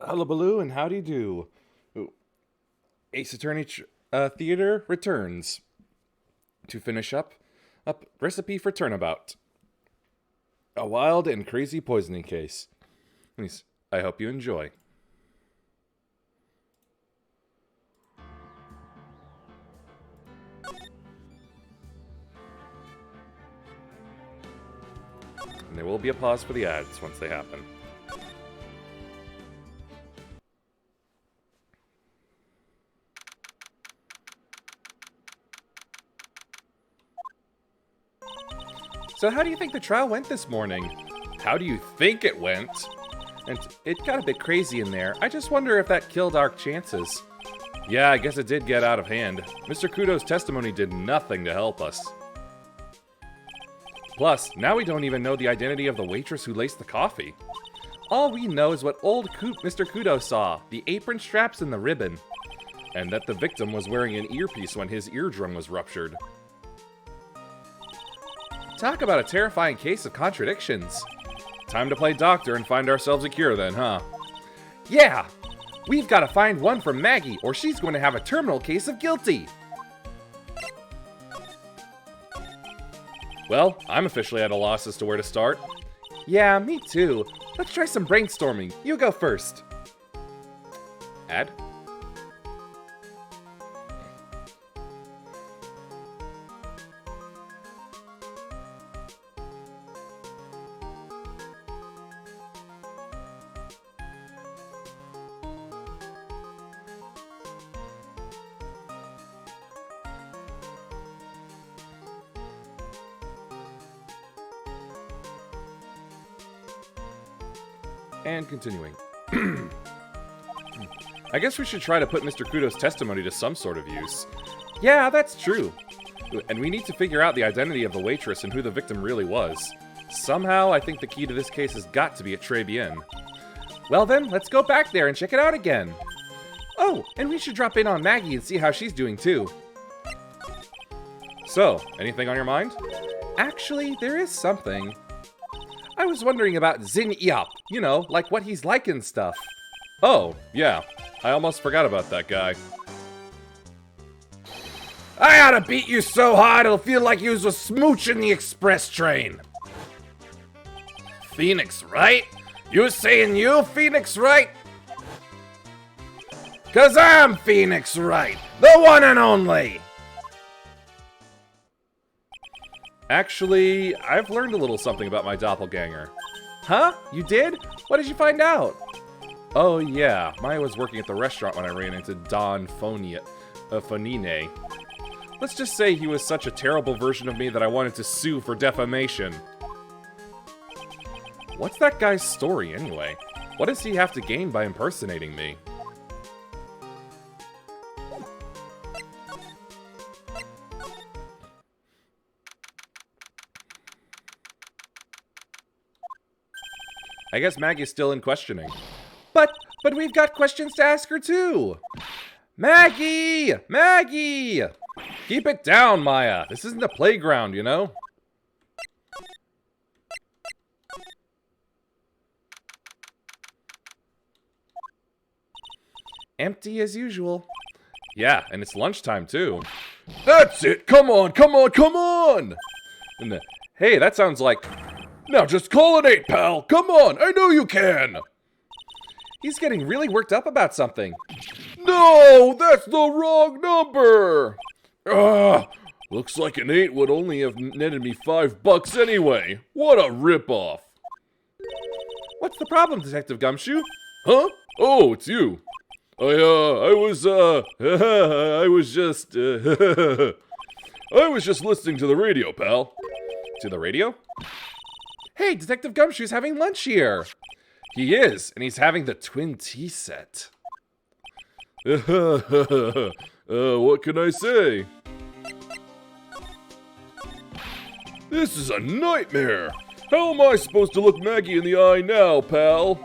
Hullabaloo and howdy do. Ace Attorney Theater returns to finish up recipe for Turnabout. A wild and crazy poisoning case. Please, I hope you enjoy. And there will be a pause for the ads once they happen. So how do you think the trial went this morning? How do you think it went? And it got a bit crazy in there. I just wonder if that killed our chances. Yeah, I guess it did get out of hand. Mr. Kudo's testimony did nothing to help us. Plus, now we don't even know the identity of the waitress who laced the coffee. All we know is what old Mr. Kudo saw, the apron straps and the ribbon. And that the victim was wearing an earpiece when his eardrum was ruptured. Talk about a terrifying case of contradictions. Time to play doctor and find ourselves a cure then, huh? Yeah! We've got to find one for Maggie, or she's going to have a terminal case of guilty! Well, I'm officially at a loss as to where to start. Yeah, me too. Let's try some brainstorming. You go first. Ad? And continuing. I guess we should try to put Mr. Kudo's testimony to some sort of use. Yeah, that's true. And we need to figure out the identity of the waitress and who the victim really was. Somehow, I think the key to this case has got to be at Très Bien. Well then, let's go back there and check it out again. Oh, and we should drop in on Maggie and see how she's doing too. So, anything on your mind? Actually, there is something. I was wondering about Zin Yop, you know, like what he's like and stuff. Oh, yeah. I almost forgot about that guy. I oughta beat you so hard it'll feel like you was a smooch in the express train. Phoenix, right? You saying you Phoenix, right? 'Cause I'm Phoenix, right? The one and only! Actually, I've learned a little something about my doppelganger. Huh? You did? What did you find out? Oh yeah, Maya was working at the restaurant when I ran into Don Fonine. Let's just say he was such a terrible version of me that I wanted to sue for defamation. What's that guy's story anyway? What does he have to gain by impersonating me? I guess Maggie's still in questioning. But we've got questions to ask her too! Maggie! Maggie! Keep it down, Maya. This isn't a playground, you know? Empty as usual. Yeah, and it's lunchtime too. That's it! Come on, come on, come on! And hey, that sounds like... Now just call it 8, pal! Come on! I know you can! He's getting really worked up about something. No! That's the wrong number! Looks like an 8 would only have netted me $5 anyway. What a ripoff! What's the problem, Detective Gumshoe? Huh? Oh, it's you. I was just listening to the radio, pal. To the radio? Hey, Detective Gumshoe's having lunch here! He is, and he's having the twin tea set. What can I say? This is a nightmare! How am I supposed to look Maggie in the eye now, pal?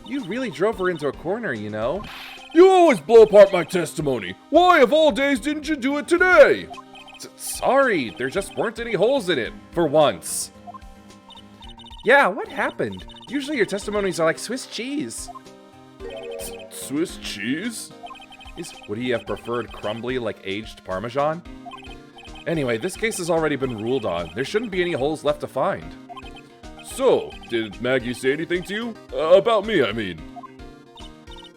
You really drove her into a corner, you know. You always blow apart my testimony! Why, of all days, didn't you do it today? Sorry, there just weren't any holes in it, for once. Yeah, what happened? Usually your testimonies are like Swiss cheese. Swiss cheese? Would he have preferred crumbly like aged Parmesan? Anyway, this case has already been ruled on. There shouldn't be any holes left to find. So, did Maggie say anything to you? About me, I mean.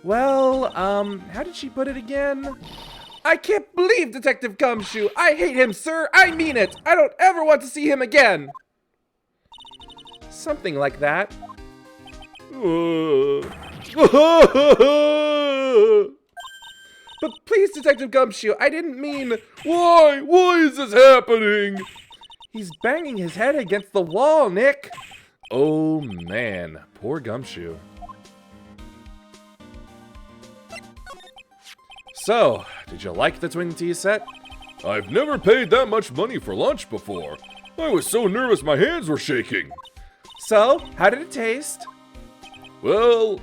Well, how did she put it again? I can't believe Detective Gumshoe! I hate him, sir! I mean it! I don't ever want to see him again! Something like that. But please, Detective Gumshoe, I didn't mean... Why? Why is this happening? He's banging his head against the wall, Nick! Oh, man. Poor Gumshoe. So, did you like the Twin Tea set? I've never paid that much money for lunch before. I was so nervous my hands were shaking. So, how did it taste? Well,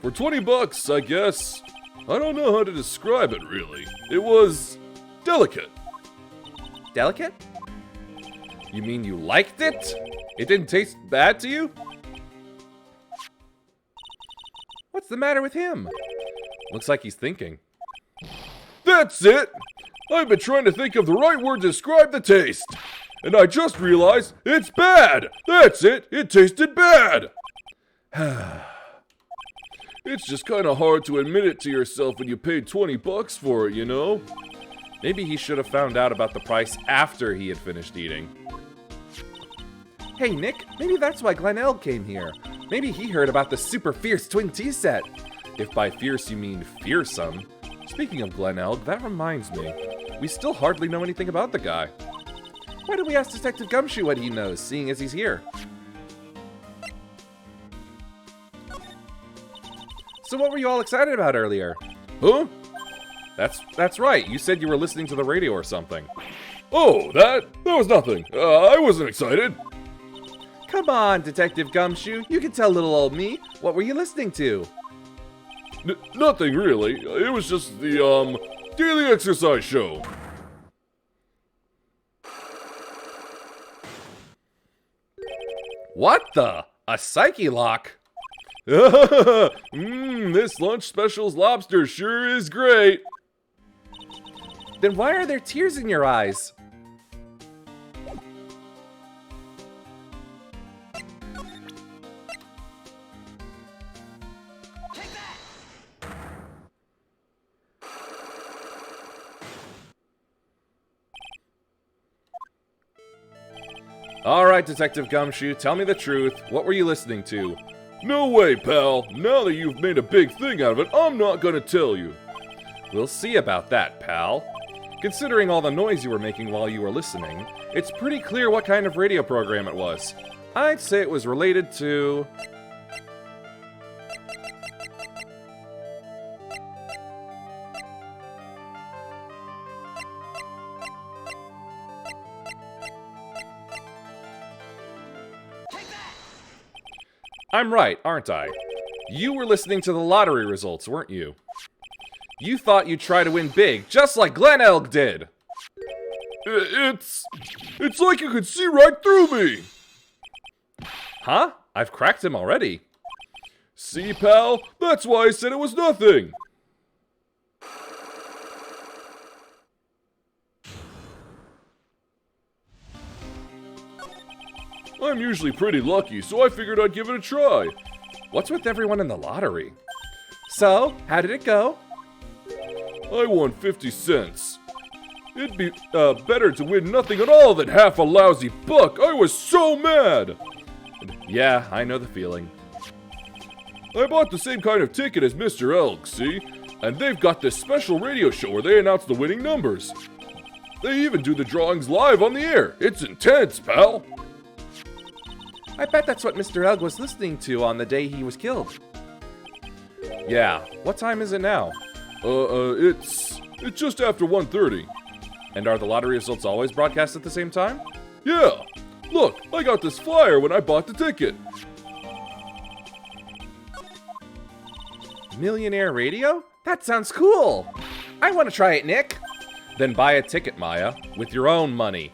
for 20 bucks, I guess. I don't know how to describe it, really. It was delicate. Delicate? You mean you liked it? It didn't taste bad to you? What's the matter with him? Looks like he's thinking. That's it! I've been trying to think of the right word to describe the taste. And I just realized it's bad! That's it! It tasted bad! It's just kind of hard to admit it to yourself when you paid 20 bucks for it, you know? Maybe he should have found out about the price after he had finished eating. Hey, Nick, maybe that's why Glenelg came here. Maybe he heard about the super fierce Twin Tea set. If by fierce you mean fearsome. Speaking of Glenelg, that reminds me. We still hardly know anything about the guy. Why don't we ask Detective Gumshoe what he knows, seeing as he's here? So what were you all excited about earlier? Huh? That's right. You said you were listening to the radio or something. Oh, that was nothing. I wasn't excited. Come on, Detective Gumshoe. You can tell little old me. What were you listening to? Nothing really. It was just the, daily exercise show. What the? A psyche lock? This lunch special's lobster sure is great. Then why are there tears in your eyes? All right, Detective Gumshoe, tell me the truth. What were you listening to? No way, pal. Now that you've made a big thing out of it, I'm not gonna tell you. We'll see about that, pal. Considering all the noise you were making while you were listening, it's pretty clear what kind of radio program it was. I'd say it was related to... I'm right, aren't I? You were listening to the lottery results, weren't you? You thought you'd try to win big, just like Glenelg did! It's like you could see right through me! Huh? I've cracked him already. See, pal? That's why I said it was nothing! I'm usually pretty lucky, so I figured I'd give it a try. What's with everyone in the lottery? So, how did it go? I won 50 cents. It'd be better to win nothing at all than half a lousy buck. I was so mad. Yeah, I know the feeling. I bought the same kind of ticket as Mr. Elg, see? And they've got this special radio show where they announce the winning numbers. They even do the drawings live on the air. It's intense, pal. I bet that's what Mr. Elg was listening to on the day he was killed. Yeah, what time is it now? It's just after 1:30. And are the lottery results always broadcast at the same time? Yeah. Look, I got this flyer when I bought the ticket. Millionaire Radio? That sounds cool. I want to try it, Nick. Then buy a ticket, Maya, with your own money.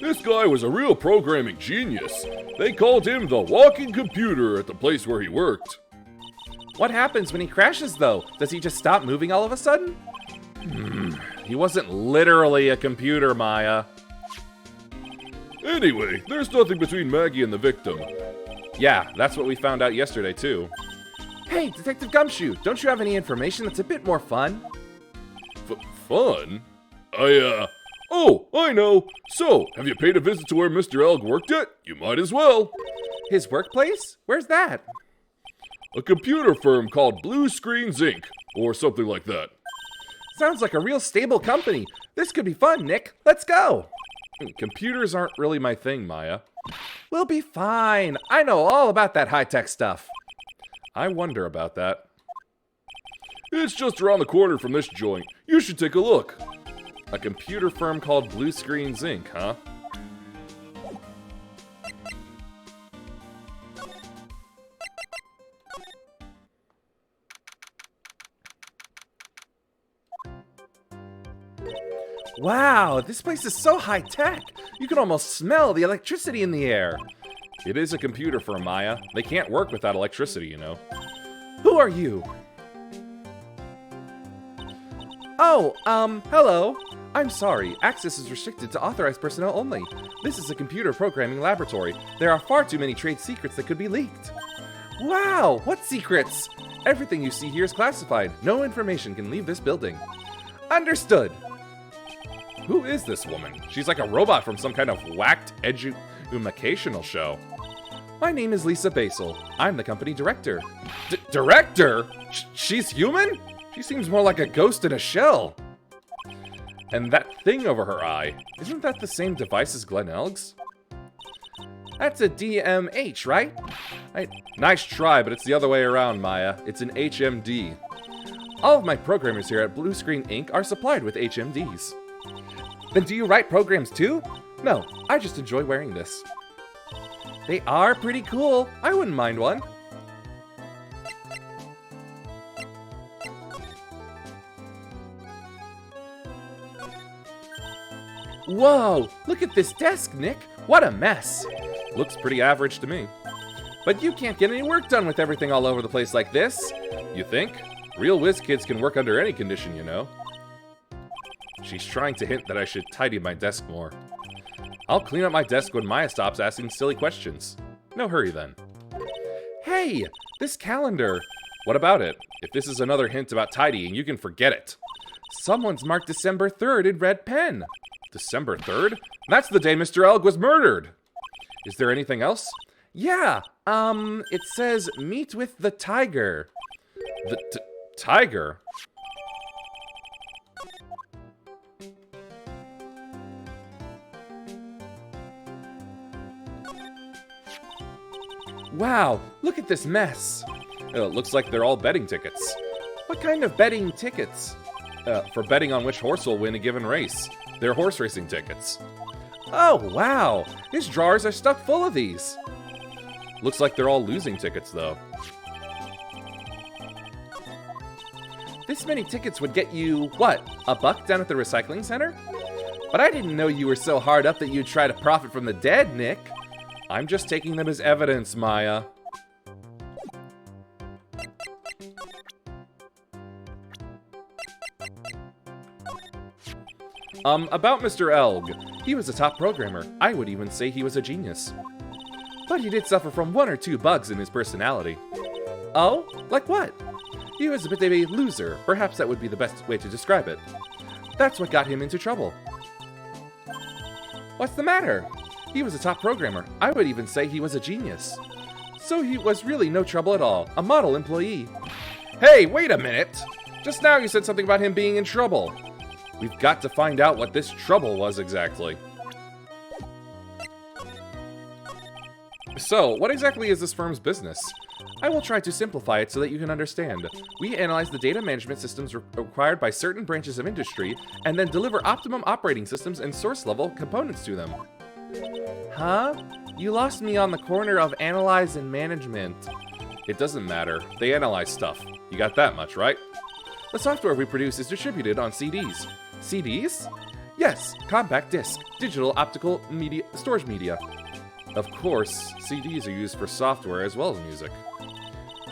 This guy was a real programming genius. They called him the walking computer at the place where he worked. What happens when he crashes, though? Does he just stop moving all of a sudden? He wasn't literally a computer, Maya. Anyway, there's nothing between Maggie and the victim. Yeah, that's what we found out yesterday, too. Hey, Detective Gumshoe, don't you have any information that's a bit more fun? Fun? Oh, I know. So, have you paid a visit to where Mr. Elg worked yet? You might as well. His workplace? Where's that? A computer firm called Blue Screens Inc., or something like that. Sounds like a real stable company. This could be fun, Nick. Let's go. Computers aren't really my thing, Maya. We'll be fine. I know all about that high-tech stuff. I wonder about that. It's just around the corner from this joint. You should take a look. A computer firm called Blue Screens Inc., huh? Wow, this place is so high-tech. You can almost smell the electricity in the air. It is a computer firm, Maya. They can't work without electricity, you know. Who are you? Oh, hello. I'm sorry. Access is restricted to authorized personnel only. This is a computer programming laboratory. There are far too many trade secrets that could be leaked. Wow, what secrets? Everything you see here is classified. No information can leave this building. Understood. Who is this woman? She's like a robot from some kind of whacked educational show. My name is Lisa Basel. I'm the company director. Director? She's human? She seems more like a ghost in a shell. And that thing over her eye, isn't that the same device as Glenn Elg's? That's a DMH, right? Nice try, but it's the other way around, Maya. It's an HMD. All of my programmers here at Blue Screen Inc. are supplied with HMDs. Then do you write programs too? No, I just enjoy wearing this. They are pretty cool. I wouldn't mind one. Whoa, look at this desk, Nick. What a mess. Looks pretty average to me. But you can't get any work done with everything all over the place like this. You think? Real whiz kids can work under any condition, you know. She's trying to hint that I should tidy my desk more. I'll clean up my desk when Maya stops asking silly questions. No hurry then. Hey, this calendar. What about it? If this is another hint about tidying, you can forget it. Someone's marked December 3rd in red pen. December 3rd? That's the day Mr. Elg was murdered. Is there anything else? Yeah, it says meet with the tiger. The tiger? Wow, look at this mess. It looks like they're all betting tickets. What kind of betting tickets? For betting on which horse will win a given race. They're horse racing tickets. Oh, wow. His drawers are stuck full of these. Looks like they're all losing tickets, though. This many tickets would get you, what, $1 down at the recycling center? But I didn't know you were so hard up that you'd try to profit from the dead, Nick. I'm just taking them as evidence, Maya. About Mr. Elg. He was a top programmer. I would even say he was a genius. But he did suffer from 1 or 2 bugs in his personality. Oh? Like what? He was a bit of a loser. Perhaps that would be the best way to describe it. That's what got him into trouble. What's the matter? He was a top programmer. I would even say he was a genius. So he was really no trouble at all. A model employee. Hey, wait a minute! Just now you said something about him being in trouble. We've got to find out what this trouble was exactly. So, what exactly is this firm's business? I will try to simplify it so that you can understand. We analyze the data management systems required by certain branches of industry, and then deliver optimum operating systems and source-level components to them. Huh? You lost me on the corner of analyze and management. It doesn't matter. They analyze stuff. You got that much, right? The software we produce is distributed on CDs. CDs? Yes, compact disc, digital optical media, storage media. Of course, CDs are used for software as well as music.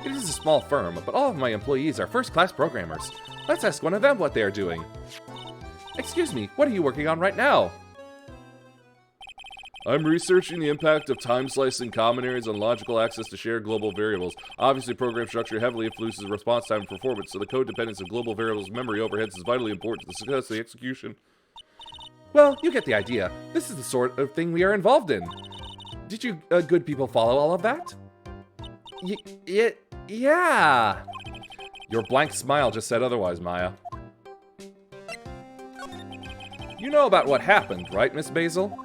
It is a small firm, but all of my employees are first-class programmers. Let's ask one of them what they are doing. Excuse me, what are you working on right now? I'm researching the impact of time-slicing common areas on logical access to shared global variables. Obviously, program structure heavily influences response time and performance, so the code dependence of global variables' memory overheads is vitally important to the success of the execution. Well, you get the idea. This is the sort of thing we are involved in. Did you good people follow all of that? Yeah. Your blank smile just said otherwise, Maya. You know about what happened, right, Miss Basil?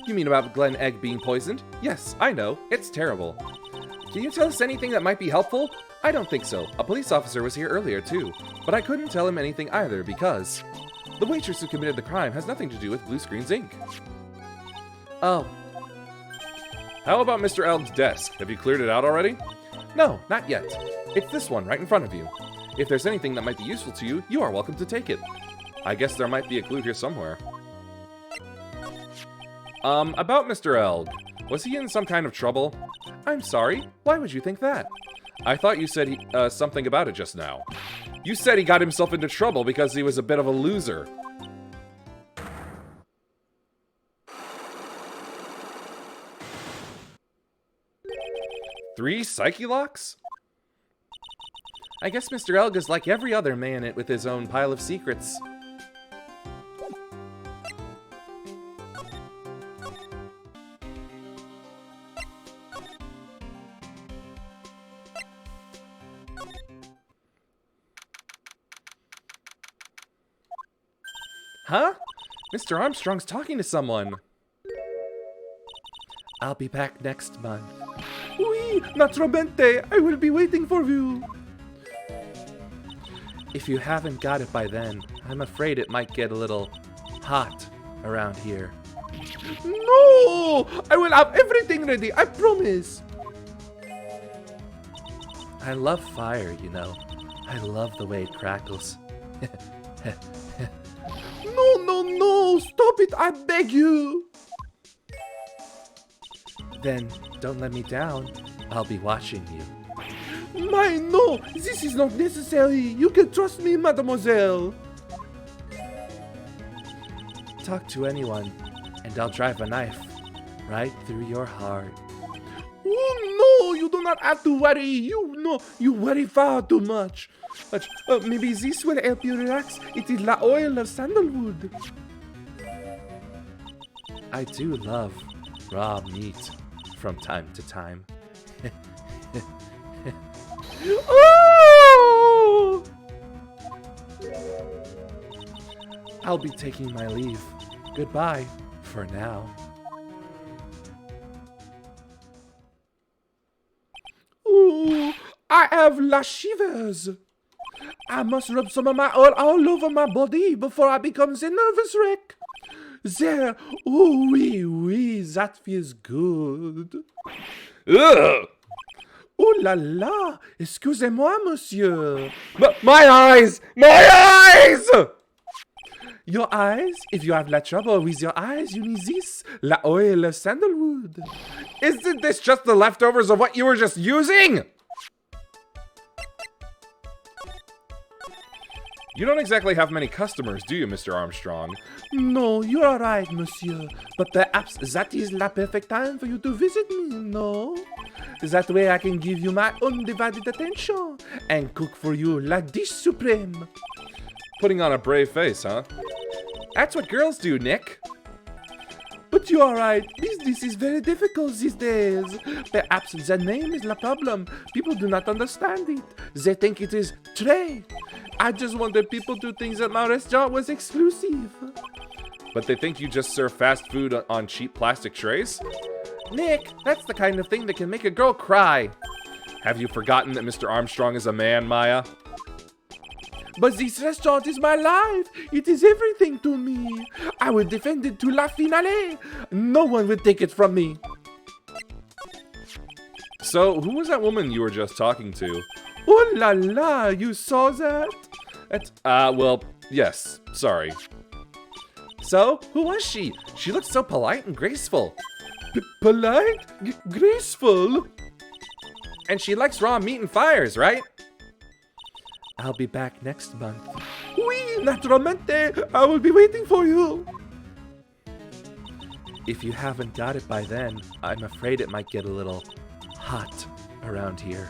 You mean about Glen Egg being poisoned? Yes, I know. It's terrible. Can you tell us anything that might be helpful? I don't think so. A police officer was here earlier, too. But I couldn't tell him anything either because the waitress who committed the crime has nothing to do with Blue Screens Inc. Oh. How about Mr. Elg's desk? Have you cleared it out already? No, not yet. It's this one right in front of you. If there's anything that might be useful to you, you are welcome to take it. I guess there might be a clue here somewhere. About Mr. Elg. Was he in some kind of trouble? I'm sorry. Why would you think that? I thought you said something about it just now. You said he got himself into trouble because he was a bit of a loser. Three Psyche locks? I guess Mr. Elg is like every other man with his own pile of secrets. Huh? Mr. Armstrong's talking to someone. I'll be back next month. Oui, naturalmente. I will be waiting for you. If you haven't got it by then, I'm afraid it might get a little hot around here. No! I will have everything ready, I promise. I love fire, you know. I love the way it crackles. No! Stop it, I beg you! Then, don't let me down. I'll be watching you. No! This is not necessary! You can trust me, mademoiselle! Talk to anyone, and I'll drive a knife right through your heart. Oh no! You do not have to worry! You worry far too much! But maybe this will help you relax. It is the oil of sandalwood. I do love raw meat from time to time. Oh! I'll be taking my leave. Goodbye for now. Ooh, I have la shivers. I must rub some of my oil all over my body before I become a nervous wreck. There, oh oui, that feels good. Ugh! Oh la la, excusez-moi, monsieur. My eyes! My eyes! Your eyes? If you have la trouble with your eyes, you need this, la oil of sandalwood. Isn't this just the leftovers of what you were just using? You don't exactly have many customers, do you, Mr. Armstrong? No, you are right, monsieur. But perhaps that is the perfect time for you to visit me, no? That way I can give you my undivided attention and cook for you la dish supreme. Putting on a brave face, huh? That's what girls do, Nick. But you are right, business is very difficult these days. Perhaps the name is the problem. People do not understand it. They think it is trade. I just wanted people to think that my restaurant was exclusive. But they think you just serve fast food on cheap plastic trays? Nick, that's the kind of thing that can make a girl cry. Have you forgotten that Mr. Armstrong is a man, Maya? But this restaurant is my life. It is everything to me. I will defend it to la finale. No one will take it from me. So, who was that woman you were just talking to? Oh la la, you saw that? Well, yes, sorry. So, who was she? She looked so polite and graceful. Polite? Graceful? And she likes raw meat and fires, right? I'll be back next month. Oui, naturalmente. I will be waiting for you. If you haven't got it by then, I'm afraid it might get a little hot around here.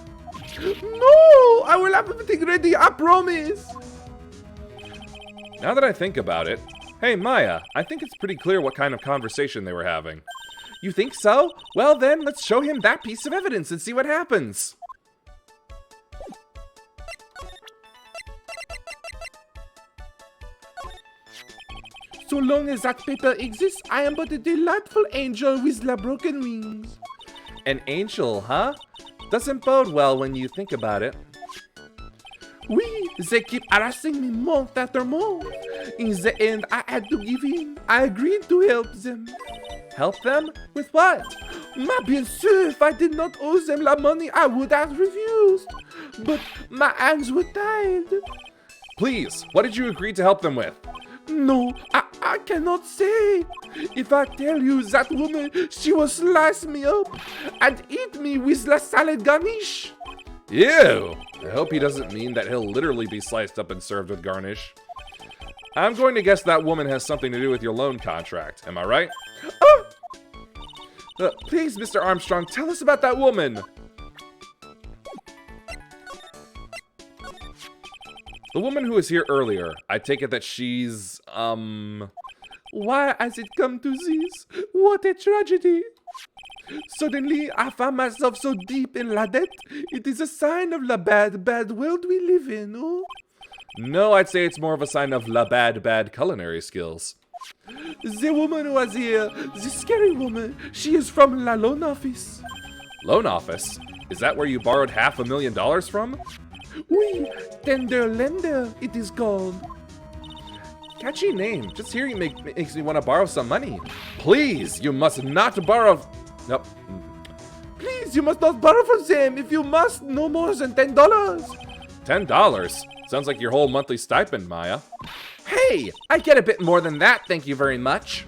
No, I will have everything ready, I promise. Now that I think about it, hey Maya, I think it's pretty clear what kind of conversation they were having. You think so? Well then, let's show him that piece of evidence and see what happens. So long as that paper exists, I am but a delightful angel with la broken wings. An angel, huh? Doesn't bode well when you think about it. Oui, they keep harassing me month after month. In the end, I had to give in. I agreed to help them. Help them? With what? Ma bien sûr, if I did not owe them la money, I would have refused. But my hands were tied. Please, what did you agree to help them with? No, I cannot say. If I tell you that woman, she will slice me up and eat me with la salad garnish. Ew! I hope he doesn't mean that he'll literally be sliced up and served with garnish. I'm going to guess that woman has something to do with your loan contract. Am I right? Please, Mr. Armstrong, tell us about that woman. The woman who was here earlier, I take it that she's, Why has it come to this? What a tragedy. Suddenly, I found myself so deep in la dette. It is a sign of la bad, bad world we live in, oh? No, I'd say it's more of a sign of la bad culinary skills. The woman who was here, the scary woman, she is from la loan office. Loan office? Is that where you borrowed $500,000 from? Oui, tender lender, it is called. Catchy name. Just hearing makes me want to borrow some money. Please, you must not borrow. Nope. Please, you must not borrow from them. If you must, no more than $10. $10? Sounds like your whole monthly stipend, Maya. Hey, I get a bit more than that, thank you very much.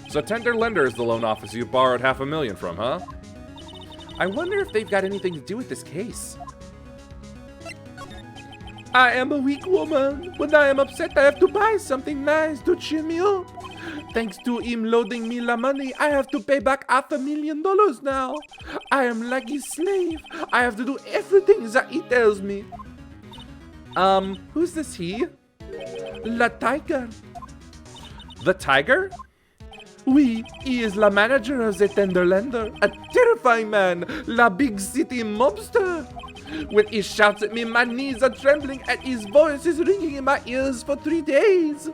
So Tender Lender is the loan office you borrowed $500,000 from, huh? I wonder if they've got anything to do with this case. I am a weak woman. When I am upset, I have to buy something nice to cheer me up. Thanks to him loading me la money, I have to pay back $500,000 now. I am like his slave. I have to do everything that he tells me. Who's this he? La tiger. The tiger? Oui, he is la manager of the Tender Lender. A terrifying man, la big city mobster. When he shouts at me, my knees are trembling and his voice is ringing in my ears for 3 days.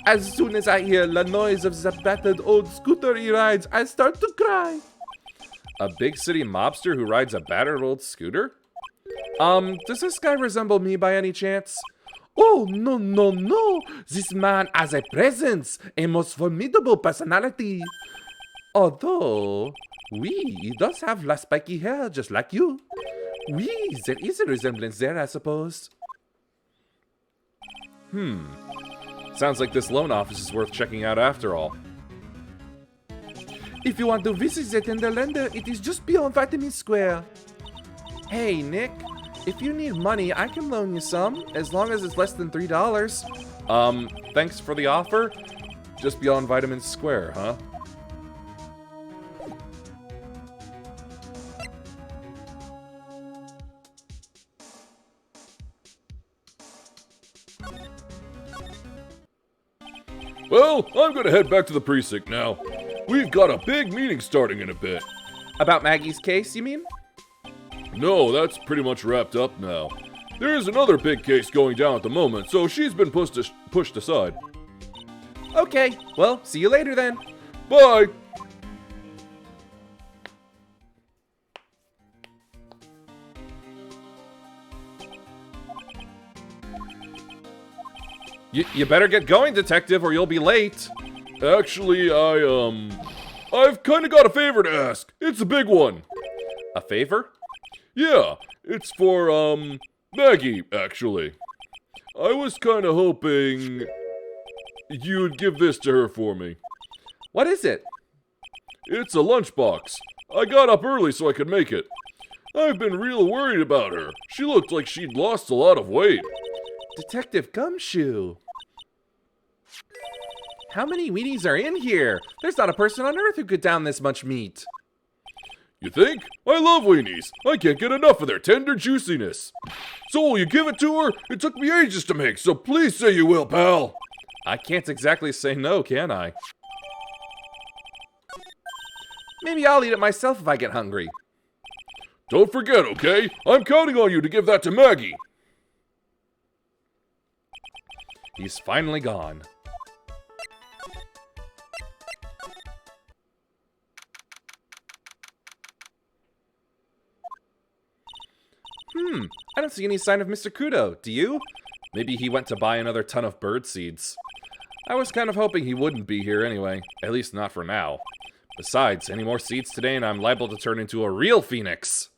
As soon as I hear the noise of the battered old scooter he rides, I start to cry. A big city mobster who rides a battered old scooter? Does this guy resemble me by any chance? Oh, no, no, no. This man has a presence, a most formidable personality. Although, oui, he does have la spiky hair just like you. Oui, there is a resemblance there, I suppose. Sounds like this loan office is worth checking out after all. If you want to visit the Tender Lender, it is just beyond Vitamin Square. Hey, Nick, if you need money, I can loan you some, as long as it's less than $3. Thanks for the offer. Just beyond Vitamin Square, huh? Well, I'm gonna head back to the precinct now. We've got a big meeting starting in a bit. About Maggie's case, you mean? No, that's pretty much wrapped up now. There is another big case going down at the moment, so she's been pushed aside. Okay, well, see you later then. Bye! You better get going, detective, or you'll be late. Actually, I've kinda got a favor to ask. It's a big one. A favor? Yeah, it's for, Maggie, actually. I was kinda hoping... you'd give this to her for me. What is it? It's a lunchbox. I got up early so I could make it. I've been real worried about her. She looked like she'd lost a lot of weight. Detective Gumshoe. How many weenies are in here? There's not a person on Earth who could down this much meat. You think? I love weenies. I can't get enough of their tender juiciness. So will you give it to her? It took me ages to make, so please say you will, pal. I can't exactly say no, can I? Maybe I'll eat it myself if I get hungry. Don't forget, okay? I'm counting on you to give that to Maggie. He's finally gone. I don't see any sign of Mr. Kudo. Do you? Maybe he went to buy another ton of bird seeds. I was kind of hoping he wouldn't be here anyway. At least not for now. Besides, any more seeds today and I'm liable to turn into a real phoenix.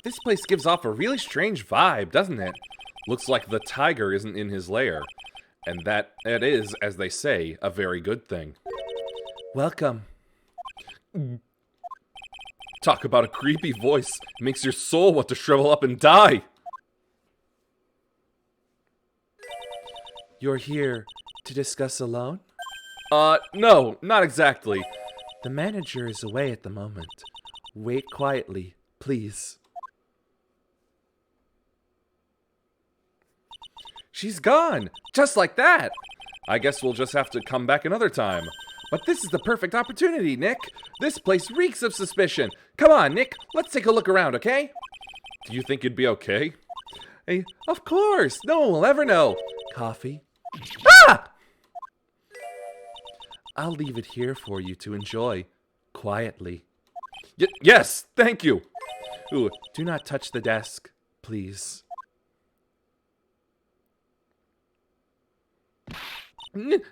This place gives off a really strange vibe, doesn't it? Looks like the tiger isn't in his lair. And that is, as they say, a very good thing. Welcome. Talk about a creepy voice. Makes your soul want to shrivel up and die. You're here to discuss a loan? No, not exactly. The manager is away at the moment. Wait quietly, please. She's gone! Just like that! I guess we'll just have to come back another time. But this is the perfect opportunity, Nick. This place reeks of suspicion. Come on, Nick. Let's take a look around, okay? Do you think it'd be okay? Hey, of course. No one will ever know. Coffee? Ah! I'll leave it here for you to enjoy. Quietly. Yes, thank you. Ooh, do not touch the desk, please. Nick,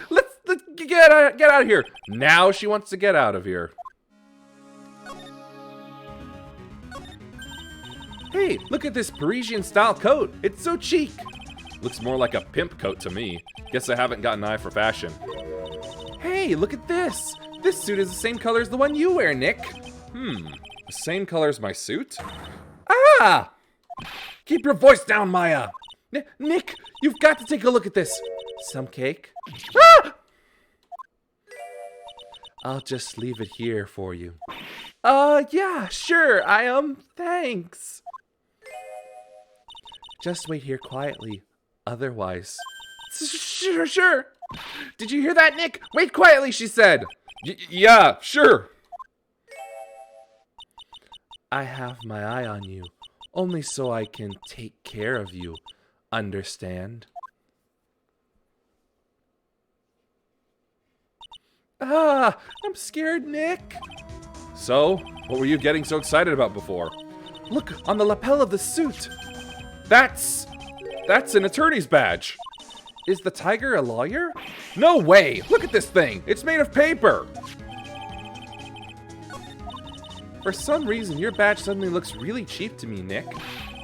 let's get out of here. Now she wants to get out of here. Hey, look at this Parisian-style coat. It's so chic. Looks more like a pimp coat to me. Guess I haven't got an eye for fashion. Hey, look at this. This suit is the same color as the one you wear, Nick. The same color as my suit? Ah! Keep your voice down, Maya. Nick, you've got to take a look at this. Some cake? Ah! I'll just leave it here for you. Yeah, sure. Thanks. Just wait here quietly. Otherwise... Sure. Did you hear that, Nick? Wait quietly, she said. Yeah, sure. I have my eye on you. Only so I can take care of you. Understand? I'm scared, Nick. So, what were you getting so excited about before? Look, on the lapel of the suit. That's an attorney's badge. Is the tiger a lawyer? No way! Look at this thing! It's made of paper! For some reason, your badge suddenly looks really cheap to me, Nick.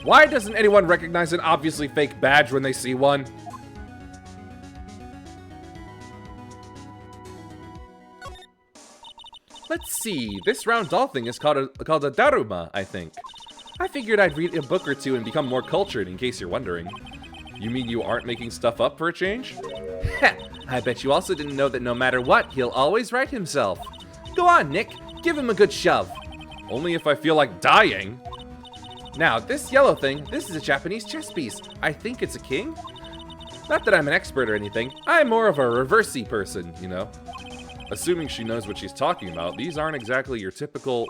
Why doesn't anyone recognize an obviously fake badge when they see one? Let's see, this round doll thing is called a Daruma, I think. I figured I'd read a book or two and become more cultured, in case you're wondering. You mean you aren't making stuff up for a change? Heh, I bet you also didn't know that no matter what, he'll always right himself. Go on, Nick, give him a good shove. Only if I feel like dying. Now, this yellow thing, this is a Japanese chess piece. I think it's a king? Not that I'm an expert or anything. I'm more of a reversey person, you know? Assuming she knows what she's talking about, these aren't exactly your typical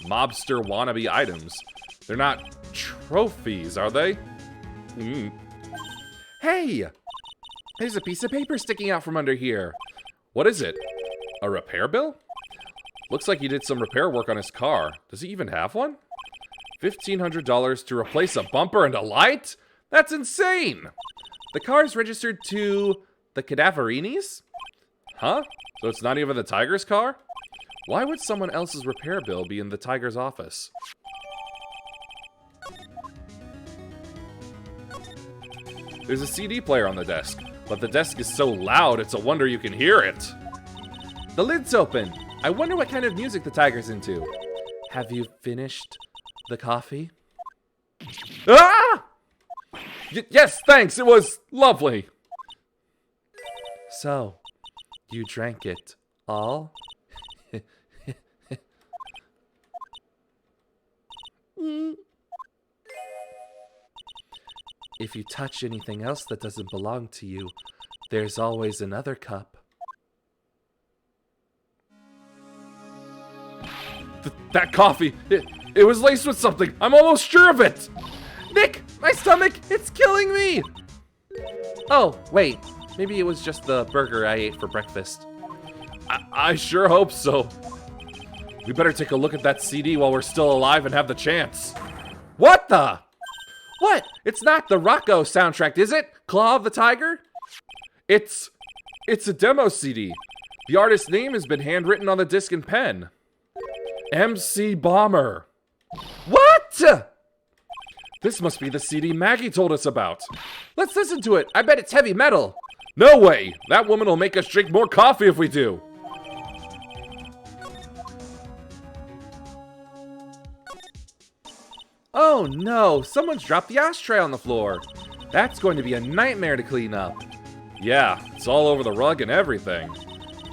mobster wannabe items. They're not trophies, are they? Hey! There's a piece of paper sticking out from under here. What is it? A repair bill? Looks like he did some repair work on his car. Does he even have one? $1,500 to replace a bumper and a light? That's insane! The car's registered to the Cadaverinis? Huh? So it's not even the tiger's car? Why would someone else's repair bill be in the tiger's office? There's a CD player on the desk, but the desk is so loud it's a wonder you can hear it. The lid's open. I wonder what kind of music the tiger's into. Have you finished the coffee? Ah! Yes, thanks, it was lovely. So, you drank it all? If you touch anything else that doesn't belong to you, there's always another cup. That coffee, it was laced with something. I'm almost sure of it. Nick, my stomach, it's killing me! Oh, wait, maybe it was just the burger I ate for breakfast. I sure hope so. We better take a look at that CD while we're still alive and have the chance. What the? What? It's not the Rocco soundtrack, is it? Claw of the Tiger? It's a demo CD. The artist's name has been handwritten on the disc in pen. MC Bomber. What? This must be the CD Maggie told us about. Let's listen to it. I bet it's heavy metal. No way! That woman will make us drink more coffee if we do. Oh no, someone's dropped the ashtray on the floor. That's going to be a nightmare to clean up. Yeah, it's all over the rug and everything.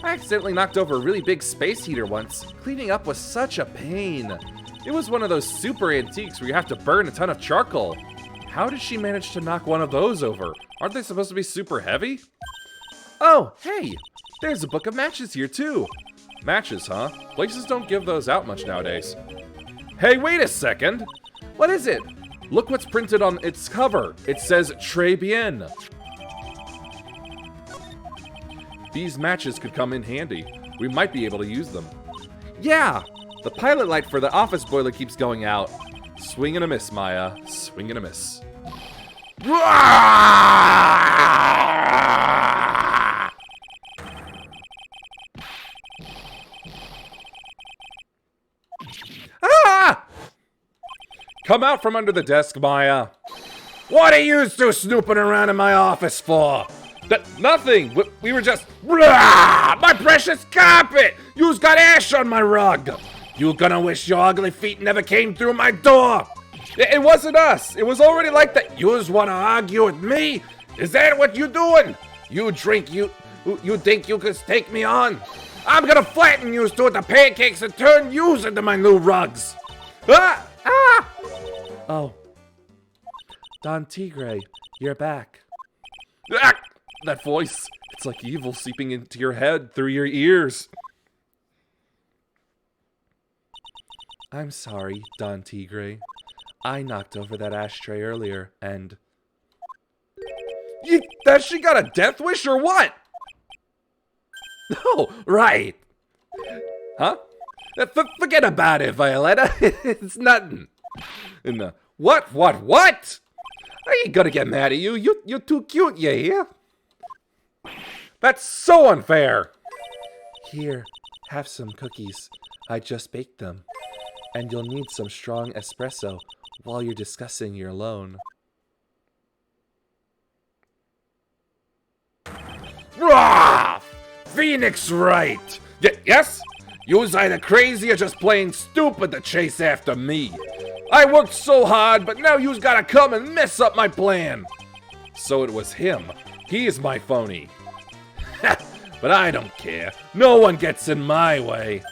I accidentally knocked over a really big space heater once. Cleaning up was such a pain. It was one of those super antiques where you have to burn a ton of charcoal. How did she manage to knock one of those over? Aren't they supposed to be super heavy? Oh, hey, there's a book of matches here too. Matches, huh? Places don't give those out much nowadays. Hey, wait a second! What is it? Look what's printed on its cover. It says Très bien. These matches could come in handy. We might be able to use them. Yeah, the pilot light for the office boiler keeps going out. Swing and a miss, Maya. Swing and a miss. Ah! Come out from under the desk, Maya. What are you two snooping around in my office for? Nothing. We were just... My precious carpet! You's got ash on my rug! You gonna wish your ugly feet never came through my door! It wasn't us. It was already like that. You's wanna argue with me? Is that what you doing? You think you could take me on? I'm gonna flatten yous two with the pancakes and turn yous into my new rugs! Ah! Ah! Oh. Don Tigre, you're back. Ah! That voice. It's like evil seeping into your head through your ears. I'm sorry, Don Tigre. I knocked over that ashtray earlier, and... That she got a death wish or what? Oh, right. Huh? Forget about it, Violetta. It's nothing. And, What? I ain't gonna get mad at you. You're too cute, you hear? that's so unfair. Here, have some cookies. I just baked them. And you'll need some strong espresso while you're discussing your loan. Rah! Phoenix right. Yes? You's either crazy or just plain stupid to chase after me. I worked so hard, but now you's gotta come and mess up my plan. So it was him. He is my phony. But I don't care. No one gets in my way.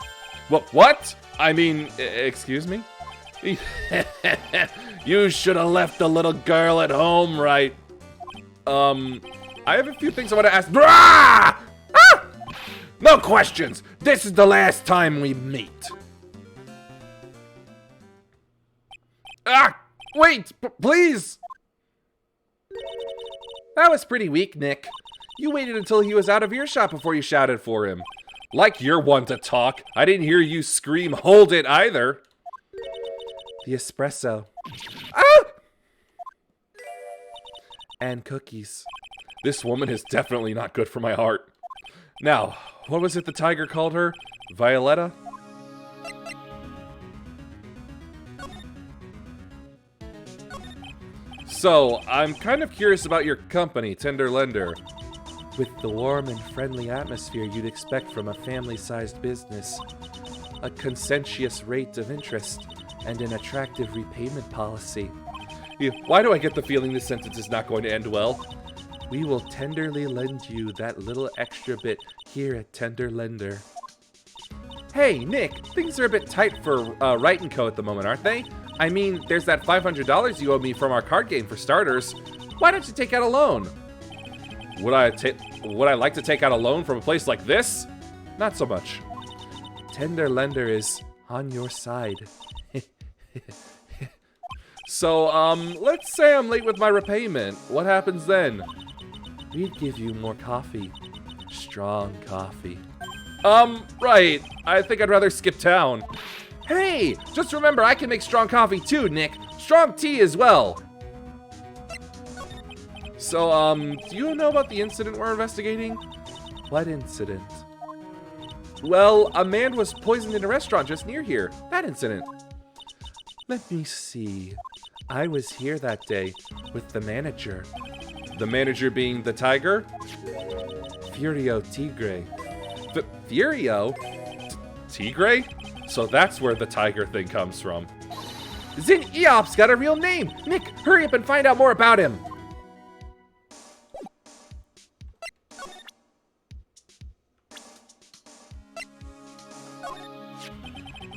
What? I mean, excuse me? You should have left the little girl at home, right? I have a few things I want to ask. Ah! Ah! No questions. This is the last time we meet. Ah! Wait, please! That was pretty weak, Nick. You waited until he was out of earshot before you shouted for him. Like you're one to talk. I didn't hear you scream, "Hold it," either. The espresso. Ah! and cookies. This woman is definitely not good for my heart. Now, what was it the tiger called her? Violetta? So, I'm kind of curious about your company, Tender Lender. With the warm and friendly atmosphere you'd expect from a family-sized business, a conscientious rate of interest, and an attractive repayment policy, Why do I get the feeling this sentence is not going to end well? we will tenderly lend you that little extra bit here at Tender Lender. Hey, Nick, things are a bit tight for Right & Co. at the moment, aren't they? I mean, there's that $500 you owe me from our card game for starters. Why don't you take out a loan? Would I like to take out a loan from a place like this? Not so much. Tender Lender is on your side. So, let's say I'm late with my repayment. What happens then? We'd give you more coffee. Strong coffee. Right. I think I'd rather skip town. Hey, just remember I can make strong coffee too, Nick. Strong tea as well. So, do you know about the incident we're investigating? What incident? Well, a man was poisoned in a restaurant just near here. That incident. Let me see. I was here that day with the manager, The manager being the tiger? Furio Tigre. Furio? Tigre? So that's where the tiger thing comes from. Zin Eop's got a real name. Nick, hurry up and find out more about him.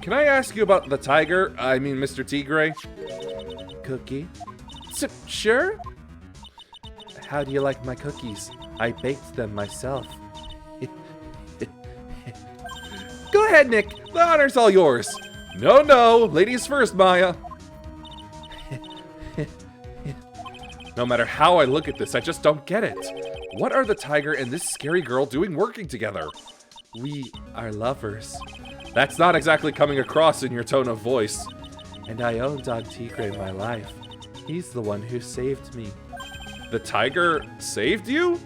Can I ask you about the tiger? I mean, Mr. Tigre? Cookie? Sure? How do you like my cookies? I baked them myself. Go ahead, Nick. The honor's all yours. No. Ladies first, Maya. No matter how I look at this, I just don't get it. What are the tiger and this scary girl doing working together? We are lovers. That's not exactly coming across in your tone of voice. And I owe Don Tigre my life. He's the one who saved me. The tiger saved you?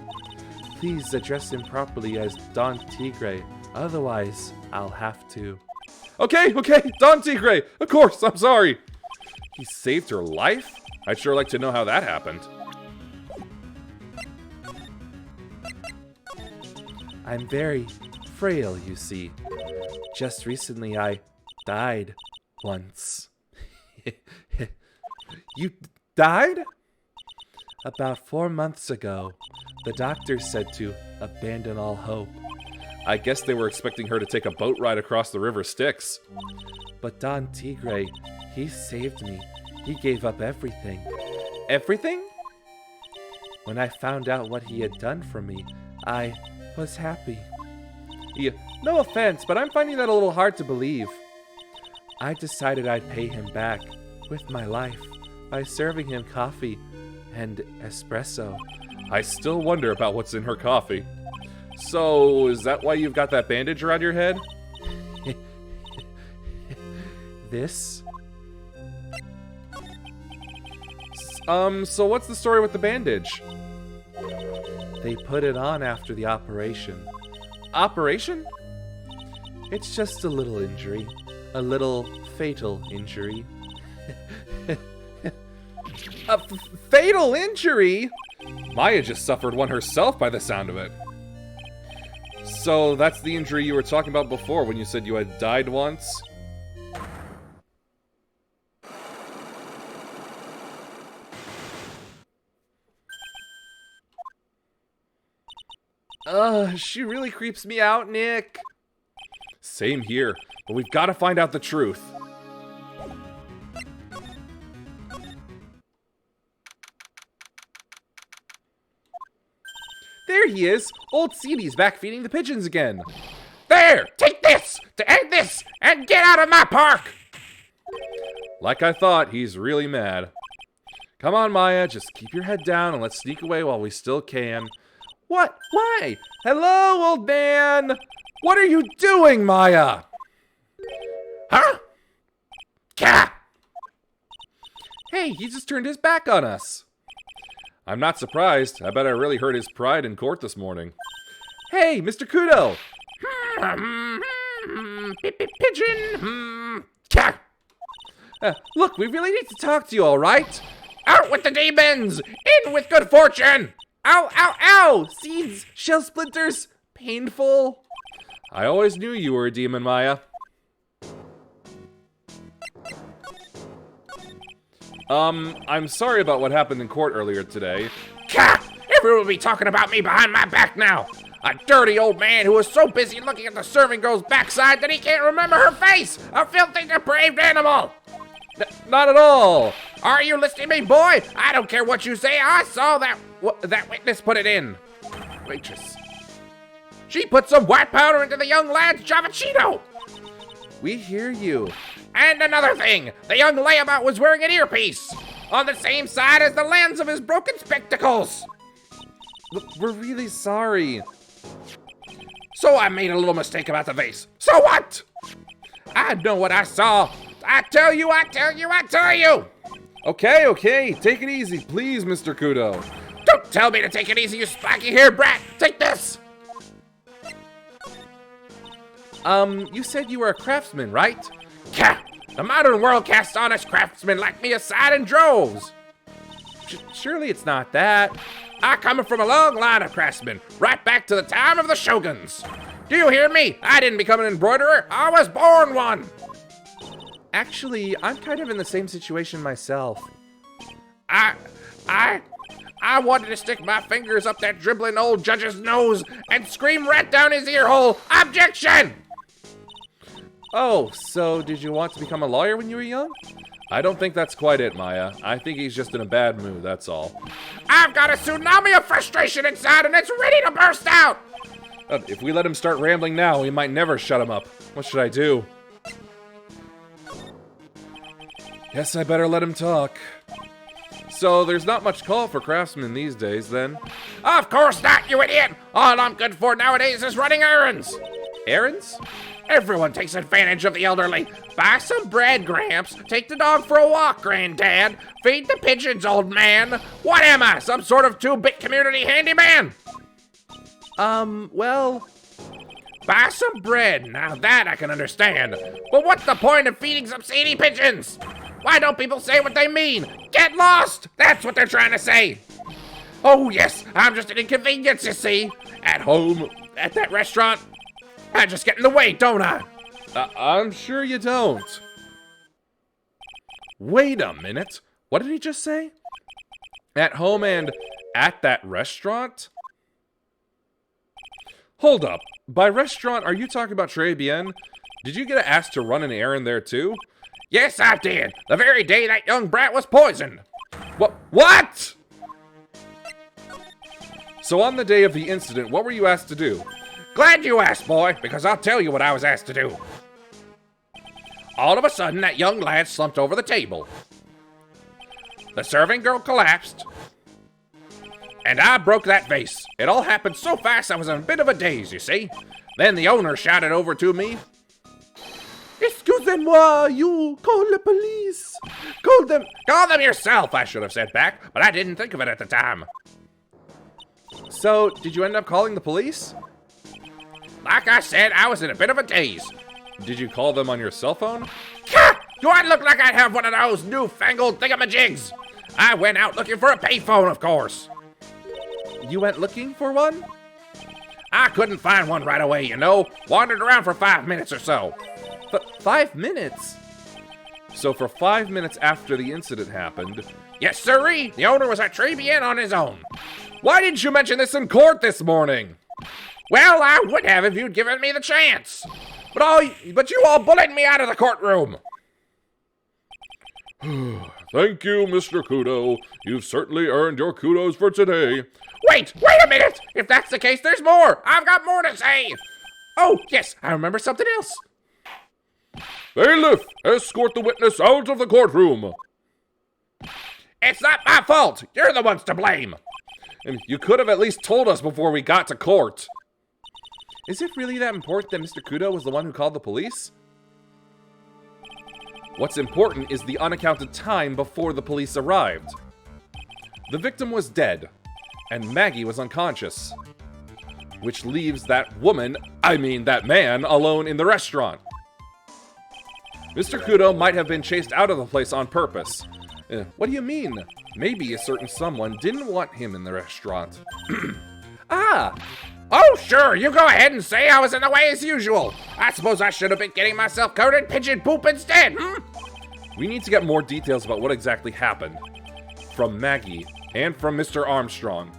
Please address him properly as Don Tigre. Otherwise, I'll have to. Okay, Don Tigre. Of course, I'm sorry. He saved her life? I'd sure like to know how that happened. I'm very frail, you see. Just recently I died once. You died? About 4 months ago, the doctor said to abandon all hope. I guess they were expecting her to take a boat ride across the river Styx. But Don Tigre, he saved me. He gave up everything. Everything? When I found out what he had done for me, I was happy. Yeah, no offense, but I'm finding that a little hard to believe. I decided I'd pay him back with my life by serving him coffee and espresso. I still wonder about what's in her coffee. So, is that why you've got that bandage around your head? This? So what's the story with the bandage? They put it on after the operation. Operation? It's just a little injury. A little fatal injury. A fatal injury? Maya just suffered one herself by the sound of it. So that's the injury you were talking about before when you said you had died once? She really creeps me out, Nick. Same here, but we've got to find out the truth. There he is! Old Sealy's back feeding the pigeons again. There! Take this! To end this! And get out of my park! Like I thought, he's really mad. Come on, Maya, just keep your head down and let's sneak away while we still can. What? Why? Hello, old man! What are you doing, Maya? Huh? Cat! Hey, he just turned his back on us. I'm not surprised. I bet I really hurt his pride in court this morning. Hey, Mr. Kudo! Pigeon. Cat. Look, we really need to talk to you, all right? Out with the demons! In with good fortune! Ow, ow, ow! Seeds, shell splinters, painful. I always knew you were a demon, Maya. I'm sorry about what happened in court earlier today. Cat! Everyone will be talking about me behind my back now! A dirty old man who was so busy looking at the serving girl's backside that he can't remember her face! A filthy, depraved animal! Not at all! Are you listening to me, boy? I don't care what you say. I saw that witness put it in. Waitress. She put some white powder into the young lad's Javachino. We hear you. And another thing, the young layabout was wearing an earpiece on the same side as the lens of his broken spectacles. Look, we're really sorry. So I made a little mistake about the vase. So what? I know what I saw. I tell you. Okay, take it easy, please, Mr. Kudo. Don't tell me to take it easy, you spiky-haired brat. Take this. You said you were a craftsman, right? Cat, the modern world casts honest craftsmen like me aside in droves. Surely it's not that. I come from a long line of craftsmen, right back to the time of the shoguns. Do you hear me? I didn't become an embroiderer. I was born one. Actually, I'm kind of in the same situation myself. I wanted to stick my fingers up that dribbling old judge's nose and scream right down his ear hole. Objection! Oh, so did you want to become a lawyer when you were young? I don't think that's quite it, Maya. I think he's just in a bad mood, that's all. I've got a tsunami of frustration inside and it's ready to burst out! If we let him start rambling now, we might never shut him up. What should I do? Guess I better let him talk. So, there's not much call for craftsmen these days, then? Of course not, you idiot! All I'm good for nowadays is running errands! Errands? Everyone takes advantage of the elderly. Buy some bread, Gramps. Take the dog for a walk, Granddad. Feed the pigeons, old man. What am I, some sort of 2-bit community handyman? Well... Buy some bread, now that I can understand. But what's the point of feeding some seedy pigeons? Why don't people say what they mean? Get lost! That's what they're trying to say. Oh yes, I'm just an inconvenience, you see. At home, at that restaurant, I just get in the way, don't I? I'm sure you don't. Wait a minute. What did he just say? At home and at that restaurant? Hold up. By restaurant, are you talking about Très Bien? Did you get asked to run an errand there too? Yes, I did. The very day that young brat was poisoned. What? So on the day of the incident, what were you asked to do? Glad you asked, boy, because I'll tell you what I was asked to do. All of a sudden, that young lad slumped over the table. The serving girl collapsed, and I broke that vase. It all happened so fast I was in a bit of a daze, you see. Then the owner shouted over to me, Excusez-moi, you call the police. Call them yourself, I should have said back, but I didn't think of it at the time. So, did you end up calling the police? Like I said, I was in a bit of a daze. Did you call them on your cell phone? Do I look like I'd have one of those newfangled thingamajigs? I went out looking for a payphone, of course. You went looking for one? I couldn't find one right away, you know. Wandered around for 5 minutes or so. But 5 minutes? So for 5 minutes after the incident happened... Yes, sirree. The owner was at Très Bien on his own. Why didn't you mention this in court this morning? Well, I would have if you'd given me the chance. But you all bullied me out of the courtroom. Thank you, Mr. Kudo. You've certainly earned your kudos for today. Wait a minute! If that's the case, there's more! I've got more to say! Oh, yes, I remember something else. Bailiff, escort the witness out of the courtroom. It's not my fault! You're the ones to blame! And you could have at least told us before we got to court. Is it really that important that Mr. Kudo was the one who called the police? What's important is the unaccounted time before the police arrived. The victim was dead, and Maggie was unconscious, which leaves that man, alone in the restaurant. Mr. Kudo might have been chased out of the place on purpose. What do you mean? Maybe a certain someone didn't want him in the restaurant. Ah! Oh, sure, you go ahead and say I was in the way as usual. I suppose I should have been getting myself covered in pigeon poop instead, We need to get more details about what exactly happened. From Maggie and from Mr. Armstrong.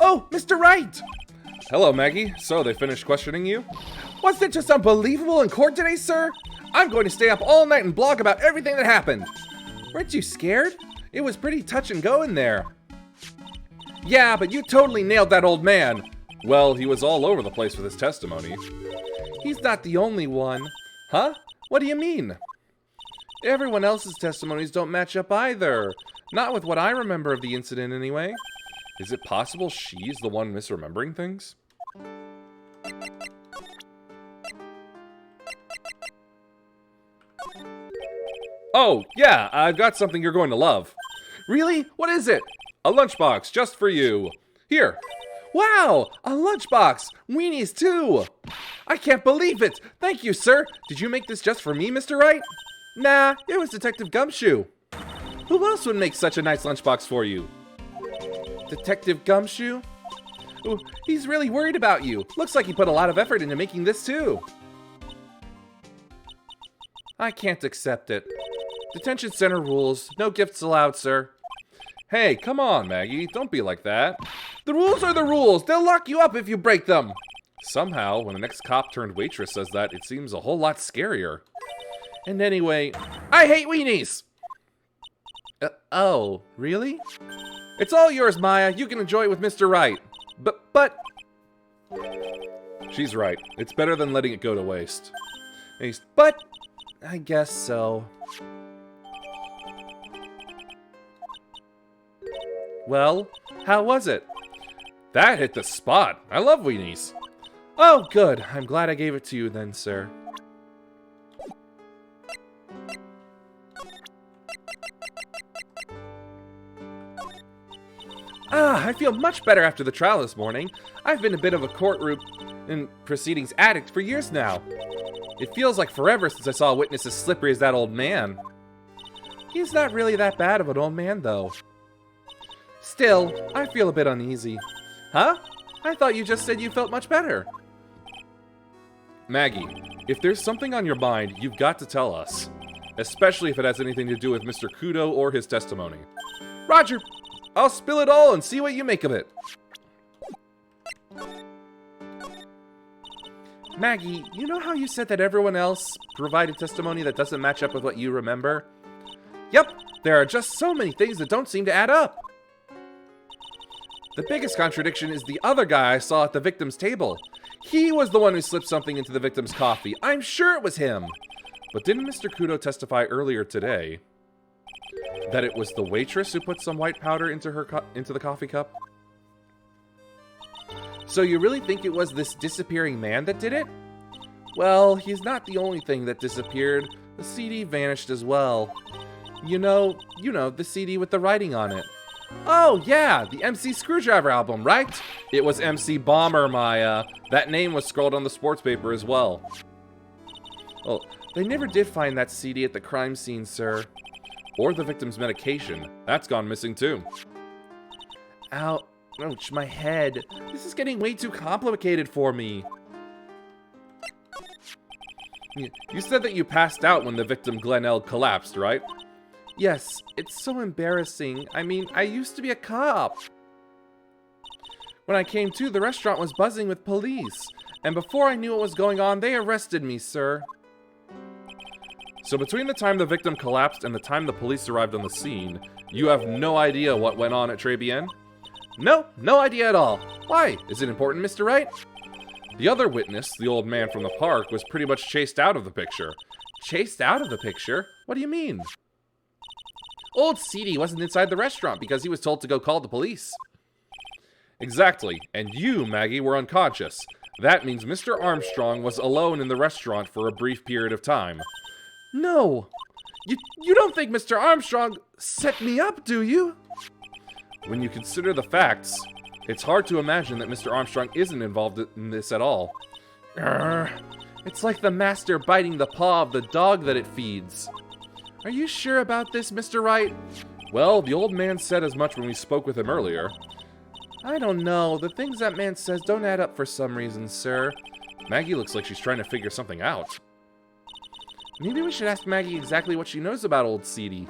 Oh, Mr. Wright! Hello, Maggie. So, they finished questioning you? Wasn't it just unbelievable in court today, sir? I'm going to stay up all night and blog about everything that happened. Weren't you scared? It was pretty touch and go in there. Yeah, but you totally nailed that old man. Well, he was all over the place with his testimony. He's not the only one. Huh? What do you mean? Everyone else's testimonies don't match up either. Not with what I remember of the incident, anyway. Is it possible she's the one misremembering things? Oh, yeah, I've got something you're going to love. Really? What is it? A lunchbox just for you. Here. Wow, a lunchbox. Weenies, too. I can't believe it. Thank you, sir. Did you make this just for me, Mr. Wright? Nah, it was Detective Gumshoe. Who else would make such a nice lunchbox for you? Detective Gumshoe? Ooh, he's really worried about you. Looks like he put a lot of effort into making this, too. I can't accept it. Detention center rules. No gifts allowed, sir. Hey, come on, Maggie. Don't be like that. The rules are the rules. They'll lock you up if you break them. Somehow, when the next cop turned waitress says that, it seems a whole lot scarier. And anyway, I hate weenies! Oh, really? It's all yours, Maya. You can enjoy it with Mr. Wright. But... She's right. It's better than letting it go to waste. But... I guess so. Well, how was it? That hit the spot. I love weenies. Oh, good. I'm glad I gave it to you then, sir. I feel much better after the trial this morning. I've been a bit of a courtroom and proceedings addict for years now. It feels like forever since I saw a witness as slippery as that old man. He's not really that bad of an old man, though. Still, I feel a bit uneasy. Huh? I thought you just said you felt much better. Maggie, if there's something on your mind, you've got to tell us. Especially if it has anything to do with Mr. Kudo or his testimony. Roger! I'll spill it all and see what you make of it. Maggie, you know how you said that everyone else provided testimony that doesn't match up with what you remember? Yep, there are just so many things that don't seem to add up. The biggest contradiction is the other guy I saw at the victim's table. He was the one who slipped something into the victim's coffee. I'm sure it was him. But didn't Mr. Kudo testify earlier today that it was the waitress who put some white powder into the coffee cup? So you really think it was this disappearing man that did it? Well, he's not the only thing that disappeared. The CD vanished as well. You know, the CD with the writing on it. Oh, yeah, the MC Screwdriver album, right? It was MC Bomber, Maya. That name was scrawled on the sports paper as well. Well, they never did find that CD at the crime scene, sir. Or the victim's medication. That's gone missing too. Ouch, my head. This is getting way too complicated for me. You said that you passed out when the victim Glenn collapsed, right? Yes, it's so embarrassing. I mean, I used to be a cop. When I came to, the restaurant was buzzing with police. And before I knew what was going on, they arrested me, sir. So between the time the victim collapsed and the time the police arrived on the scene, you have no idea what went on at Très Bien? No, no idea at all. Why? Is it important, Mr. Wright? The other witness, the old man from the park, was pretty much chased out of the picture. Chased out of the picture? What do you mean? Old Seedy wasn't inside the restaurant because he was told to go call the police. Exactly, and you, Maggie, were unconscious. That means Mr. Armstrong was alone in the restaurant for a brief period of time. No! You don't think Mr. Armstrong set me up, do you? When you consider the facts, it's hard to imagine that Mr. Armstrong isn't involved in this at all. It's like the master biting the paw of the dog that it feeds. Are you sure about this, Mr. Wright? Well, the old man said as much when we spoke with him earlier. I don't know. The things that man says don't add up for some reason, sir. Maggie looks like she's trying to figure something out. Maybe we should ask Maggie exactly what she knows about old Seedy.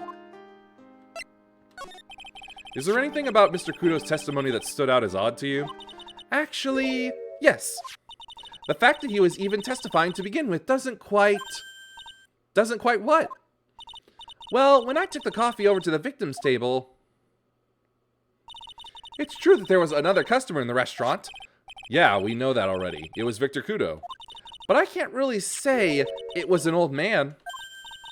Is there anything about Mr. Kudo's testimony that stood out as odd to you? Actually, yes. The fact that he was even testifying to begin with doesn't quite what? Well, when I took the coffee over to the victim's table, it's true that there was another customer in the restaurant. Yeah, we know that already. It was Victor Kudo. But I can't really say it was an old man.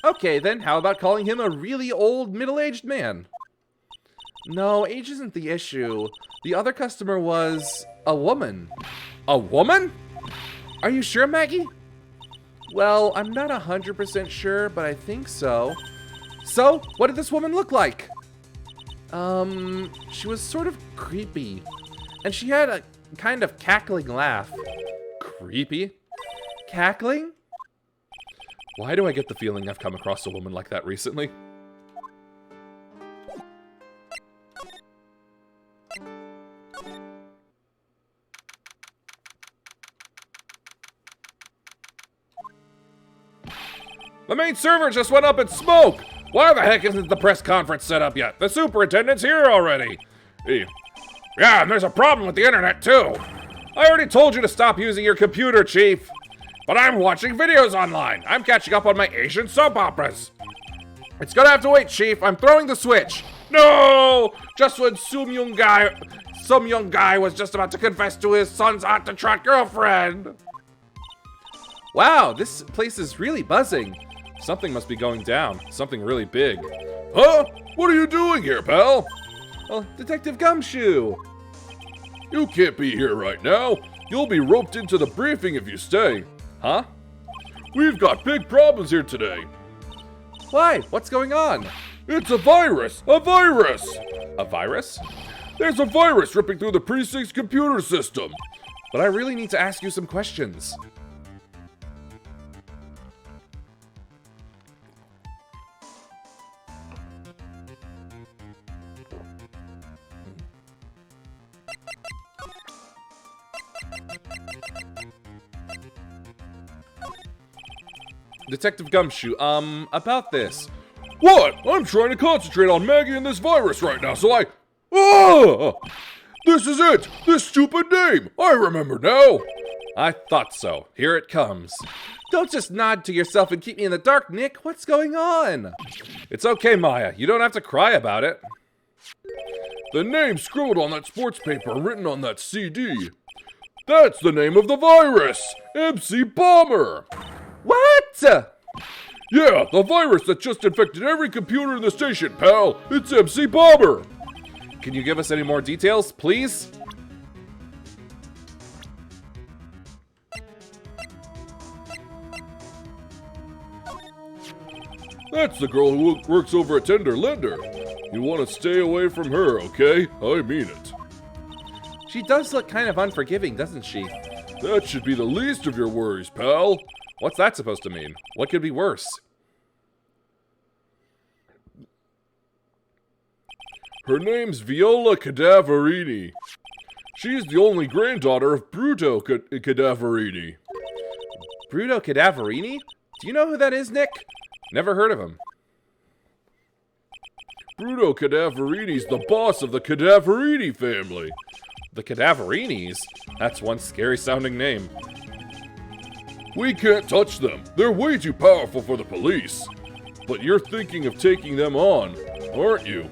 Okay, then how about calling him a really old, middle-aged man? No, age isn't the issue. The other customer was a woman. A woman? Are you sure, Maggie? Well, I'm not 100% sure, but I think so. So, what did this woman look like? She was sort of creepy. And she had a kind of cackling laugh. Creepy? Cackling? Why do I get the feeling I've come across a woman like that recently? The main server just went up in smoke! Why the heck isn't the press conference set up yet? The superintendent's here already! Yeah, and there's a problem with the internet too! I already told you to stop using your computer, Chief! But I'm watching videos online! I'm catching up on my Asian soap operas! It's gonna have to wait, Chief! I'm throwing the switch! No! Just when some young guy was just about to confess to his son's hot-to-trot girlfriend! Wow, this place is really buzzing. Something must be going down. Something really big. Huh? What are you doing here, pal? Oh, Detective Gumshoe! You can't be here right now. You'll be roped into the briefing if you stay. Huh? We've got big problems here today. Why? What's going on? It's a virus! A virus! A virus? There's a virus ripping through the precinct's computer system. But I really need to ask you some questions. Detective Gumshoe, about this. What? I'm trying to concentrate on Maggie and this virus right now, so I... Ah! This is it! This stupid name! I remember now! I thought so. Here it comes. Don't just nod to yourself and keep me in the dark, Nick. What's going on? It's okay, Maya. You don't have to cry about it. The name scribbled on that sports paper written on that CD. That's the name of the virus! MC Bomber! What? Yeah, the virus that just infected every computer in the station, pal. It's MC Bomber. Can you give us any more details, please? That's the girl who works over at Tender Lender. You want to stay away from her, okay? I mean it. She does look kind of unforgiving, doesn't she? That should be the least of your worries, pal. What's that supposed to mean? What could be worse? Her name's Viola Cadaverini. She's the only granddaughter of Bruto Cadaverini. Bruto Cadaverini? Do you know who that is, Nick? Never heard of him. Bruto Cadaverini's the boss of the Cadaverini family. The Cadaverinis? That's one scary-sounding name. We can't touch them. They're way too powerful for the police. But you're thinking of taking them on, aren't you?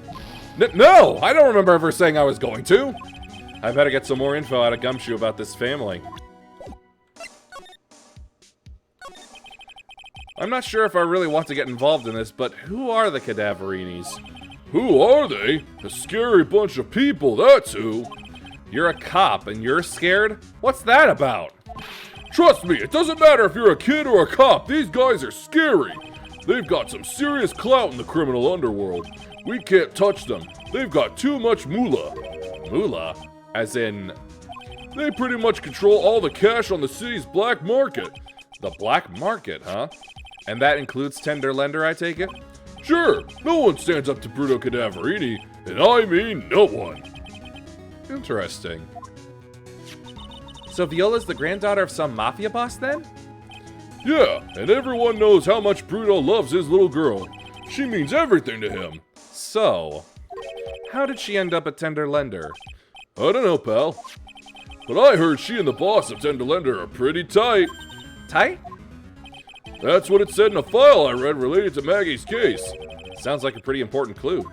No, I don't remember ever saying I was going to. I better get some more info out of Gumshoe about this family. I'm not sure if I really want to get involved in this, but who are the Cadaverinis? Who are they? A scary bunch of people, that's who. You're a cop and you're scared? What's that about? Trust me, it doesn't matter if you're a kid or a cop, these guys are scary. They've got some serious clout in the criminal underworld. We can't touch them. They've got too much moolah. Moolah? As in... They pretty much control all the cash on the city's black market. The black market, huh? And that includes Tender Lender, I take it? Sure, no one stands up to Bruno Cadaverini, and I mean no one. Interesting. So Viola's the granddaughter of some mafia boss then? Yeah, and everyone knows how much Bruno loves his little girl. She means everything to him. So, how did she end up at Tender Lender? I don't know, pal. But I heard she and the boss of Tender Lender are pretty tight. Tight? That's what it said in a file I read related to Maggie's case. Sounds like a pretty important clue.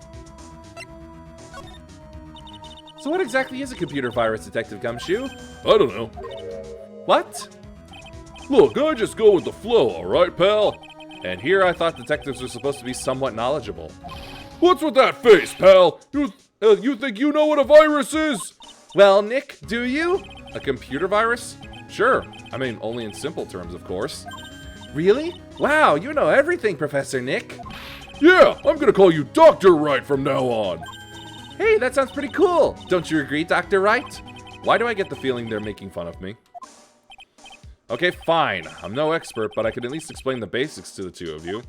So what exactly is a computer virus, Detective Gumshoe? I don't know. What? Look, I just go with the flow, alright, pal? And here I thought detectives were supposed to be somewhat knowledgeable. What's with that face, pal? You think you know what a virus is? Well, Nick, do you? A computer virus? Sure. I mean, only in simple terms, of course. Really? Wow, you know everything, Professor Nick. Yeah, I'm gonna call you Dr. Wright from now on. Hey, that sounds pretty cool. Don't you agree, Dr. Wright? Why do I get the feeling they're making fun of me? Okay, fine. I'm no expert, but I can at least explain the basics to the two of you.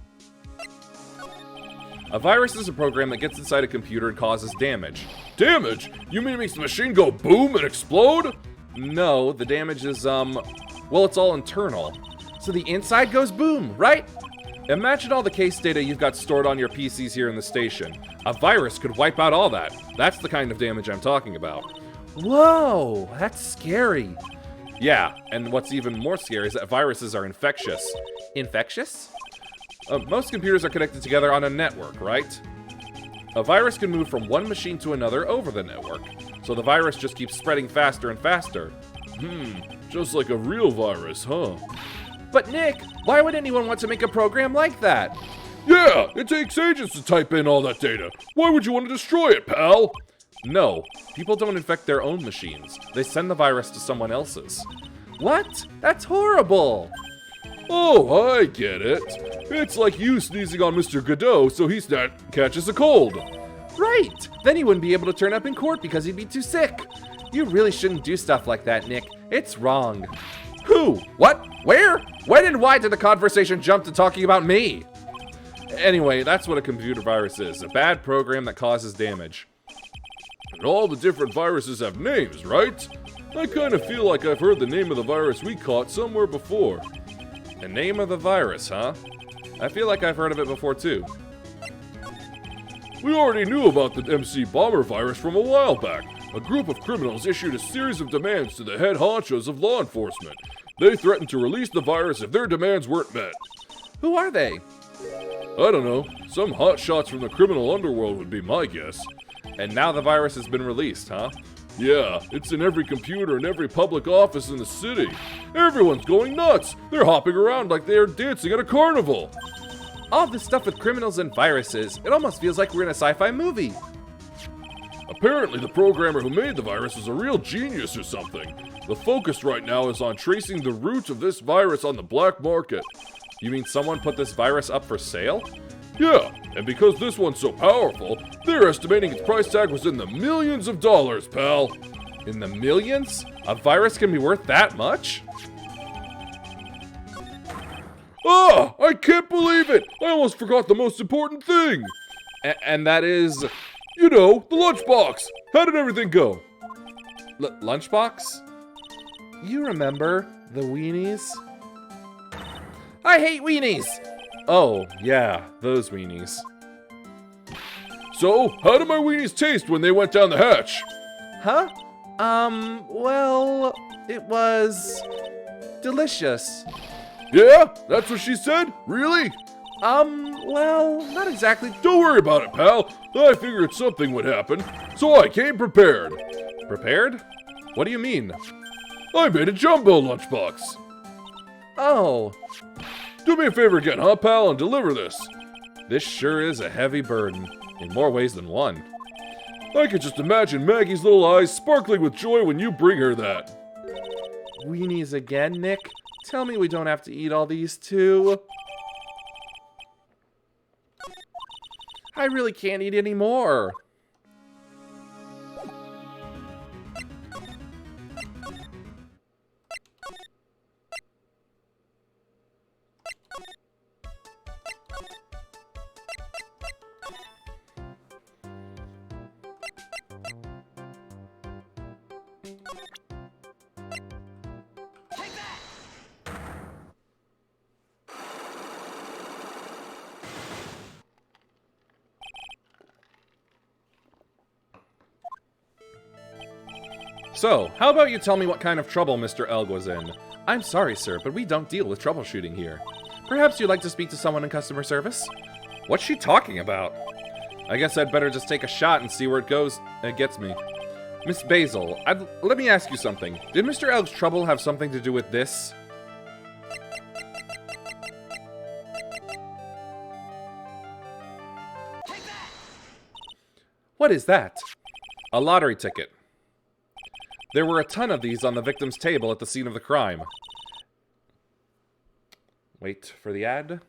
A virus is a program that gets inside a computer and causes damage. Damage? You mean it makes the machine go boom and explode? No, the damage is, well, it's all internal. So the inside goes boom, right? Imagine all the case data you've got stored on your PCs here in the station. A virus could wipe out all that. That's the kind of damage I'm talking about. Whoa, that's scary. Yeah, and what's even more scary is that viruses are infectious. Infectious? Most computers are connected together on a network, right? A virus can move from one machine to another over the network, so the virus just keeps spreading faster and faster. Just like a real virus, huh? But Nick, why would anyone want to make a program like that? Yeah, it takes ages to type in all that data. Why would you want to destroy it, pal? No, people don't infect their own machines. They send the virus to someone else's. What? That's horrible! Oh, I get it. It's like you sneezing on Mr. Godot so he catches a cold. Right! Then he wouldn't be able to turn up in court because he'd be too sick. You really shouldn't do stuff like that, Nick. It's wrong. Who? What? Where? When and why did the conversation jump to talking about me? Anyway, that's what a computer virus is. A bad program that causes damage. And all the different viruses have names, right? I kind of feel like I've heard the name of the virus we caught somewhere before. The name of the virus, huh? I feel like I've heard of it before, too. We already knew about the MC Bomber virus from a while back. A group of criminals issued a series of demands to the head honchos of law enforcement. They threatened to release the virus if their demands weren't met. Who are they? I don't know. Some hotshots from the criminal underworld would be my guess. And now the virus has been released, huh? Yeah, it's in every computer and every public office in the city. Everyone's going nuts. They're hopping around like they are dancing at a carnival. All this stuff with criminals and viruses, it almost feels like we're in a sci-fi movie. Apparently the programmer who made the virus was a real genius or something. The focus right now is on tracing the root of this virus on the black market. You mean someone put this virus up for sale? Yeah, and because this one's so powerful, they're estimating its price tag was in the millions of dollars, pal. In the millions? A virus can be worth that much? Ah, I can't believe it! I almost forgot the most important thing! And that is... You know, the lunchbox! How did everything go? Lunchbox? You remember the weenies? I hate weenies! Oh, yeah, those weenies. So, how did my weenies taste when they went down the hatch? Huh? Well, it was... delicious. Yeah? That's what she said? Really? Well, not exactly. Don't worry about it, pal. I figured something would happen, so I came prepared. Prepared? What do you mean? I made a jumbo lunchbox. Oh, Do me a favor again, huh, pal, and deliver this. this sure is a heavy burden, in more ways than one. I could just imagine Maggie's little eyes sparkling with joy when you bring her that. Weenies again, Nick? Tell me we don't have to eat all these too. I really can't eat any more. So, how about you tell me what kind of trouble Mr. Elg was in? I'm sorry, sir, but we don't deal with troubleshooting here. Perhaps you'd like to speak to someone in customer service? What's she talking about? I guess I'd better just take a shot and see where it gets me. Miss Basil, let me ask you something. Did Mr. Elg's trouble have something to do with this? What is that? A lottery ticket. There were a ton of these on the victim's table at the scene of the crime. Wait for the ad.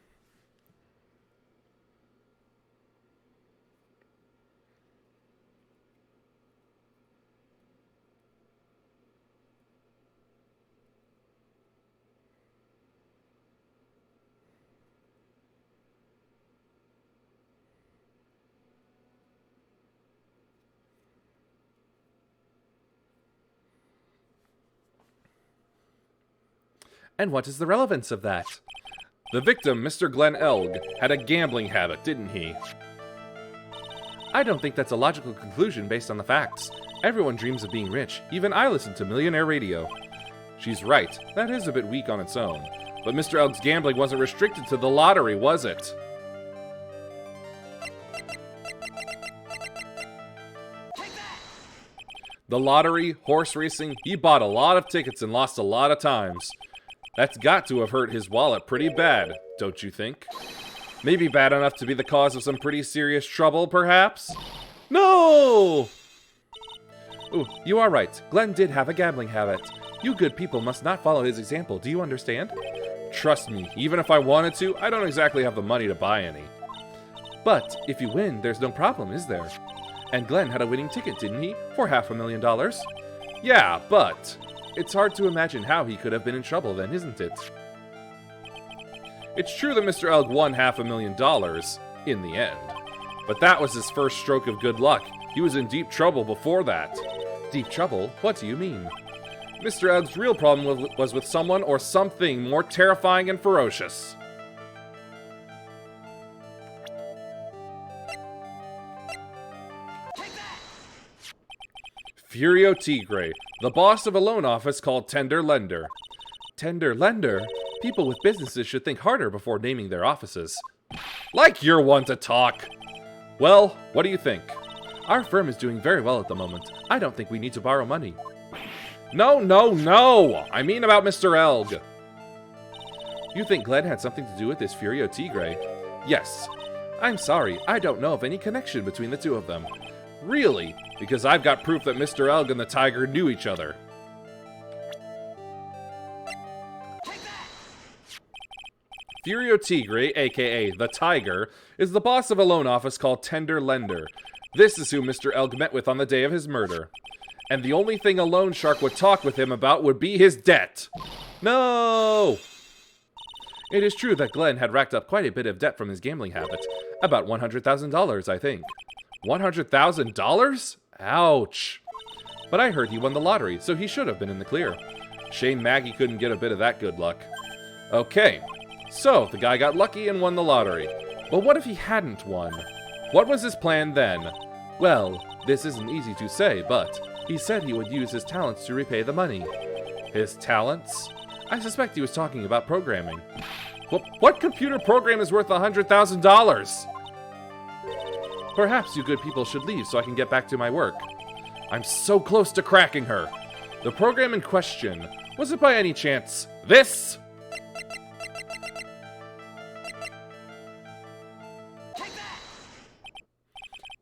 And what is the relevance of that? The victim, Mr. Glenn Elg, had a gambling habit, didn't he? I don't think that's a logical conclusion based on the facts. Everyone dreams of being rich. Even I listen to Millionaire Radio. She's right. That is a bit weak on its own. But Mr. Elg's gambling wasn't restricted to the lottery, was it? The lottery, horse racing, he bought a lot of tickets and lost a lot of times. That's got to have hurt his wallet pretty bad, don't you think? Maybe bad enough to be the cause of some pretty serious trouble, perhaps? No! Ooh, you are right. Glenn did have a gambling habit. You good people must not follow his example, do you understand? Trust me, even if I wanted to, I don't exactly have the money to buy any. But if you win, there's no problem, is there? And Glenn had a winning ticket, didn't he? For $500,000. Yeah, but it's hard to imagine how he could have been in trouble then, isn't it? It's true that Mr. Elg won $500,000 in the end. But that was his first stroke of good luck. He was in deep trouble before that. Deep trouble? What do you mean? Mr. Elg's real problem was with someone or something more terrifying and ferocious. Furio Tigre, the boss of a loan office called Tender Lender. Tender Lender? People with businesses should think harder before naming their offices. Like you're one to talk! Well, what do you think? Our firm is doing very well at the moment. I don't think we need to borrow money. No, no, no! I mean about Mr. Elg. You think Glenn had something to do with this Furio Tigre? Yes. I'm sorry, I don't know of any connection between the two of them. Really? Because I've got proof that Mr. Elg and the tiger knew each other. Furio Tigre, aka the Tiger, is the boss of a loan office called Tender Lender. This is who Mr. Elg met with on the day of his murder. And the only thing a loan shark would talk with him about would be his debt. No! It is true that Glenn had racked up quite a bit of debt from his gambling habit. About $100,000, I think. $100,000? Ouch. But I heard he won the lottery, so he should have been in the clear. Shame Maggie couldn't get a bit of that good luck. Okay, so the guy got lucky and won the lottery. But what if he hadn't won? What was his plan then? Well, this isn't easy to say, but he said he would use his talents to repay the money. His talents? I suspect he was talking about programming. What computer program is worth $100,000? Perhaps you good people should leave so I can get back to my work. I'm so close to cracking her. The program in question, was it by any chance this?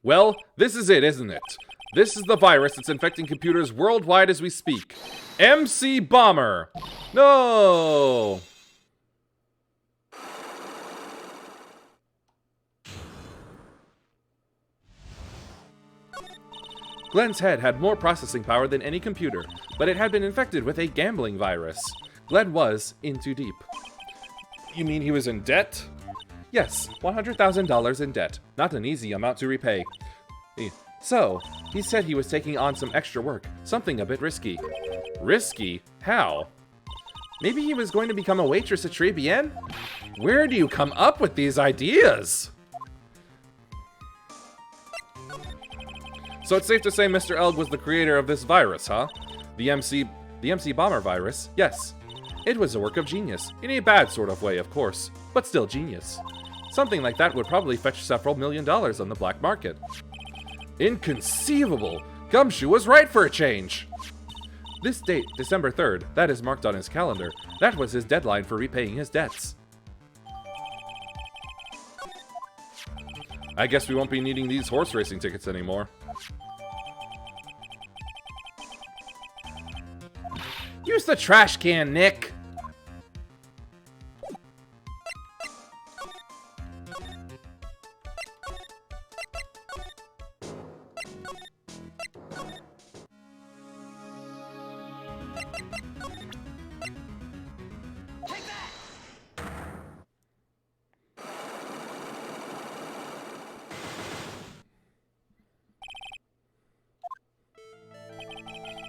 Well, this is it, isn't it? This is the virus that's infecting computers worldwide as we speak. MC Bomber! No! Glenn's head had more processing power than any computer, but it had been infected with a gambling virus. Glenn was in too deep. You mean he was in debt? Yes, $100,000 in debt. Not an easy amount to repay. So, he said he was taking on some extra work, something a bit risky. Risky? How? Maybe he was going to become a waitress at Très Bien? Where do you come up with these ideas? So it's safe to say Mr. Elg was the creator of this virus, huh? The MC Bomber virus? Yes. It was a work of genius. In a bad sort of way, of course. But still genius. Something like that would probably fetch several $1 million on the black market. Inconceivable! Gumshoe was right for a change! This date, December 3rd, that is marked on his calendar. That was his deadline for repaying his debts. I guess we won't be needing these horse racing tickets anymore. Use the trash can, Nick!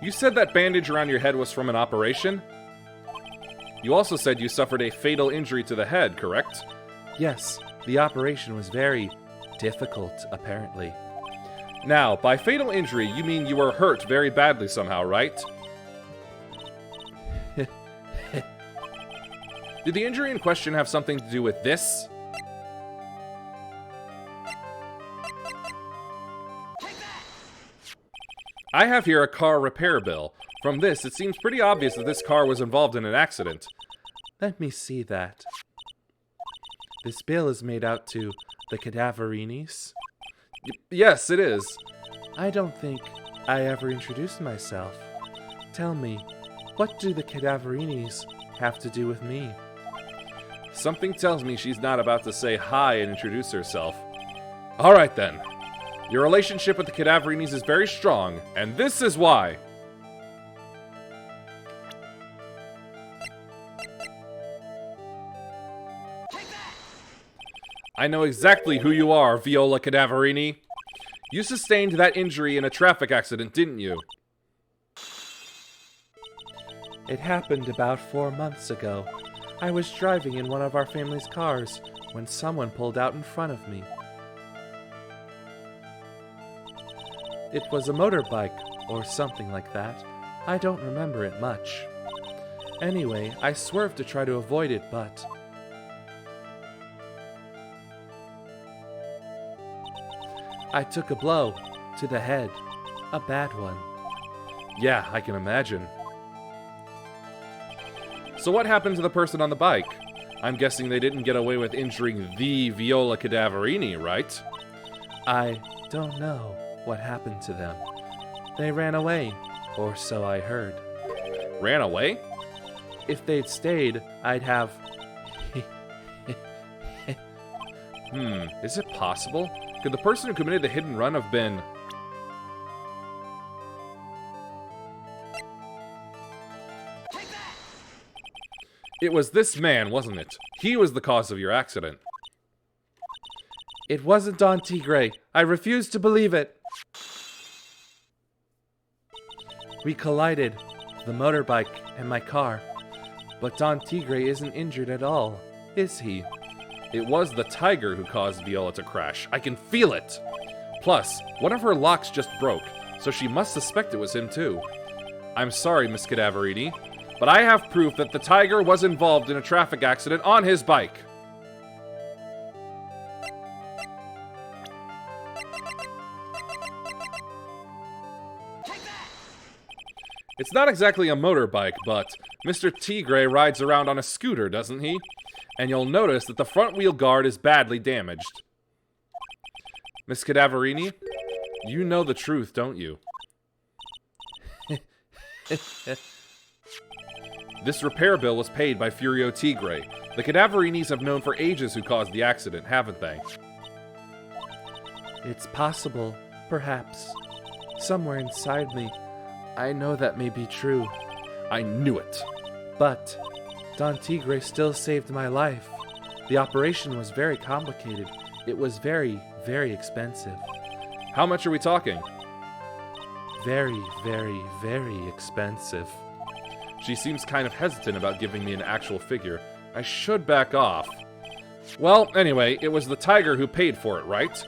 You said that bandage around your head was from an operation? You also said you suffered a fatal injury to the head, correct? Yes, the operation was very difficult, apparently. Now, by fatal injury, you mean you were hurt very badly somehow, right? Did the injury in question have something to do with this? I have here a car repair bill. From this, it seems pretty obvious that this car was involved in an accident. Let me see that. This bill is made out to the Cadaverinis. Yes, it is. I don't think I ever introduced myself. Tell me, what do the Cadaverinis have to do with me? Something tells me she's not about to say hi and introduce herself. Alright then. Your relationship with the Cadaverinis is very strong, and this is why. I know exactly who you are, Viola Cadaverini. You sustained that injury in a traffic accident, didn't you? It happened about 4 months ago. I was driving in one of our family's cars when someone pulled out in front of me. It was a motorbike, or something like that. I don't remember it much. Anyway, I swerved to try to avoid it, but... I took a blow to the head. A bad one. Yeah, I can imagine. So what happened to the person on the bike? I'm guessing they didn't get away with injuring the Viola Cadaverini, right? I don't know what happened to them. They ran away, or so I heard. Ran away? If they'd stayed, I'd have... Is it possible? Could the person who committed the hidden run have been... It was this man, wasn't it? He was the cause of your accident. It wasn't Don Tigre. I refuse to believe it. We collided, the motorbike and my car. But Don Tigre isn't injured at all, is he? It was the tiger who caused Viola to crash. I can feel it! Plus, one of her locks just broke, so she must suspect it was him too. I'm sorry, Miss Cadaverini. but I have proof that the tiger was involved in a traffic accident on his bike. It's not exactly a motorbike, but Mr. Tigre rides around on a scooter, doesn't he? And you'll notice that the front wheel guard is badly damaged. Miss Cadaverini, you know the truth, don't you? This repair bill was paid by Furio Tigre. The Cadaverinis have known for ages who caused the accident, haven't they? It's possible, perhaps. Somewhere inside me, I know that may be true. I knew it. But Don Tigre still saved my life. The operation was very complicated. It was very, very expensive. How much are we talking? Very, very, very expensive. She seems kind of hesitant about giving me an actual figure. I should back off. Well, anyway, it was the tiger who paid for it, right?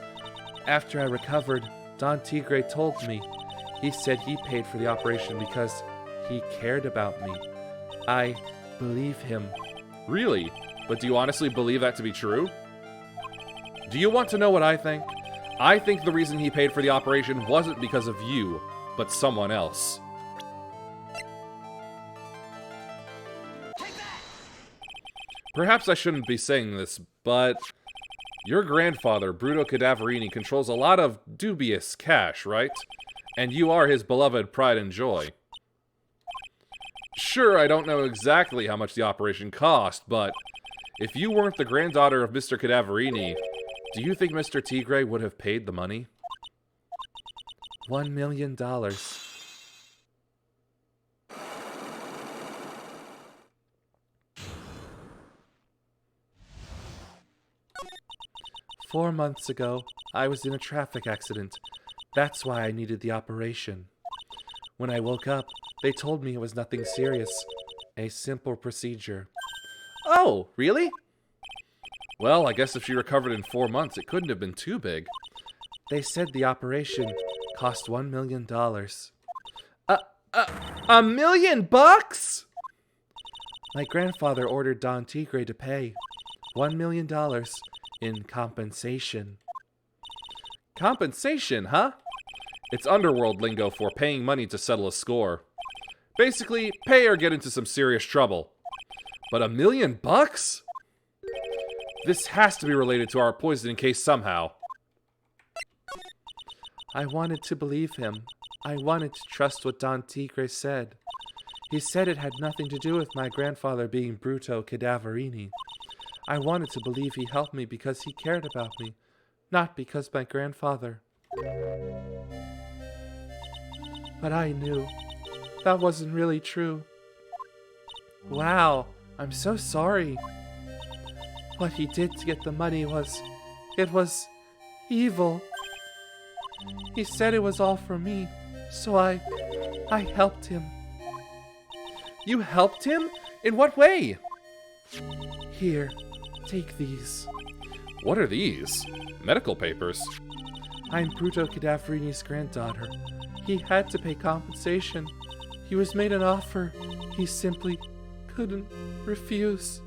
After I recovered, Don Tigre told me. He said he paid for the operation because he cared about me. I believe him. Really? But do you honestly believe that to be true? Do you want to know what I think? I think the reason he paid for the operation wasn't because of you, but someone else. Perhaps I shouldn't be saying this, but your grandfather, Bruto Cadaverini, controls a lot of dubious cash, right? And you are his beloved pride and joy. Sure, I don't know exactly how much the operation cost, but if you weren't the granddaughter of Mr. Cadaverini, do you think Mr. Tigre would have paid the money? $1 million. Four months ago, I was in a traffic accident. That's why I needed the operation. When I woke up, they told me it was nothing serious. A simple procedure. Oh, really? Well, I guess if she recovered in 4 months, it couldn't have been too big. They said the operation cost $1 million. $1 million bucks? My grandfather ordered Don Tigre to pay $1 million in compensation. Compensation, huh? It's underworld lingo for paying money to settle a score. Basically, pay or get into some serious trouble. But $1 million bucks? This has to be related to our poisoning case somehow. I wanted to believe him. I wanted to trust what Don Tigre said. He said it had nothing to do with my grandfather being Bruto Cadaverini. I wanted to believe he helped me because he cared about me, not because my grandfather. But I knew that wasn't really true. Wow, I'm so sorry. What he did to get the money was evil. He said it was all for me, so I helped him. You helped him? In what way? Here, take these. What are these? Medical papers. I'm Bruto Cadaverini's granddaughter. He had to pay compensation. He was made an offer he simply couldn't refuse.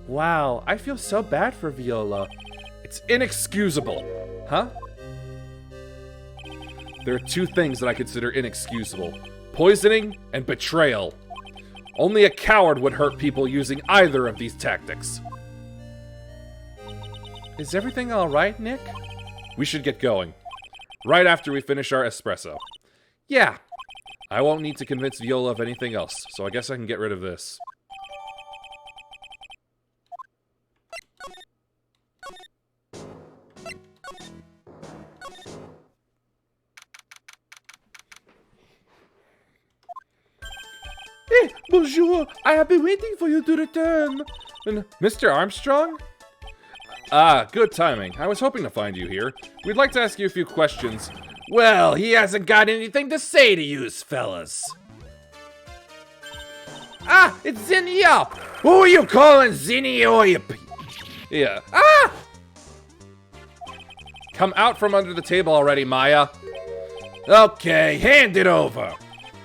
Wow, I feel so bad for Viola. It's inexcusable. Huh? There are two things that I consider inexcusable. Poisoning and betrayal. Only a coward would hurt people using either of these tactics. Is everything all right, Nick? We should get going. Right after we finish our espresso. Yeah. I won't need to convince Viola of anything else, so I guess I can get rid of this. Hey, bonjour! I have been waiting for you to return. Mr. Armstrong? Ah, good timing. I was hoping to find you here. We'd like to ask you a few questions. Well, he hasn't got anything to say to yous, fellas. Ah, it's Zinnia! Who are you calling Zinnia, you Yeah. Ah! come out from under the table already, Maya. Okay, hand it over.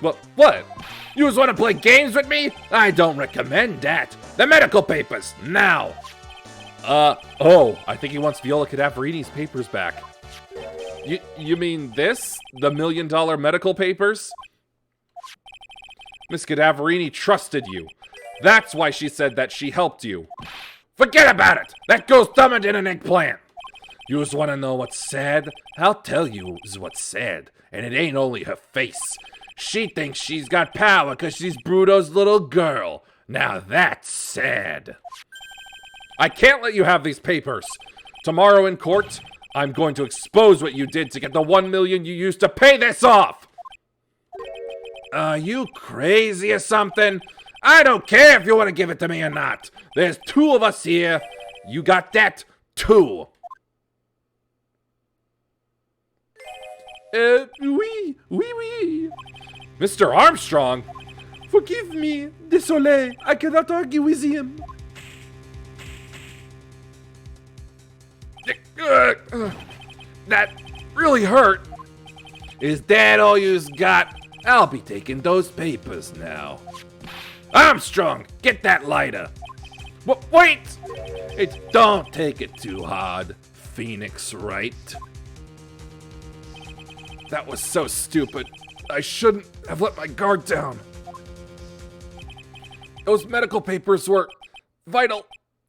What? You just want to play games with me? I don't recommend that. The medical papers, now. Oh, I think he wants Viola Cadaverini's papers back. You mean this? The $1 million medical papers? Miss Cadaverini trusted you. That's why she said that she helped you. Forget about it. That goes dumber than an eggplant. You just want to know what's sad? I'll tell you what's sad. And it ain't only her face. She thinks she's got power because she's Bruto's little girl. Now that's sad. I can't let you have these papers. Tomorrow in court, I'm going to expose what you did to get the $1 million you used to pay this off. Are you crazy or something? I don't care if you want to give it to me or not. There's 2 of us here. You got that, too. Oui. Mr. Armstrong? Forgive me. Désolé. I cannot argue with him. That really hurt. Is that all you's got? I'll be taking those papers now. Armstrong, get that lighter. Wait! Don't take it too hard, Phoenix Wright. That was so stupid. I shouldn't have let my guard down. Those medical papers were vital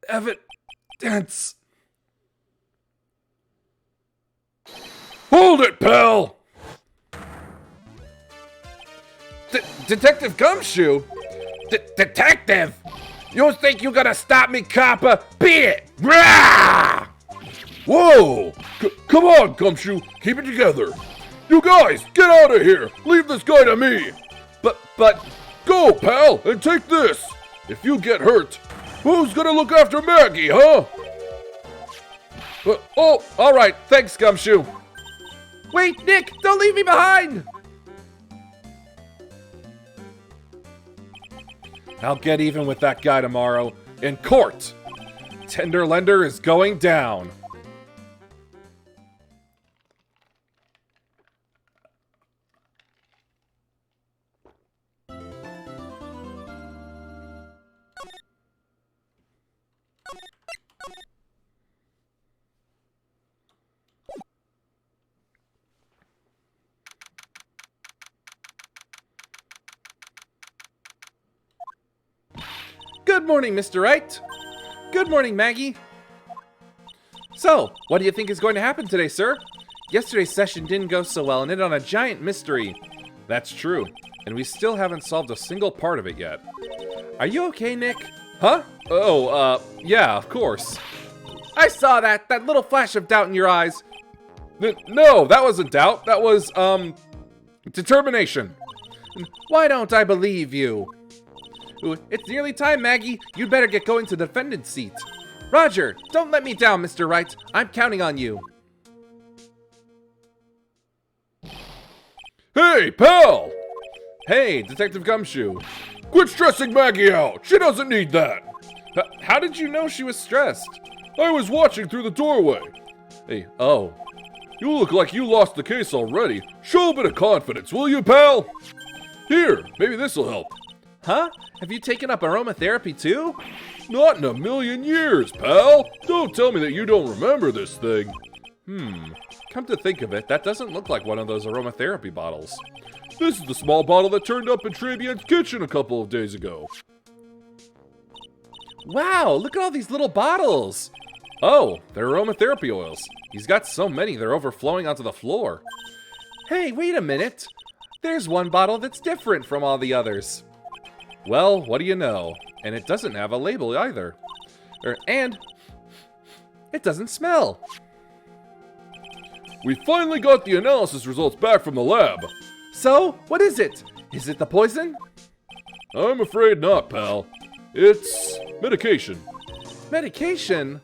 evidence. Hold it, pal! Detective Gumshoe? Detective! You think you gonna stop me, copper? Beat it! Rah! Whoa! Come on, Gumshoe. Keep it together. You guys, get out of here! Leave this guy to me! But... Go, pal, and take this! If you get hurt, who's gonna look after Maggie, huh? Oh, alright, thanks, Gumshoe. Wait, Nick, don't leave me behind! I'll get even with that guy tomorrow, in court! Tender Lender is going down. Good morning, Mr. Wright. Good morning, Maggie. So, what do you think is going to happen today, sir? Yesterday's session didn't go so well and ended on a giant mystery. That's true, and we still haven't solved a single part of it yet. Are you okay, Nick? Huh? Oh, yeah, of course. I saw that little flash of doubt in your eyes. No, that wasn't doubt. That was, determination. Why don't I believe you? Ooh, it's nearly time, Maggie. You'd better get going to the defendant's seat. Roger, don't let me down, Mr. Wright. I'm counting on you. Hey, pal! Hey, Detective Gumshoe. Quit stressing Maggie out. She doesn't need that. How did you know she was stressed? I was watching through the doorway. Hey, oh. You look like you lost the case already. Show a bit of confidence, will you, pal? Here, maybe this'll help. Huh? Have you taken up aromatherapy too? Not in a million years, pal. Don't tell me that you don't remember this thing. Come to think of it, that doesn't look like one of those aromatherapy bottles. This is the small bottle that turned up in Trabian's kitchen a couple of days ago. Wow, look at all these little bottles. Oh, they're aromatherapy oils. He's got so many, they're overflowing onto the floor. Hey, wait a minute. There's one bottle that's different from all the others. Well, what do you know? And it doesn't have a label either. And it doesn't smell. We finally got the analysis results back from the lab. So, what is it? Is it the poison? I'm afraid not, pal. It's medication. Medication?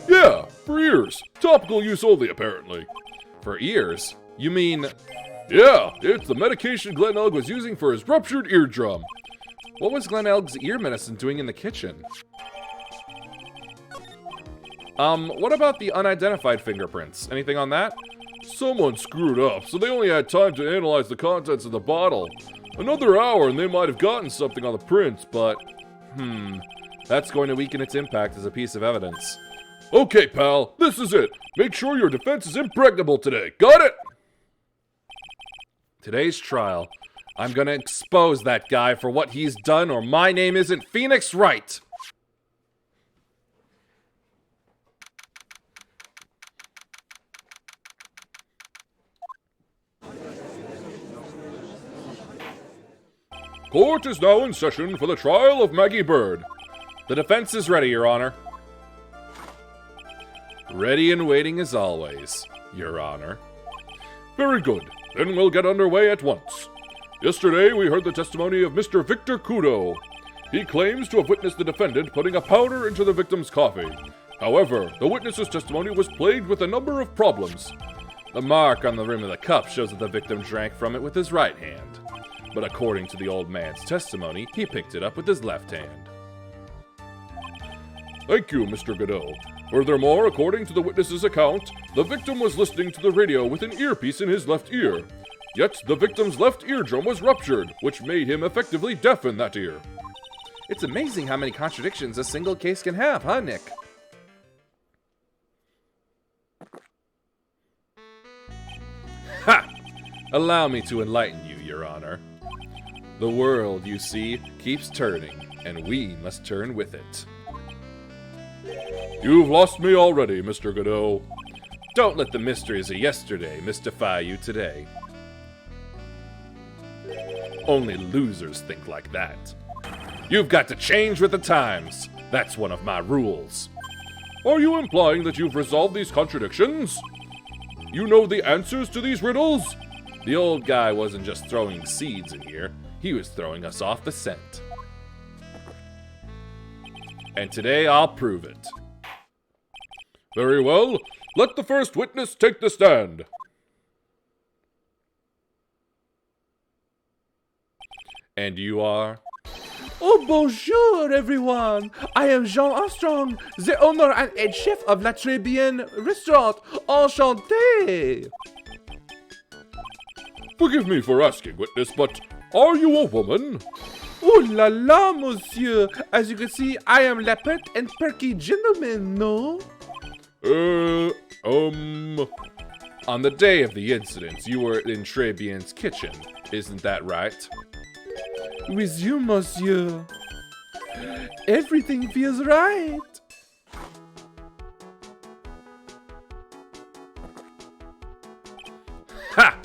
Yeah, for ears. Topical use only, apparently. For ears? You mean... Yeah, it's the medication Glenn Elg was using for his ruptured eardrum. What was Glenn Elg's ear medicine doing in the kitchen? What about the unidentified fingerprints? Anything on that? Someone screwed up, so they only had time to analyze the contents of the bottle. Another hour and they might have gotten something on the prints, but... That's going to weaken its impact as a piece of evidence. Okay, pal, this is it. Make sure your defense is impregnable today. Got it? Today's trial, I'm gonna expose that guy for what he's done, or my name isn't Phoenix Wright! Court is now in session for the trial of Maggie Bird. The defense is ready, Your Honor. Ready and waiting as always, Your Honor. Very good. Then we'll get underway at once. Yesterday, we heard the testimony of Mr. Victor Kudo. He claims to have witnessed the defendant putting a powder into the victim's coffee. However, the witness's testimony was plagued with a number of problems. The mark on the rim of the cup shows that the victim drank from it with his right hand. But according to the old man's testimony, he picked it up with his left hand. Thank you, Mr. Godot. Furthermore, according to the witness's account, the victim was listening to the radio with an earpiece in his left ear. Yet, the victim's left eardrum was ruptured, which made him effectively deaf in that ear. It's amazing how many contradictions a single case can have, huh, Nick? Ha! Allow me to enlighten you, Your Honor. The world, you see, keeps turning, and we must turn with it. You've lost me already, Mr. Godot. Don't let the mysteries of yesterday mystify you today. Only losers think like that. You've got to change with the times. That's one of my rules. Are you implying that you've resolved these contradictions? You know the answers to these riddles? The old guy wasn't just throwing seeds in here. He was throwing us off the scent. And today I'll prove it. Very well. Let the first witness take the stand. And you are? Oh, bonjour, everyone. I am Jean Armstrong, the owner and head chef of La Trébienne restaurant. Enchanté. Forgive me for asking, witness, but are you a woman? Oh la la, monsieur. As you can see, I am la pert and perky gentleman, no? On the day of the incident, you were in Trébienne's kitchen. Isn't that right? With you, monsieur. Everything feels right. Ha!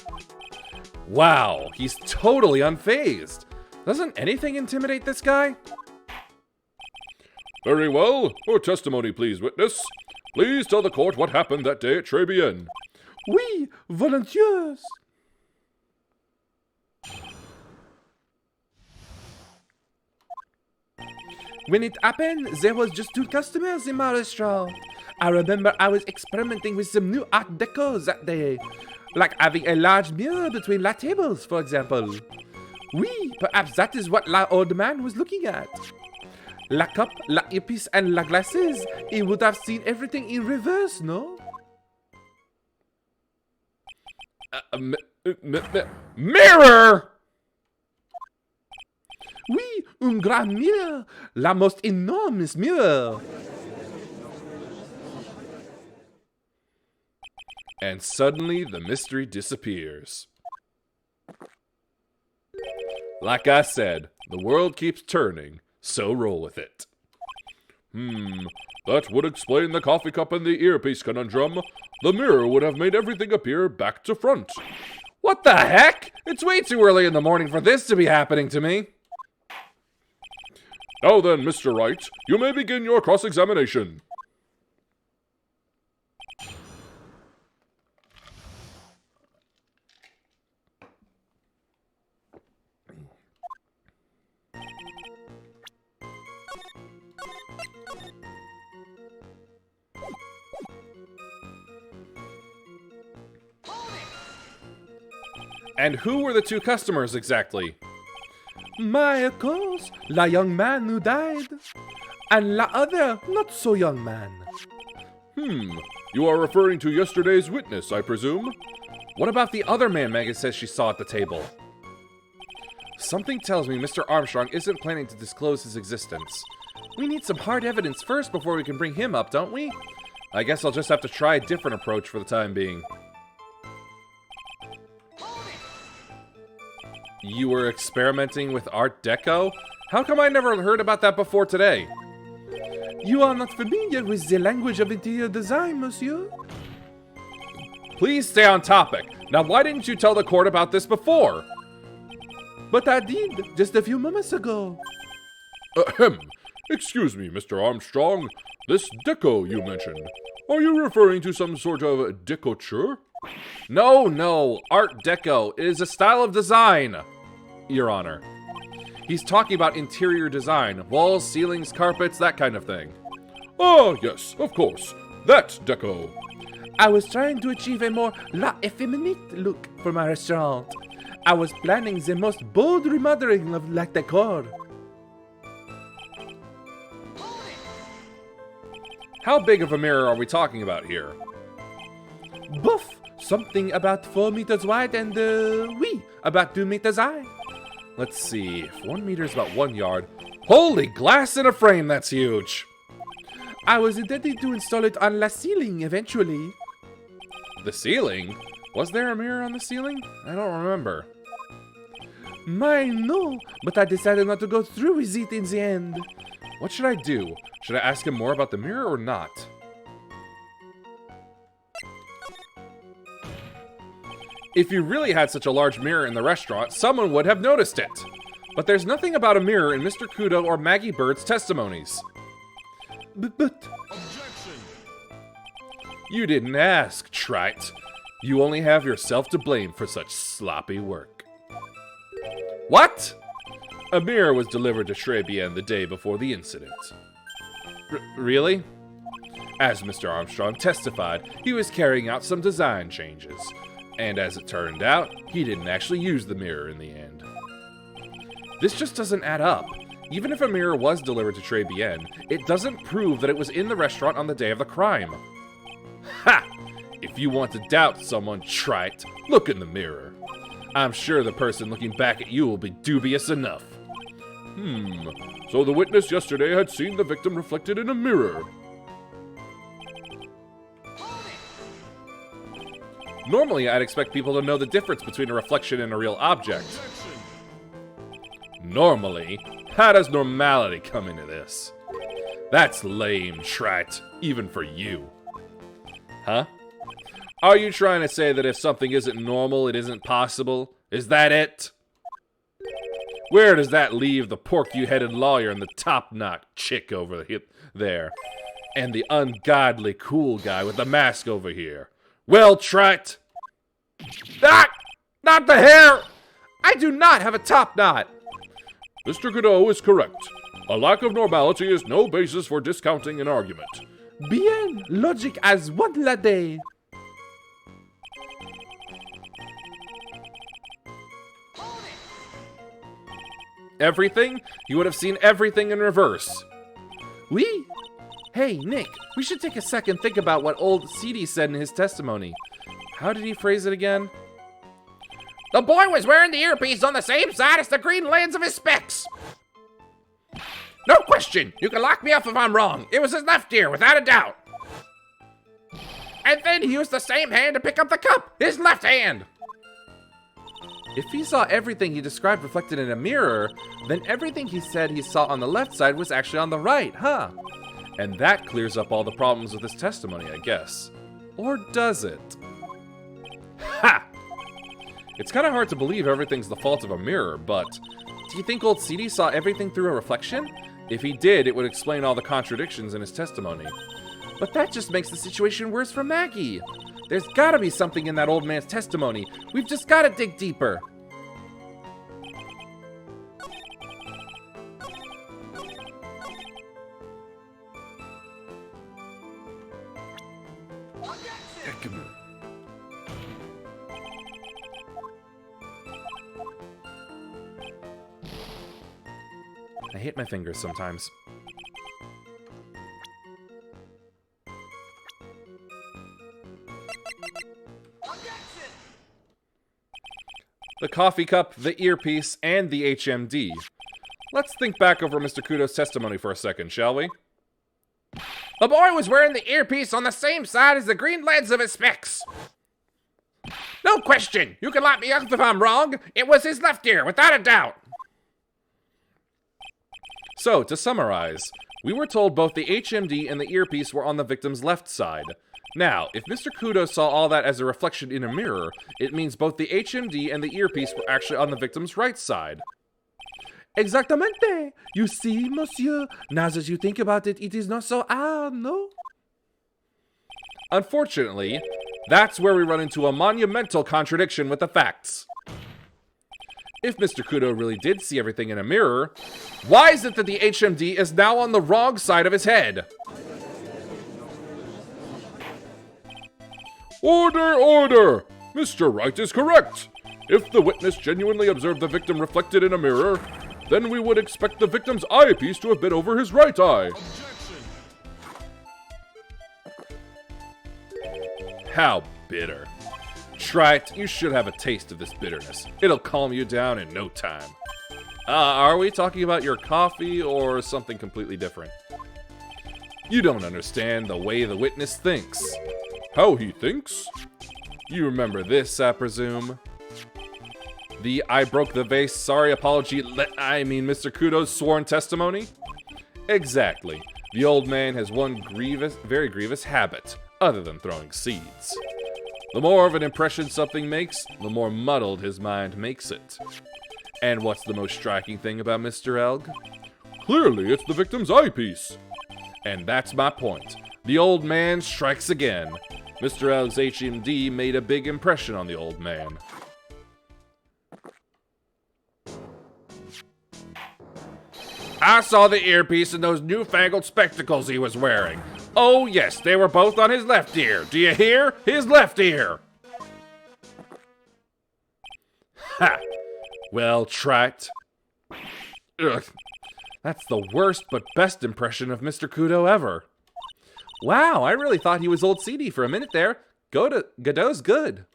Wow, he's totally unfazed. Doesn't anything intimidate this guy? Very well. Your testimony, please, witness. Please tell the court what happened that day at Trébienne. Oui, volontiers. When it happened, there was just 2 customers in my restaurant. I remember I was experimenting with some new art deco that day. Like having a large mirror between la tables, for example. Oui, perhaps that is what la old man was looking at. La cup, la earpiece, and la glasses. He would have seen everything in reverse, no? Mirror! Oui, un grand mirror. La most enormous mirror. And suddenly, the mystery disappears. Like I said, the world keeps turning, so roll with it. That would explain the coffee cup and the earpiece conundrum. The mirror would have made everything appear back to front. What the heck? It's way too early in the morning for this to be happening to me. Now then, Mr. Wright, you may begin your cross-examination. And who were the 2 customers exactly? My, of course, la young man who died. And la other, not so young man. You are referring to yesterday's witness, I presume? What about the other man Megan says she saw at the table? Something tells me Mr. Armstrong isn't planning to disclose his existence. We need some hard evidence first before we can bring him up, don't we? I guess I'll just have to try a different approach for the time being. You were experimenting with Art Deco? How come I never heard about that before today? You are not familiar with the language of interior design, monsieur? Please stay on topic. Now, why didn't you tell the court about this before? But I did, just a few moments ago. Ahem. Excuse me, Mr. Armstrong. This deco you mentioned. Are you referring to some sort of decorature? No, Art Deco. It is a style of design, Your Honor. He's talking about interior design. Walls, ceilings, carpets, that kind of thing. Ah, yes, of course. That's deco. I was trying to achieve a more la effeminate look for my restaurant. I was planning the most bold remodeling of la decor. How big of a mirror are we talking about here? Buff! Something about 4 meters wide and, about 2 meters high. Let's see, if 1 meter is about 1 yard. Holy glass in a frame, that's huge! I was intending to install it on la ceiling eventually. The ceiling? Was there a mirror on the ceiling? I don't remember. No, but I decided not to go through with it in the end. What should I do? Should I ask him more about the mirror or not? If you really had such a large mirror in the restaurant, someone would have noticed it. But there's nothing about a mirror in Mr. Kudo or Maggie Bird's testimonies. But... Objection! You didn't ask, trite. You only have yourself to blame for such sloppy work. What? A mirror was delivered to Trebien the day before the incident. Really? As Mr. Armstrong testified, he was carrying out some design changes. And as it turned out, he didn't actually use the mirror in the end. This just doesn't add up. Even if a mirror was delivered to Trebien, it doesn't prove that it was in the restaurant on the day of the crime. Ha! If you want to doubt someone, trite, look in the mirror. I'm sure the person looking back at you will be dubious enough. So the witness yesterday had seen the victim reflected in a mirror. Normally, I'd expect people to know the difference between a reflection and a real object. Normally? How does normality come into this? That's lame, trite, even for you. Huh? Are you trying to say that if something isn't normal, it isn't possible? Is that it? Where does that leave the pork-you-headed lawyer and the top-knot chick over there? And the ungodly cool guy with the mask over here? Well, trite. Ah! Not the hair! I do not have a top knot! Mr. Godot is correct. A lack of normality is no basis for discounting an argument. Bien, logic as one la day. Everything? You would have seen everything in reverse. Oui? Hey, Nick, we should take a second think about what old CD said in his testimony. How did he phrase it again? The boy was wearing the earpiece on the same side as the green lens of his specs. No question. You can lock me up if I'm wrong. It was his left ear, without a doubt. And then he used the same hand to pick up the cup. His left hand. If he saw everything he described reflected in a mirror, then everything he said he saw on the left side was actually on the right, huh? And that clears up all the problems with his testimony, I guess. Or does it? Ha! It's kind of hard to believe everything's the fault of a mirror, but do you think old CD saw everything through a reflection? If he did, it would explain all the contradictions in his testimony. But that just makes the situation worse for Maggie. There's gotta be something in that old man's testimony. We've just gotta dig deeper. I hate my fingers sometimes. the coffee cup, the earpiece, and the HMD. Let's think back over Mr. Kudo's testimony for a second, shall we? The boy was wearing the earpiece on the same side as the green lens of his specs. No question. You can lock me up if I'm wrong. It was his left ear, without a doubt. So, to summarize, we were told both the HMD and the earpiece were on the victim's left side. Now, if Mr. Kudo saw all that as a reflection in a mirror, it means both the HMD and the earpiece were actually on the victim's right side. Exactamente. You see, monsieur, now that you think about it, it is not so hard, no? Unfortunately, that's where we run into a monumental contradiction with the facts. If Mr. Kudo really did see everything in a mirror, why is it that the HMD is now on the wrong side of his head? Order, order! Mr. Wright is correct. If the witness genuinely observed the victim reflected in a mirror, then we would expect the victim's eyepiece to have been over his right eye. How bitter. Trite, you should have a taste of this bitterness. It'll calm you down in no time. Are we talking about your coffee or something completely different? You don't understand the way the witness thinks. How he thinks? You remember this, I presume? The I broke the vase, sorry, apology, Mr. Kudo's sworn testimony? Exactly. The old man has one very grievous habit, other than throwing seeds. The more of an impression something makes, the more muddled his mind makes it. And what's the most striking thing about Mr. Elg? Clearly, it's the victim's eyepiece. And that's my point. The old man strikes again. Mr. Elg's HMD made a big impression on the old man. I saw the earpiece and those newfangled spectacles he was wearing. Oh yes, they were both on his left ear. Do you hear? His left ear. Ha! Well, Trite. Ugh. That's the worst but best impression of Mr. Kudo ever. Wow, I really thought he was old CD for a minute there. Godot's good.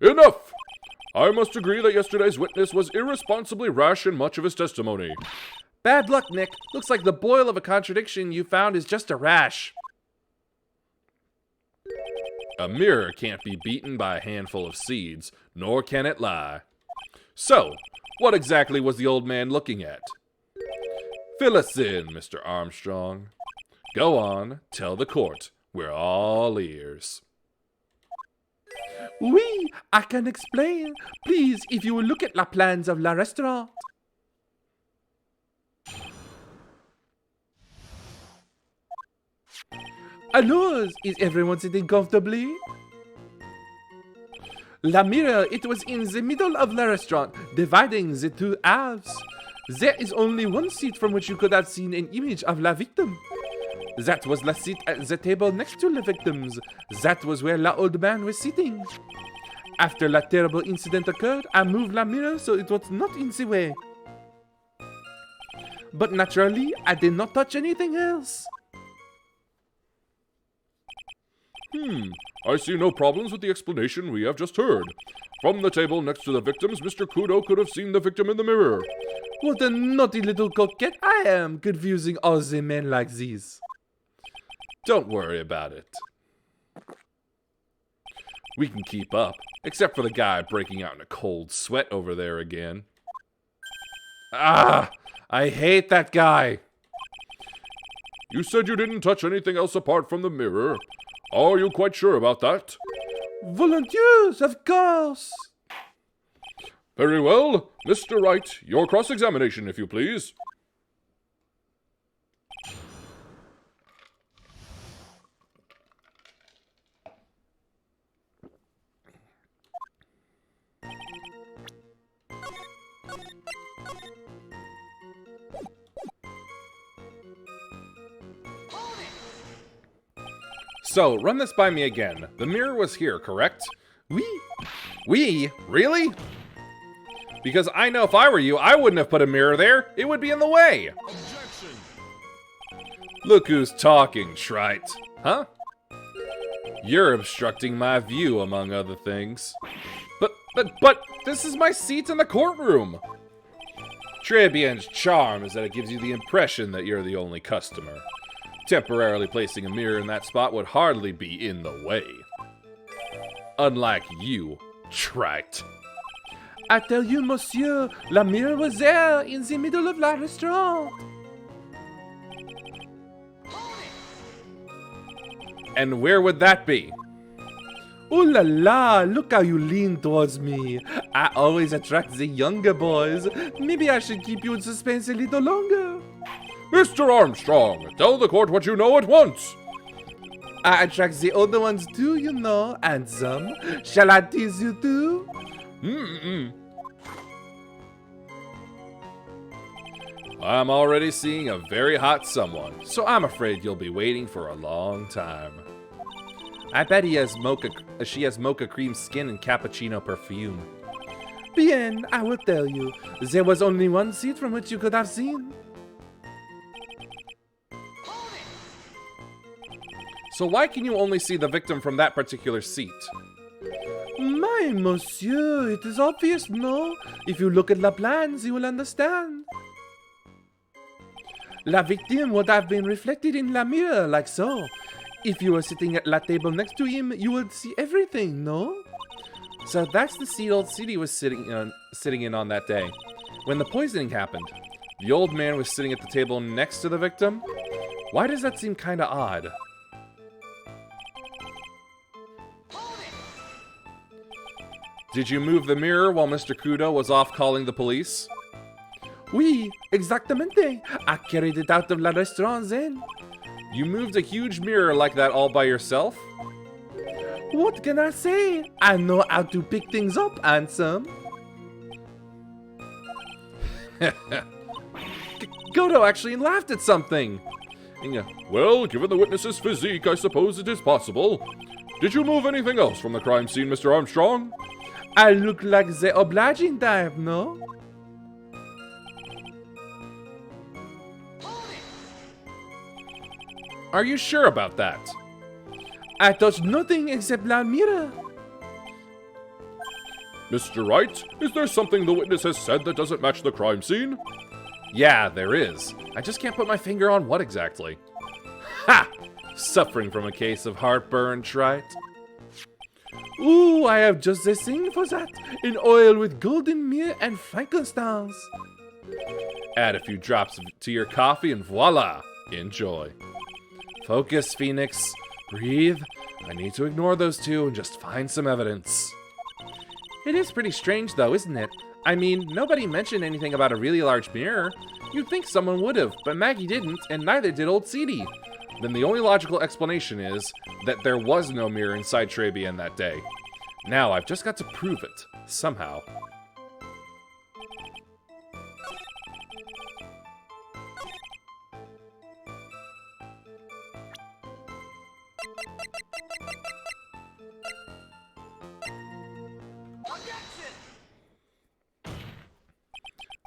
Enough! I must agree that yesterday's witness was irresponsibly rash in much of his testimony. Bad luck, Nick. Looks like the boil of a contradiction you found is just a rash. A mirror can't be beaten by a handful of seeds, nor can it lie. So, what exactly was the old man looking at? Fill us in, Mr. Armstrong. Go on, tell the court. We're all ears. Oui, I can explain. Please, if you will look at la plans of la restaurant. Alors, is everyone sitting comfortably? La mirror, it was in the middle of the restaurant, dividing the two halves. There is only one seat from which you could have seen an image of la victim. That was la seat at the table next to the victims. That was where la old man was sitting. After la terrible incident occurred, I moved la mirror so it was not in the way. But naturally, I did not touch anything else. I see no problems with the explanation we have just heard. From the table next to the victims, Mr. Kudo could have seen the victim in the mirror. What a naughty little coquette I am, confusing all the men like these. Don't worry about it. We can keep up, except for the guy breaking out in a cold sweat over there again. Ah, I hate that guy. You said you didn't touch anything else apart from the mirror. Are you quite sure about that? Volunteers, of course. Very well. Mr. Wright, your cross-examination, if you please. So, run this by me again. The mirror was here, correct? We? Really? Because I know if I were you, I wouldn't have put a mirror there. It would be in the way. Objection. Look who's talking, Trite. Huh? You're obstructing my view, among other things. But this is my seat in the courtroom. Trebian's charm is that it gives you the impression that you're the only customer. Temporarily placing a mirror in that spot would hardly be in the way. Unlike you, trite. I tell you, monsieur, la mirror was there in the middle of la restaurant. And where would that be? Oh la la, look how you lean towards me. I always attract the younger boys. Maybe I should keep you in suspense a little longer. Mr. Armstrong, tell the court what you know at once. I attract the older ones too, you know, handsome. Shall I tease you too? I'm already seeing a very hot someone, so I'm afraid you'll be waiting for a long time. I bet she has mocha cream skin and cappuccino perfume. Bien, I will tell you. There was only one seat from which you could have seen. So why can you only see the victim from that particular seat? My monsieur, it is obvious, no? If you look at the plans, you will understand. La victime would have been reflected in la mirror, like so. If you were sitting at la table next to him, you would see everything, no? So that's the seat old City was sitting in on that day, when the poisoning happened. The old man was sitting at the table next to the victim? Why does that seem kinda odd? Did you move the mirror while Mr. Kudo was off calling the police? Oui, exactamente. I carried it out of la restaurant then. You moved a huge mirror like that all by yourself? What can I say? I know how to pick things up, handsome. Godo actually laughed at something. Well, given the witness's physique, I suppose it is possible. Did you move anything else from the crime scene, Mr. Armstrong? I look like the obliging type, no? Are you sure about that? I touched nothing except la mirror. Mr. Wright, is there something the witness has said that doesn't match the crime scene? Yeah, there is. I just can't put my finger on what exactly. Ha! Suffering from a case of heartburn, trite. Ooh, I have just the thing for that. An oil with golden myrrh and frankincense. Add a few drops to your coffee and voila! Enjoy. Focus, Phoenix. Breathe. I need to ignore those two and just find some evidence. It is pretty strange though, isn't it? I mean, nobody mentioned anything about a really large mirror. You'd think someone would have, but Maggie didn't, and neither did old City. Then the only logical explanation is that there was no mirror inside Trebian that day. Now I've just got to prove it, somehow.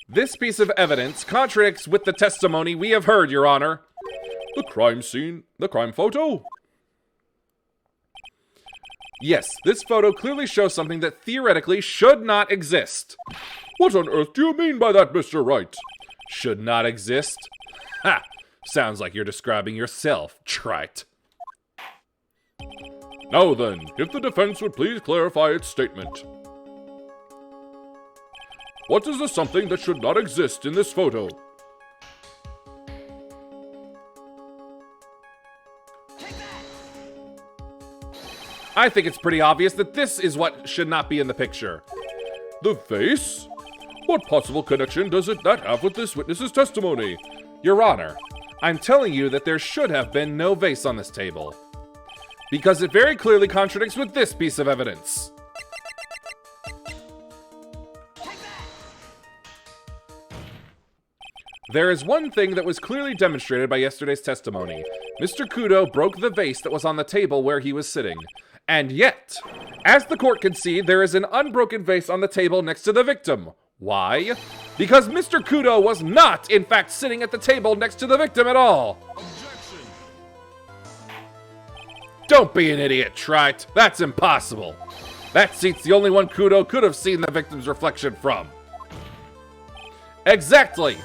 This piece of evidence contradicts with the testimony we have heard, Your Honor. The crime scene? The crime photo? Yes, this photo clearly shows something that theoretically should not exist. What on earth do you mean by that, Mr. Wright? Should not exist? Ha! Sounds like you're describing yourself, trite. Now then, if the defense would please clarify its statement. What is the something that should not exist in this photo? I think it's pretty obvious that this is what should not be in the picture. The vase? What possible connection does that have with this witness's testimony? Your Honor, I'm telling you that there should have been no vase on this table. Because it very clearly contradicts with this piece of evidence. There is one thing that was clearly demonstrated by yesterday's testimony. Mr. Kudo broke the vase that was on the table where he was sitting. And yet, as the court can see, there is an unbroken vase on the table next to the victim. Why? Because Mr. Kudo was not, in fact, sitting at the table next to the victim at all. Objection. Don't be an idiot, trite. That's impossible. That seat's the only one Kudo could have seen the victim's reflection from. Exactly!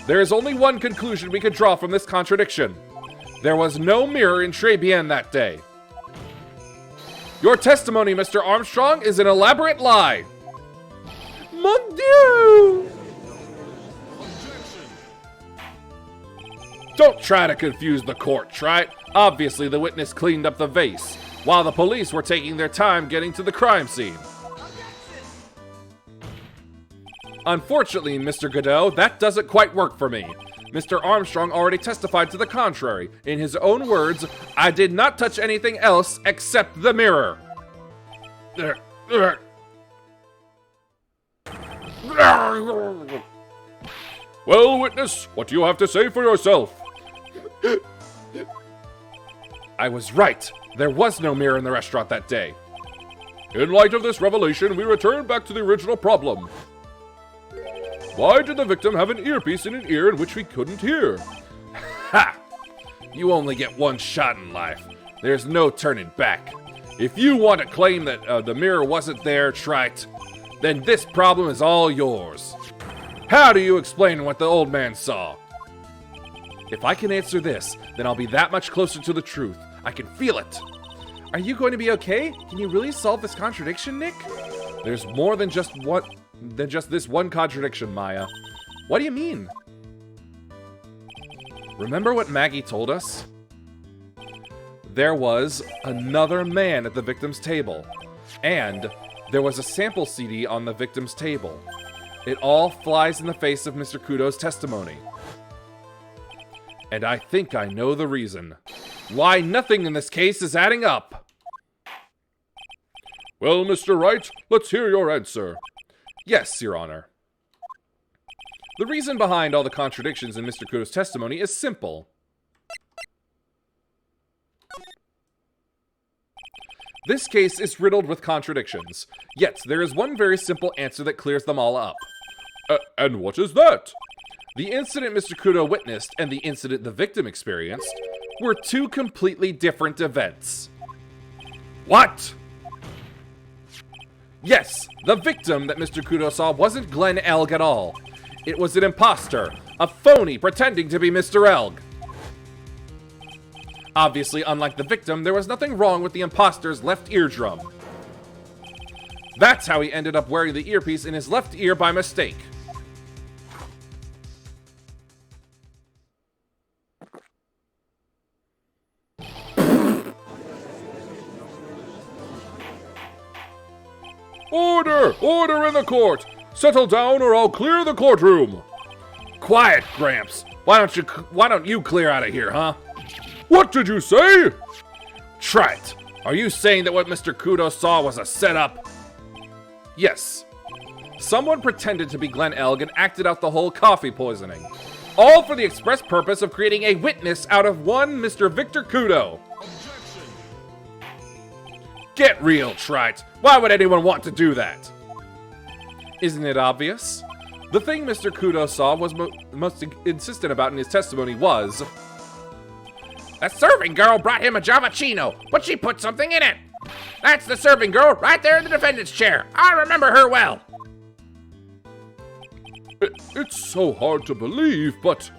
There is only one conclusion we could draw from this contradiction. There was no mirror in Très Bien that day. Your testimony, Mr. Armstrong, is an elaborate lie. Mon Dieu! Don't try to confuse the court, Trite. Obviously, the witness cleaned up the vase, while the police were taking their time getting to the crime scene. Unfortunately, Mr. Godot, that doesn't quite work for me. Mr. Armstrong already testified to the contrary. In his own words, I did not touch anything else except the mirror. Well, witness, what do you have to say for yourself? I was right. There was no mirror in the restaurant that day. In light of this revelation, we return back to the original problem. Why did the victim have an earpiece in an ear in which we couldn't hear? Ha! You only get one shot in life. There's no turning back. If you want to claim that the mirror wasn't there, Trite, then this problem is all yours. How do you explain what the old man saw? If I can answer this, then I'll be that much closer to the truth. I can feel it. Are you going to be okay? Can you really solve this contradiction, Nick? There's more than just this one contradiction, Maya. What do you mean? Remember what Maggie told us? There was another man at the victim's table, and there was a sample CD on the victim's table. It all flies in the face of Mr. Kudo's testimony. And I think I know the reason. Why nothing in this case is adding up. Well, Mr. Wright, let's hear your answer. Yes, Your Honor. The reason behind all the contradictions in Mr. Kudo's testimony is simple. This case is riddled with contradictions, yet there is one very simple answer that clears them all up. And what is that? The incident Mr. Kudo witnessed and the incident the victim experienced were two completely different events. What? Yes, the victim that Mr. Kudo saw wasn't Glenn Elg at all. It was an imposter, a phony pretending to be Mr. Elg. Obviously, unlike the victim, there was nothing wrong with the imposter's left eardrum. That's how he ended up wearing the earpiece in his left ear by mistake. Order! Order in the court! Settle down or I'll clear the courtroom! Quiet, Gramps. Why don't you clear out of here, huh? What did you say? Trite, are you saying that what Mr. Kudo saw was a setup? Yes. Someone pretended to be Glenn Elg and acted out the whole coffee poisoning. All for the express purpose of creating a witness out of one Mr. Victor Kudo. Get real, Trite. Why would anyone want to do that? Isn't it obvious? The thing Mr. Kudo saw was most insistent about in his testimony was... The serving girl brought him a Javachino, but she put something in it. That's the serving girl right there in the defendant's chair. I remember her well. It's so hard to believe, but...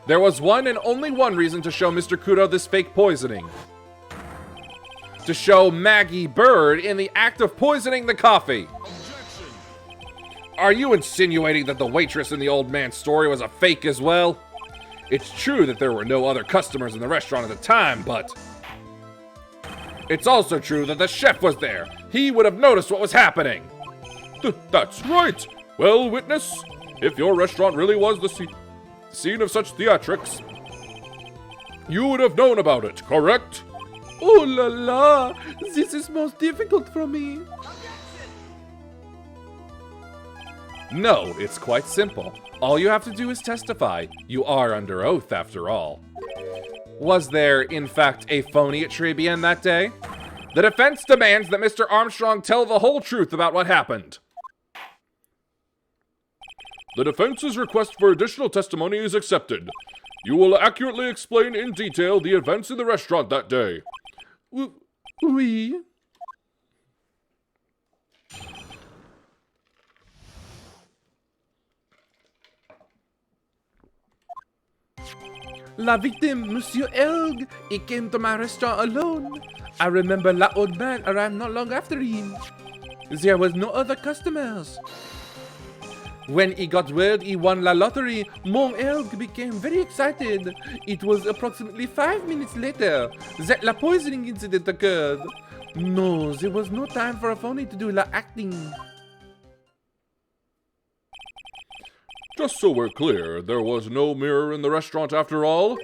There was one and only one reason to show Mr. Kudo this fake poisoning. To show Maggie Bird in the act of poisoning the coffee. Are you insinuating that the waitress in the old man's story was a fake as well? It's true that there were no other customers in the restaurant at the time, but... It's also true that the chef was there. He would have noticed what was happening. That's right. Well, witness, if your restaurant really was the scene of such theatrics, you would have known about it, correct? Oh la la! This is most difficult for me. No, it's quite simple. All you have to do is testify. You are under oath, after all. Was there, in fact, a phony at Très Bien that day? The defense demands that Mr. Armstrong tell the whole truth about what happened. The defense's request for additional testimony is accepted. You will accurately explain in detail the events in the restaurant that day. Oui. La victim, Monsieur Elg, he came to my restaurant alone. I remember la old man arrived not long after him. There was no other customers. When he got word he won la lottery, Mon Elg became very excited. It was approximately 5 minutes later that la poisoning incident occurred. No, there was no time for a phony to do la acting. Just so we're clear, there was no mirror in the restaurant after all?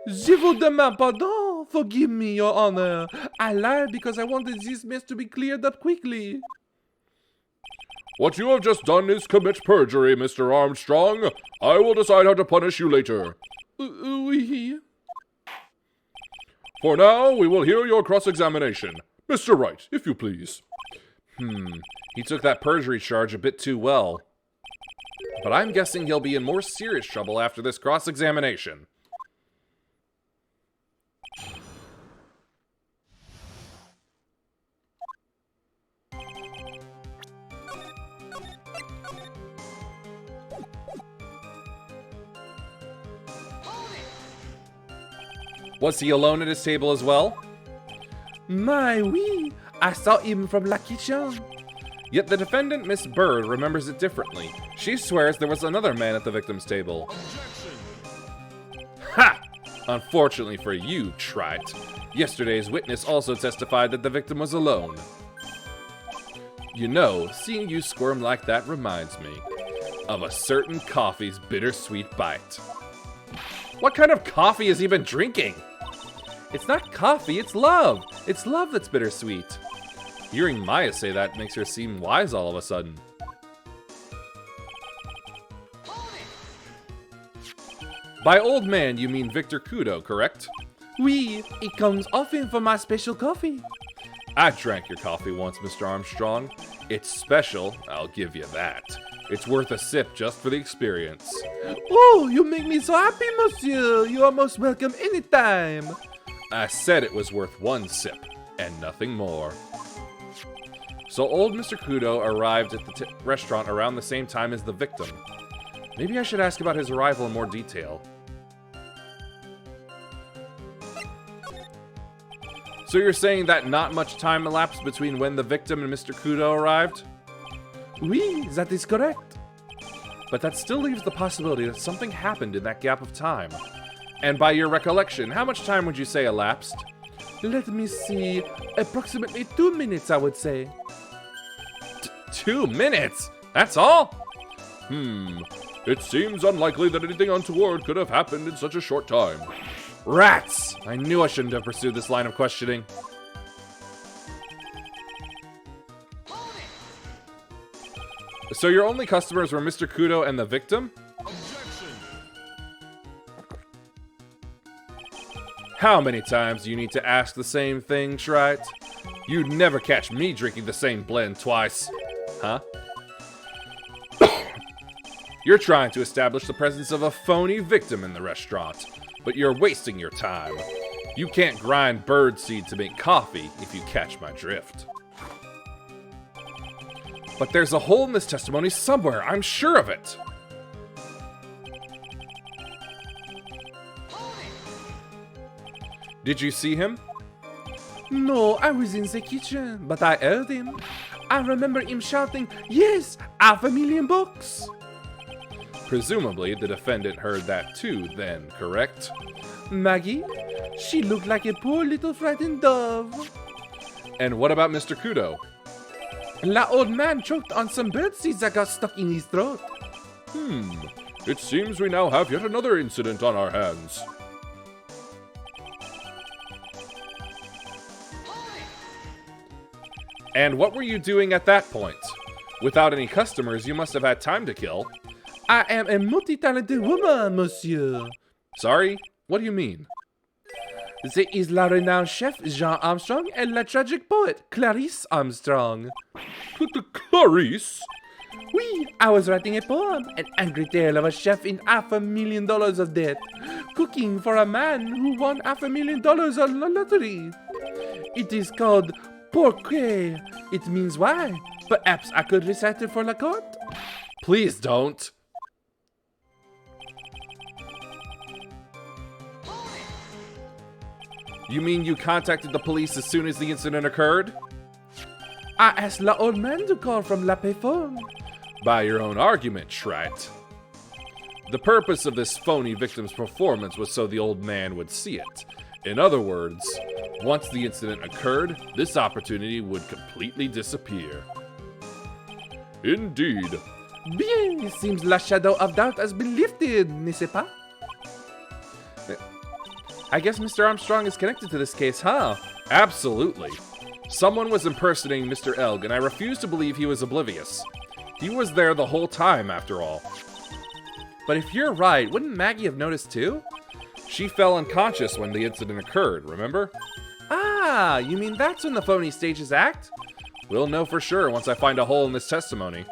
Je vous demande pardon. Forgive me, Your Honor. I lied because I wanted this mess to be cleared up quickly. What you have just done is commit perjury, Mr. Armstrong. I will decide how to punish you later. Oui. For now, we will hear your cross-examination. Mr. Wright, if you please. He took that perjury charge a bit too well. But I'm guessing he'll be in more serious trouble after this cross-examination. Was he alone at his table as well? My, oui. I saw him from la kitchen. Yet the defendant, Miss Bird, remembers it differently. She swears there was another man at the victim's table. Ha! Unfortunately for you, trite. Yesterday's witness also testified that the victim was alone. You know, seeing you squirm like that reminds me of a certain coffee's bittersweet bite. What kind of coffee has he been drinking? It's not coffee, it's love. It's love that's bittersweet. Hearing Maya say that makes her seem wise all of a sudden. By old man, you mean Victor Kudo, correct? Oui, he comes often for my special coffee. I drank your coffee once, Mr. Armstrong. It's special, I'll give you that. It's worth a sip just for the experience. Oh, you make me so happy, monsieur. You are most welcome anytime. I said it was worth one sip, and nothing more. So old Mr. Kudo arrived at the restaurant around the same time as the victim. Maybe I should ask about his arrival in more detail. So you're saying that not much time elapsed between when the victim and Mr. Kudo arrived? Oui, that is correct. But that still leaves the possibility that something happened in that gap of time. And by your recollection, how much time would you say elapsed? Let me see. Approximately 2 minutes, I would say. 2 minutes? That's all? It seems unlikely that anything untoward could have happened in such a short time. Rats! I knew I shouldn't have pursued this line of questioning. So your only customers were Mr. Kudo and the victim? How many times do you need to ask the same thing, Shrite? You'd never catch me drinking the same blend twice. Huh? You're trying to establish the presence of a phony victim in the restaurant, but you're wasting your time. You can't grind birdseed to make coffee, if you catch my drift. But there's a hole in this testimony somewhere, I'm sure of it. Did you see him? No, I was in the kitchen, but I heard him. I remember him shouting, "Yes, $500,000 bucks." Presumably, the defendant heard that too, then, correct? Maggie? She looked like a poor little frightened dove. And what about Mr. Kudo? La old man choked on some birdseeds that got stuck in his throat. It seems we now have yet another incident on our hands. And what were you doing at that point? Without any customers, you must have had time to kill. I am a multi-talented woman, monsieur. Sorry? What do you mean? There is la renowned chef Jean Armstrong and la tragic poet Clarice Armstrong. Clarice? Oui, I was writing a poem, an angry tale of a chef in $500,000 of debt, cooking for a man who won $500,000 on the lottery. It is called pourquoi. It means why. Perhaps I could recite it for la court? Please don't. You mean you contacted the police as soon as the incident occurred? I asked la old man to call from la payphone. By your own argument, Shrite. The purpose of this phony victim's performance was so the old man would see it. In other words, once the incident occurred, this opportunity would completely disappear. Indeed. Bien, it seems la shadow of doubt has been lifted, n'est-ce pas? I guess Mr. Armstrong is connected to this case, huh? Absolutely. Someone was impersonating Mr. Elg, and I refuse to believe he was oblivious. He was there the whole time, after all. But if you're right, wouldn't Maggie have noticed too? She fell unconscious when the incident occurred, remember? Ah, you mean that's when the phony stages act? We'll know for sure once I find a hole in this testimony.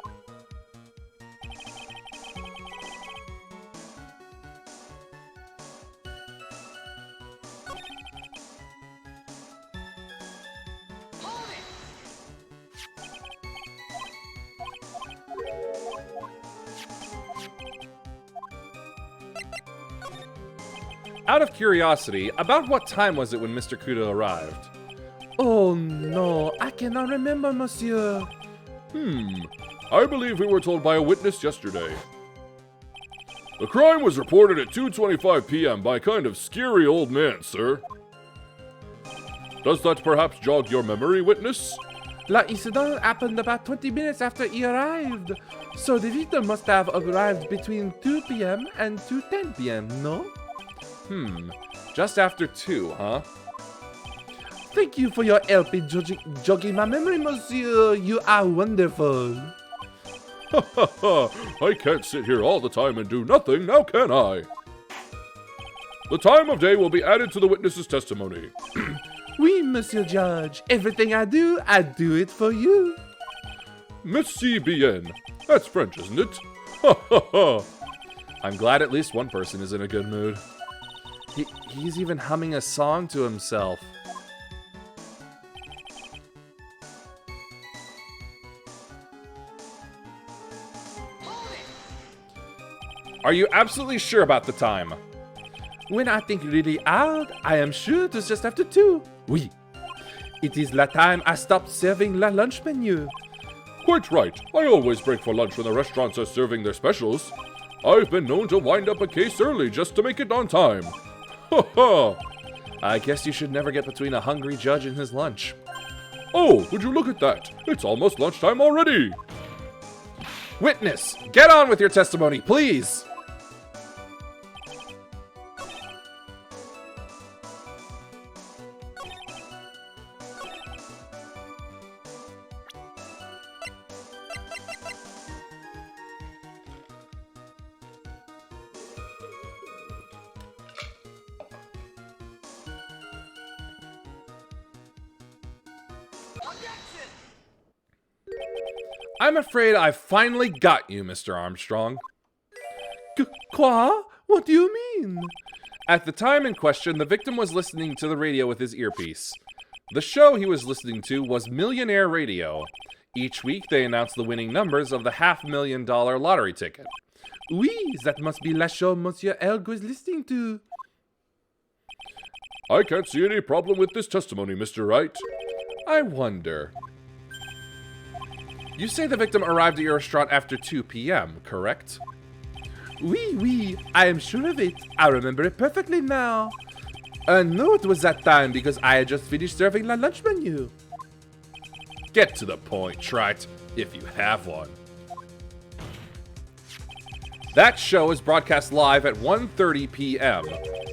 Out of curiosity, about what time was it when Mr. Kudo arrived? Oh no, I cannot remember, monsieur. I believe we were told by a witness yesterday. The crime was reported at 2:25 p.m. by a kind of scary old man, sir. Does that perhaps jog your memory, witness? La incident happened about 20 minutes after he arrived. So the victim must have arrived between 2 p.m. and 2:10 p.m., no? Just after 2, huh? Thank you for your help in jogging my memory, monsieur. You are wonderful. Ha ha ha! I can't sit here all the time and do nothing, now can I? The time of day will be added to the witness's testimony. Oui, monsieur judge. Everything I do it for you. Merci bien. That's French, isn't it? Ha ha ha! I'm glad at least one person is in a good mood. He's even humming a song to himself. Are you absolutely sure about the time? When I think really hard, I am sure it is just after 2. Oui. It is la time I stopped serving la lunch menu. Quite right. I always break for lunch when the restaurants are serving their specials. I've been known to wind up a case early just to make it on time. Ha ha! I guess you should never get between a hungry judge and his lunch. Oh, would you look at that? It's almost lunchtime already. Witness, get on with your testimony, please! I'm afraid I finally got you, Mr. Armstrong. Quoi? What do you mean? At the time in question, the victim was listening to the radio with his earpiece. The show he was listening to was Millionaire Radio. Each week, they announced the winning numbers of the $500,000 lottery ticket. Oui, that must be la show Monsieur Elg was listening to. I can't see any problem with this testimony, Mr. Wright. I wonder. You say the victim arrived at your restaurant after 2 p.m., correct? Oui, I am sure of it. I remember it perfectly now. I know it was that time because I had just finished serving la lunch menu. Get to the point, Trite, if you have one. That show is broadcast live at 1:30 p.m.,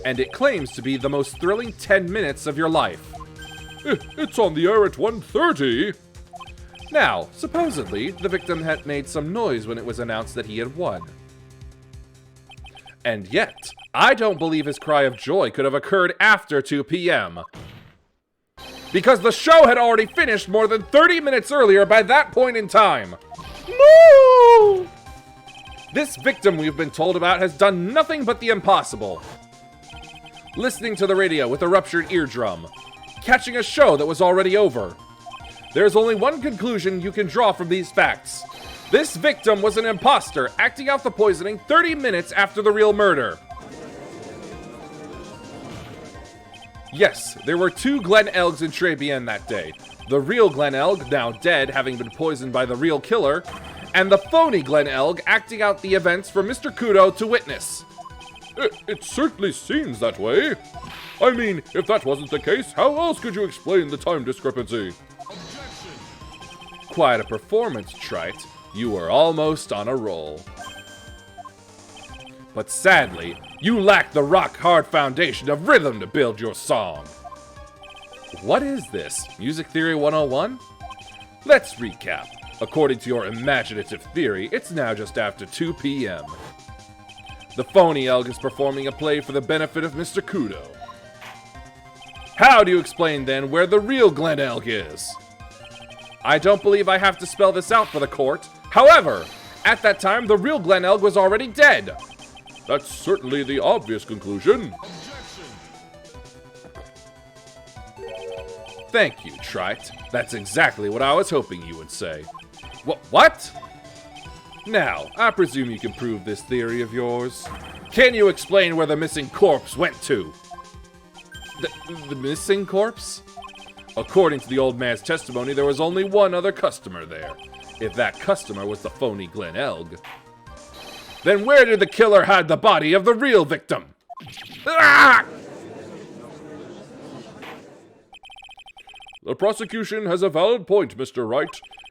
and it claims to be the most thrilling 10 minutes of your life. It's on the air at 1:30. Now, supposedly, the victim had made some noise when it was announced that he had won. And yet, I don't believe his cry of joy could have occurred after 2 p.m. Because the show had already finished more than 30 minutes earlier by that point in time. No! This victim we've been told about has done nothing but the impossible. Listening to the radio with a ruptured eardrum. catching a show that was already over. There's only one conclusion you can draw from these facts. This victim was an imposter acting out the poisoning 30 minutes after the real murder. Yes, there were 2 Glen Elgs in Trebien that day. The real Glen Elg, now dead, having been poisoned by the real killer, and the phony Glen Elg acting out the events for Mr. Kudo to witness. It certainly seems that way. I mean, if that wasn't the case, how else could you explain the time discrepancy? Quite a performance, Trite. You were almost on a roll. But sadly, you lack the rock-hard foundation of rhythm to build your song. What is this? Music Theory 101? Let's recap. According to your imaginative theory, it's now just after 2 p.m. The phony Elg is performing a play for the benefit of Mr. Kudo. How do you explain then where the real Glen Elg is? I don't believe I have to spell this out for the court. However, at that time, the real Glen Elg was already dead. That's certainly the obvious conclusion. Thank you, Trite. That's exactly what I was hoping you would say. What? Now, I presume you can prove this theory of yours. Can you explain where the missing corpse went to? The missing corpse? According to the old man's testimony, there was only one other customer there. If that customer was the phony Glen Elg. Then where did the killer hide the body of the real victim? Ah! The prosecution has a valid point, Mr. Wright.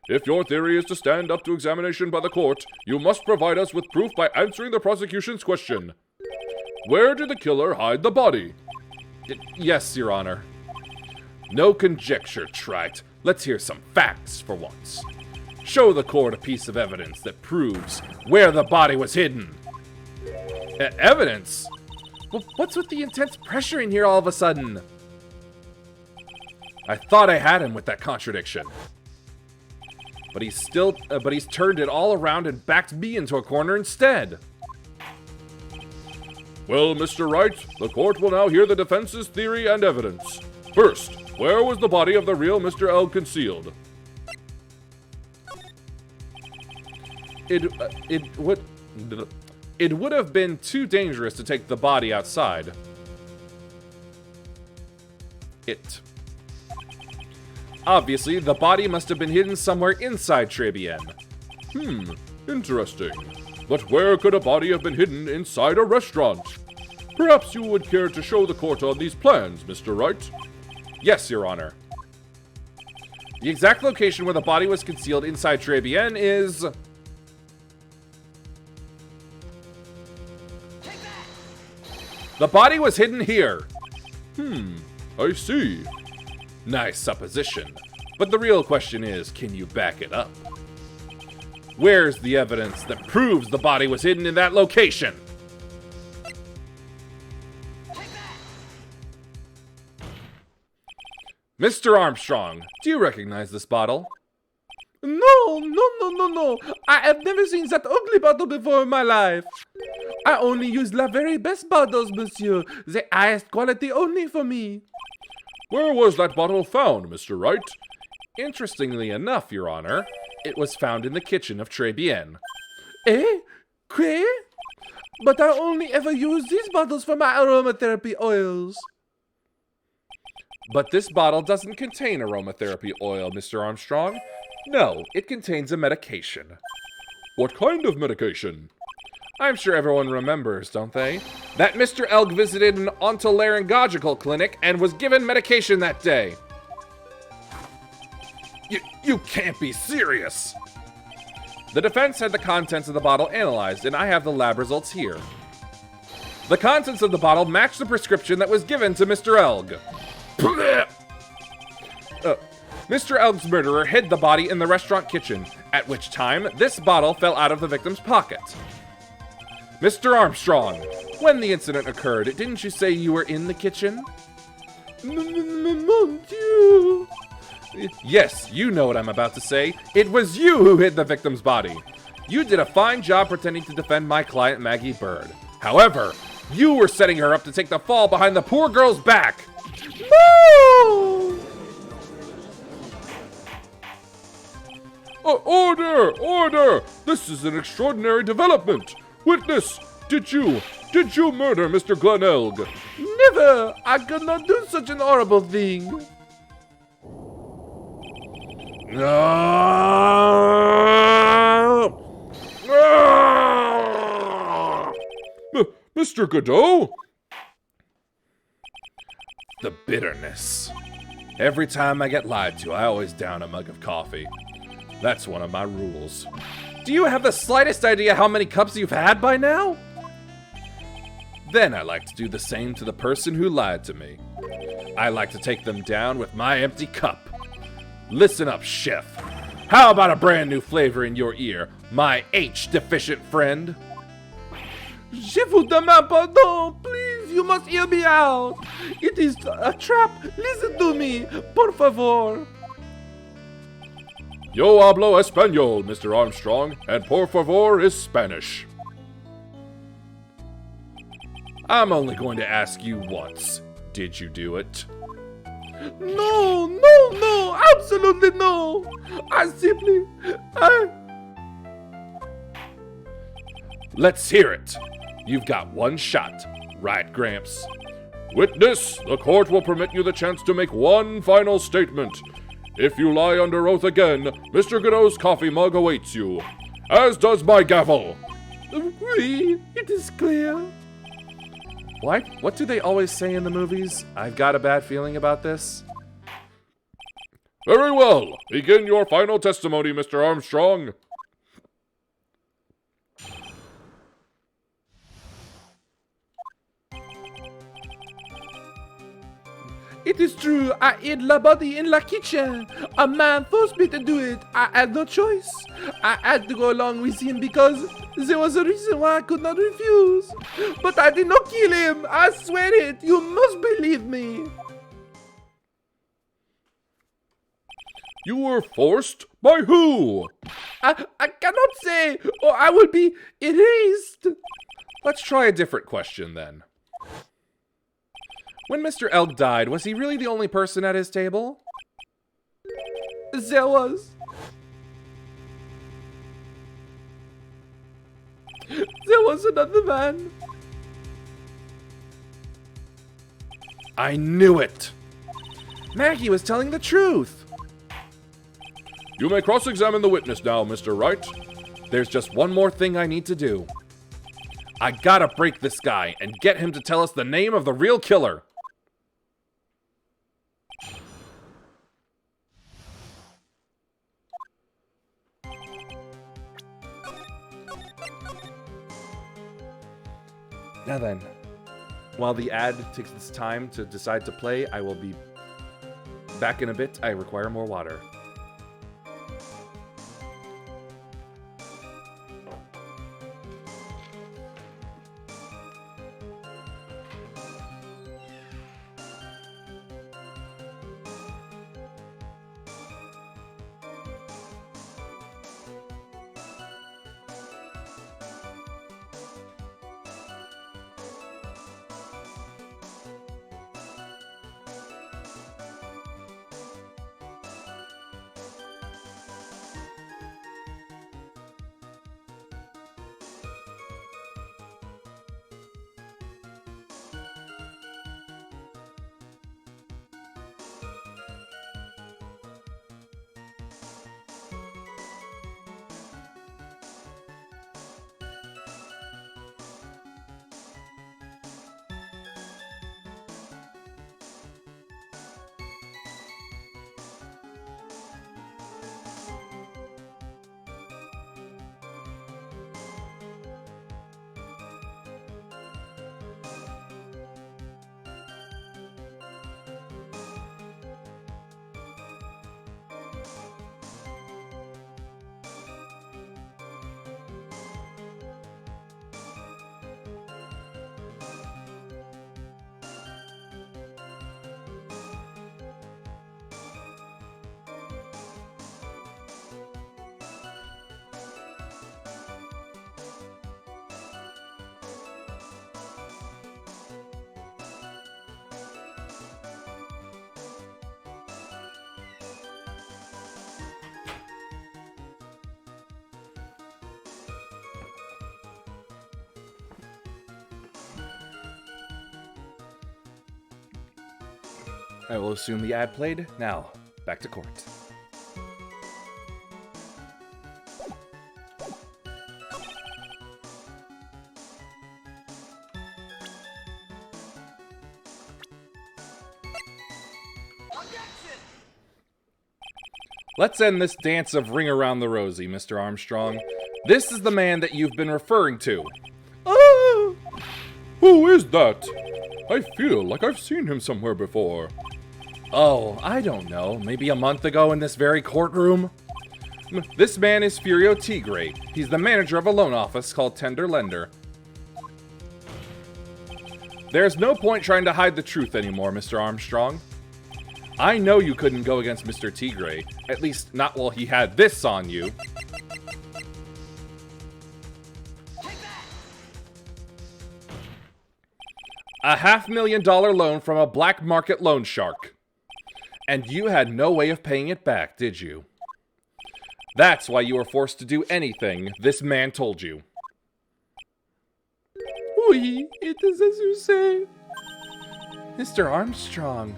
If your theory is to stand up to examination by the court, you must provide us with proof by answering the prosecution's question. Where did the killer hide the body? Yes, Your Honor. No conjecture, Trite. Let's hear some facts for once. Show the court a piece of evidence that proves where the body was hidden. Evidence? Well, what's with the intense pressure in here all of a sudden? I thought I had him with that contradiction. But he's turned it all around and backed me into a corner instead. Well, Mr. Wright, the court will now hear the defense's theory and evidence. First, where was the body of the real Mr. Elg concealed? It would have been too dangerous to take the body outside. Obviously, the body must have been hidden somewhere inside Trebien. Interesting. But where could a body have been hidden inside a restaurant? Perhaps you would care to show the court on these plans, Mr. Wright? Yes, Your Honor. The exact location where the body was concealed inside Trebien is... The body was hidden here. I see. Nice supposition. But the real question is, can you back it up? Where's the evidence that proves the body was hidden in that location? Mr. Armstrong, do you recognize this bottle? No. I have never seen that ugly bottle before in my life. I only use the very best bottles, monsieur. The highest quality only for me. Where was that bottle found, Mr. Wright? Interestingly enough, Your Honor, it was found in the kitchen of Trebien. Eh? Que? But I only ever use these bottles for my aromatherapy oils. But this bottle doesn't contain aromatherapy oil, Mr. Armstrong. No, it contains a medication. What kind of medication? I'm sure everyone remembers, don't they? That Mr. Elg visited an otolaryngological clinic and was given medication that day. You can't be serious! The defense had the contents of the bottle analyzed, and I have the lab results here. The contents of the bottle match the prescription that was given to Mr. Elg. Mr. Elg's murderer hid the body in the restaurant kitchen, at which time this bottle fell out of the victim's pocket. Mr. Armstrong, when the incident occurred, didn't you say you were in the kitchen? Mon Dieu! Yes, you know what I'm about to say. It was you who hid the victim's body. You did a fine job pretending to defend my client, Maggie Bird. However, you were setting her up to take the fall behind the poor girl's back. No! Order! Order! This is an extraordinary development! Witness, did you murder Mr. Glenelg? Never! I could not do such an horrible thing. Mr. Godot? The bitterness. Every time I get lied to, I always down a mug of coffee. That's one of my rules. Do you have the slightest idea how many cups you've had by now? Then I like to do the same to the person who lied to me. I like to take them down with my empty cup. Listen up, chef. How about a brand new flavor in your ear, my H-deficient friend? Je vous demande pardon, please, you must hear me out. It is a trap. Listen to me, por favor. Yo hablo español, Mr. Armstrong, and por favor is Spanish. I'm only going to ask you once. Did you do it? No, absolutely no. Let's hear it. You've got one shot, right, Gramps? Witness, the court will permit you the chance to make one final statement. If you lie under oath again, Mr. Godot's coffee mug awaits you, as does my gavel. Oui, it is clear. What do they always say in the movies? I've got a bad feeling about this. Very well. Begin your final testimony, Mr. Armstrong. It is true, I hid la body in la kitchen. A man forced me to do it. I had no choice. I had to go along with him because there was a reason why I could not refuse. But I did not kill him. I swear it. You must believe me. You were forced? By who? I cannot say, or I will be erased. Let's try a different question then. When Mr. Elk died, was he really the only person at his table? There was. There was another man. I knew it! Maggie was telling the truth! You may cross-examine the witness now, Mr. Wright. There's just one more thing I need to do. I gotta break this guy and get him to tell us the name of the real killer. Now then, while the ad takes its time to decide to play, I will be back in a bit. I require more water. I will assume the ad played. Now, back to court. Let's end this dance of ring around the rosy, Mr. Armstrong. This is the man that you've been referring to. Ah! Who is that? I feel like I've seen him somewhere before. Oh, I don't know. Maybe a month ago in this very courtroom? This man is Furio Tigre. He's the manager of a loan office called Tender Lender. There's no point trying to hide the truth anymore, Mr. Armstrong. I know you couldn't go against Mr. Tigre. At least, not while he had this on you. A $500,000 loan from a black market loan shark. And you had no way of paying it back, did you? That's why you were forced to do anything this man told you. Oui, it is as you say. Mr. Armstrong.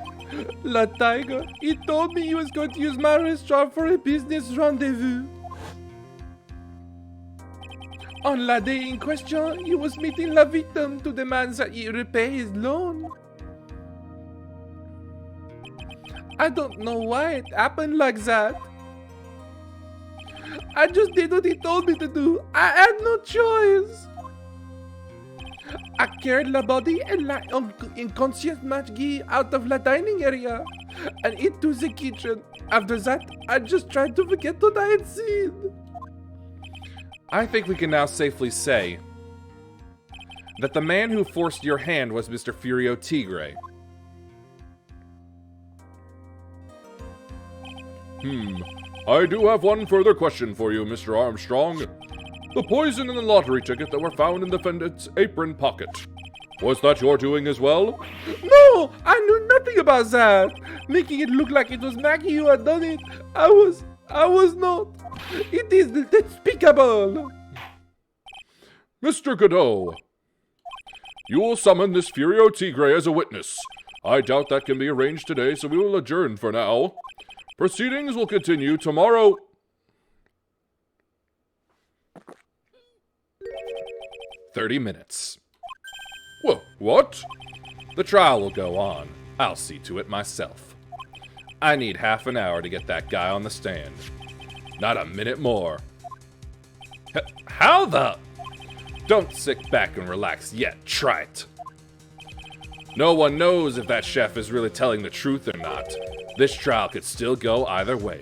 La Tiger, he told me he was going to use my restaurant for a business rendezvous. On la day in question, he was meeting la victim to demand that he repay his loan. I don't know why it happened like that. I just did what he told me to do. I had no choice. I carried la body and la inconscient Maggie out of la dining area and into the kitchen. After that, I just tried to forget what I had seen. I think we can now safely say that the man who forced your hand was Mr. Furio Tigre. I do have one further question for you, Mr. Armstrong. The poison in the lottery ticket that were found in the defendant's apron pocket. Was that your doing as well? No, I knew nothing about that. Making it look like it was Maggie who had done it. I was not. It is despicable. Mr. Godot, you will summon this Furio Tigre as a witness. I doubt that can be arranged today, so we will adjourn for now. Proceedings will continue tomorrow. "30 minutes. Whoa, what? The trial will go on. I'll see to it myself. I need half an hour to get that guy on the stand. Not a minute more. How the... Don't sit back and relax yet. Try it. No one knows if that chef is really telling the truth or not. This trial could still go either way.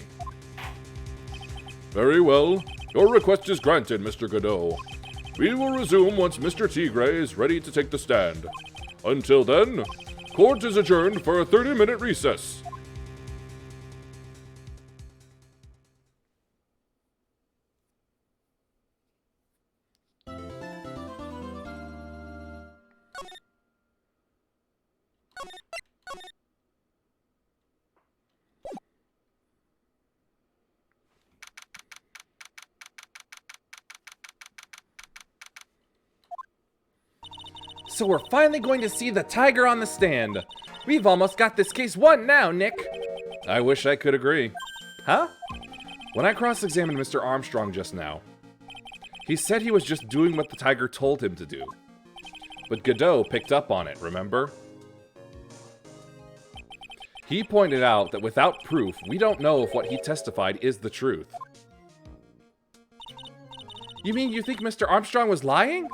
Very well. Your request is granted, Mr. Godot. We will resume once Mr. Tigre is ready to take the stand. Until then, court is adjourned for a 30-minute recess. So we're finally going to see the tiger on the stand. We've almost got this case won now, Nick. I wish I could agree. Huh? When I cross-examined Mr. Armstrong just now, he said he was just doing what the tiger told him to do. But Godot picked up on it, remember? He pointed out that without proof, we don't know if what he testified is the truth. You mean you think Mr. Armstrong was lying?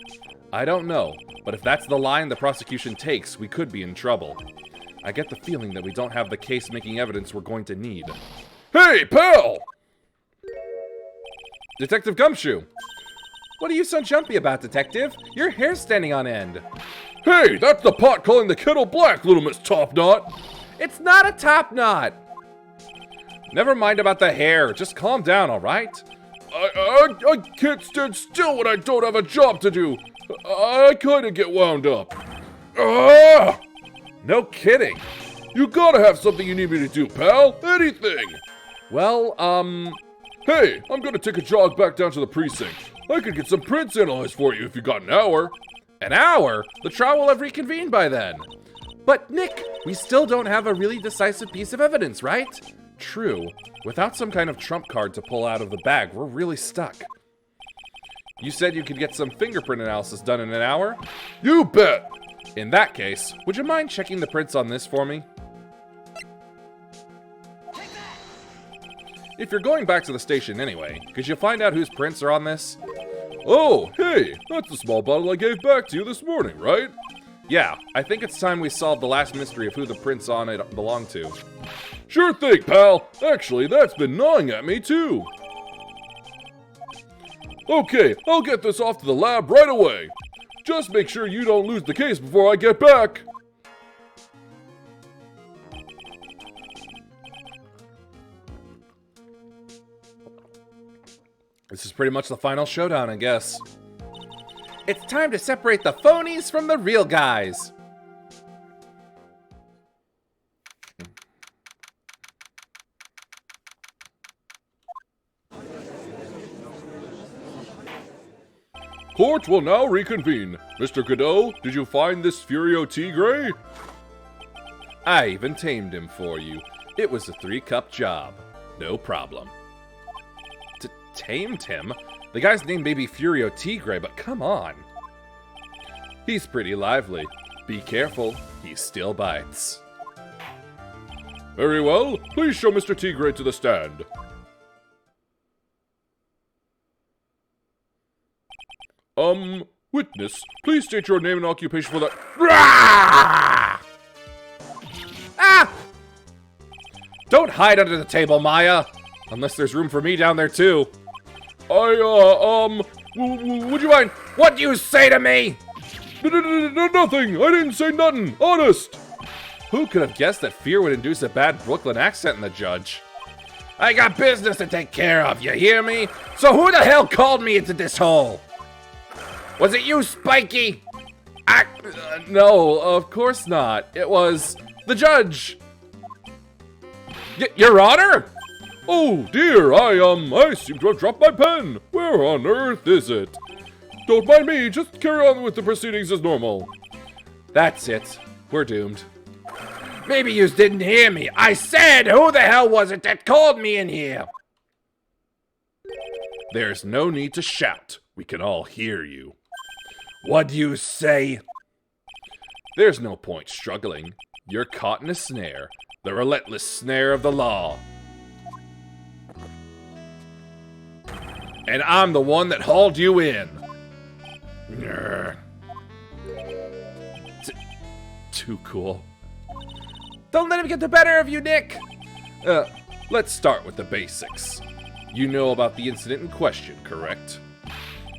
I don't know, but if that's the line the prosecution takes, we could be in trouble. I get the feeling that we don't have the case-making evidence we're going to need. Hey, pal! Detective Gumshoe! What are you so jumpy about, Detective? Your hair's standing on end. Hey, that's the pot calling the kettle black, little Miss Topknot! It's not a top knot! Never mind about the hair, just calm down, alright? I can't stand still when I don't have a job to do. I kinda get wound up. Ah! No kidding. You gotta have something you need me to do, pal. Anything. Well, Hey, I'm gonna take a jog back down to the precinct. I could get some prints analyzed for you if you got an hour. An hour? The trial will have reconvened by then. But Nick, we still don't have a really decisive piece of evidence, right? True. Without some kind of trump card to pull out of the bag, we're really stuck. You said you could get some fingerprint analysis done in an hour? You bet! In that case, would you mind checking the prints on this for me? If you're going back to the station anyway, could you find out whose prints are on this? Oh, hey, that's the small bottle I gave back to you this morning, right? Yeah, I think it's time we solve the last mystery of who the prints on it belong to. Sure thing, pal. Actually, that's been gnawing at me, too. Okay, I'll get this off to the lab right away. Just make sure you don't lose the case before I get back. This is pretty much the final showdown, I guess. It's time to separate the phonies from the real guys. Court will now reconvene. Mr. Godot, did you find this Furio Tigre? I even tamed him for you. It was a 3-cup job. No problem. Tamed him? The guy's name may be Furio Tigre, but come on. He's pretty lively. Be careful, he still bites. Very well. Please show Mr. Tigre to the stand. Witness, please state your name and occupation for the... Ah! Don't hide under the table, Maya! Unless there's room for me down there, too. would you mind? What do you say to me? Nothing. I didn't say nothing. Honest. Who could have guessed that fear would induce a bad Brooklyn accent in the judge? I got business to take care of, you hear me? So who the hell called me into this hole? Was it you, Spiky? No, of course not. It was the judge. Your Honor? Oh dear, I seem to have dropped my pen. Where on earth is it? Don't mind me, just carry on with the proceedings as normal. That's it. We're doomed. Maybe you didn't hear me. I said, who the hell was it that called me in here? There's no need to shout. We can all hear you. What'd you say? There's no point struggling. You're caught in a snare. The relentless snare of the law. And I'm the one that hauled you in. Too cool. Don't let him get the better of you, Nick. Let's start with the basics. You know about the incident in question, correct?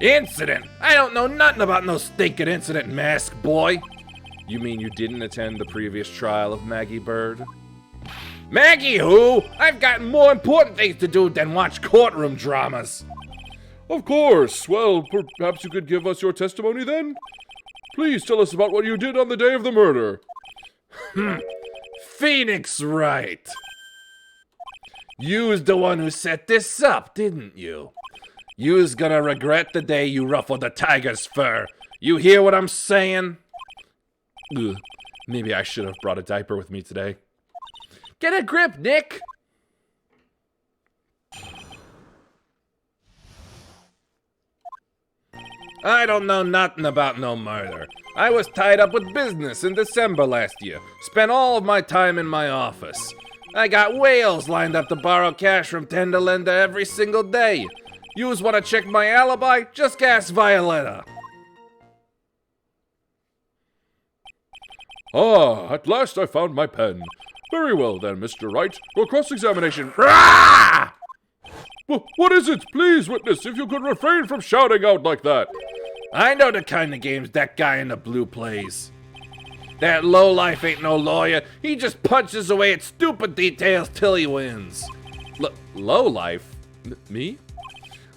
Incident? I don't know nothing about no stinking incident, mask boy. You mean you didn't attend the previous trial of Maggie Bird? Maggie who? I've got more important things to do than watch courtroom dramas. Of course. Well, perhaps you could give us your testimony then? Please tell us about what you did on the day of the murder. Phoenix Wright. You was the one who set this up, didn't you? You was gonna regret the day you ruffled the tiger's fur. You hear what I'm saying? Ugh, maybe I should have brought a diaper with me today. Get a grip, Nick. I don't know nothing about no murder. I was tied up with business in December last year. Spent all of my time in my office. I got whales lined up to borrow cash from Tender Linda every single day. Yous want to check my alibi? Just ask Violetta. Ah, at last I found my pen. Very well then, Mr. Wright. Your cross-examination... What is it? Please, witness, if you could refrain from shouting out like that. I know the kind of games that guy in the blue plays. That lowlife ain't no lawyer. He just punches away at stupid details till he wins. Lowlife? Me?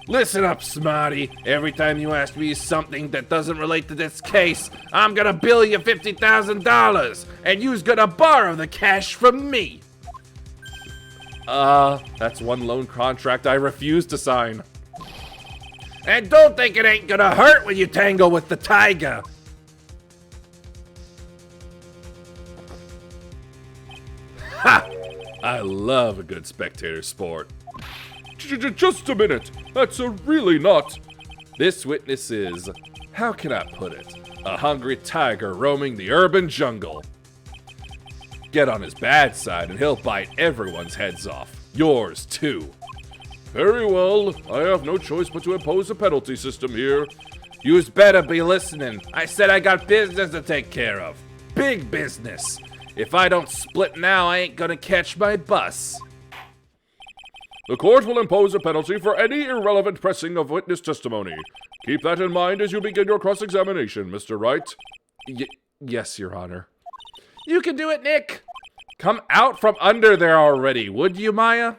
Listen up, Smarty. Every time you ask me something that doesn't relate to this case, I'm gonna bill you $50,000, and you's gonna borrow the cash from me. That's one loan contract I refuse to sign. And don't think it ain't gonna hurt when you tangle with the tiger. Ha! I love a good spectator sport. Just a minute. That's really not. This witness is, how can I put it, a hungry tiger roaming the urban jungle. Get on his bad side and he'll bite everyone's heads off. Yours too. Very well. I have no choice but to impose a penalty system here. You's better be listening. I said I got business to take care of. Big business. If I don't split now, I ain't gonna catch my bus. The court will impose a penalty for any irrelevant pressing of witness testimony. Keep that in mind as you begin your cross-examination, Mr. Wright. Yes, Your Honor. You can do it, Nick. Come out from under there already, would you, Maya?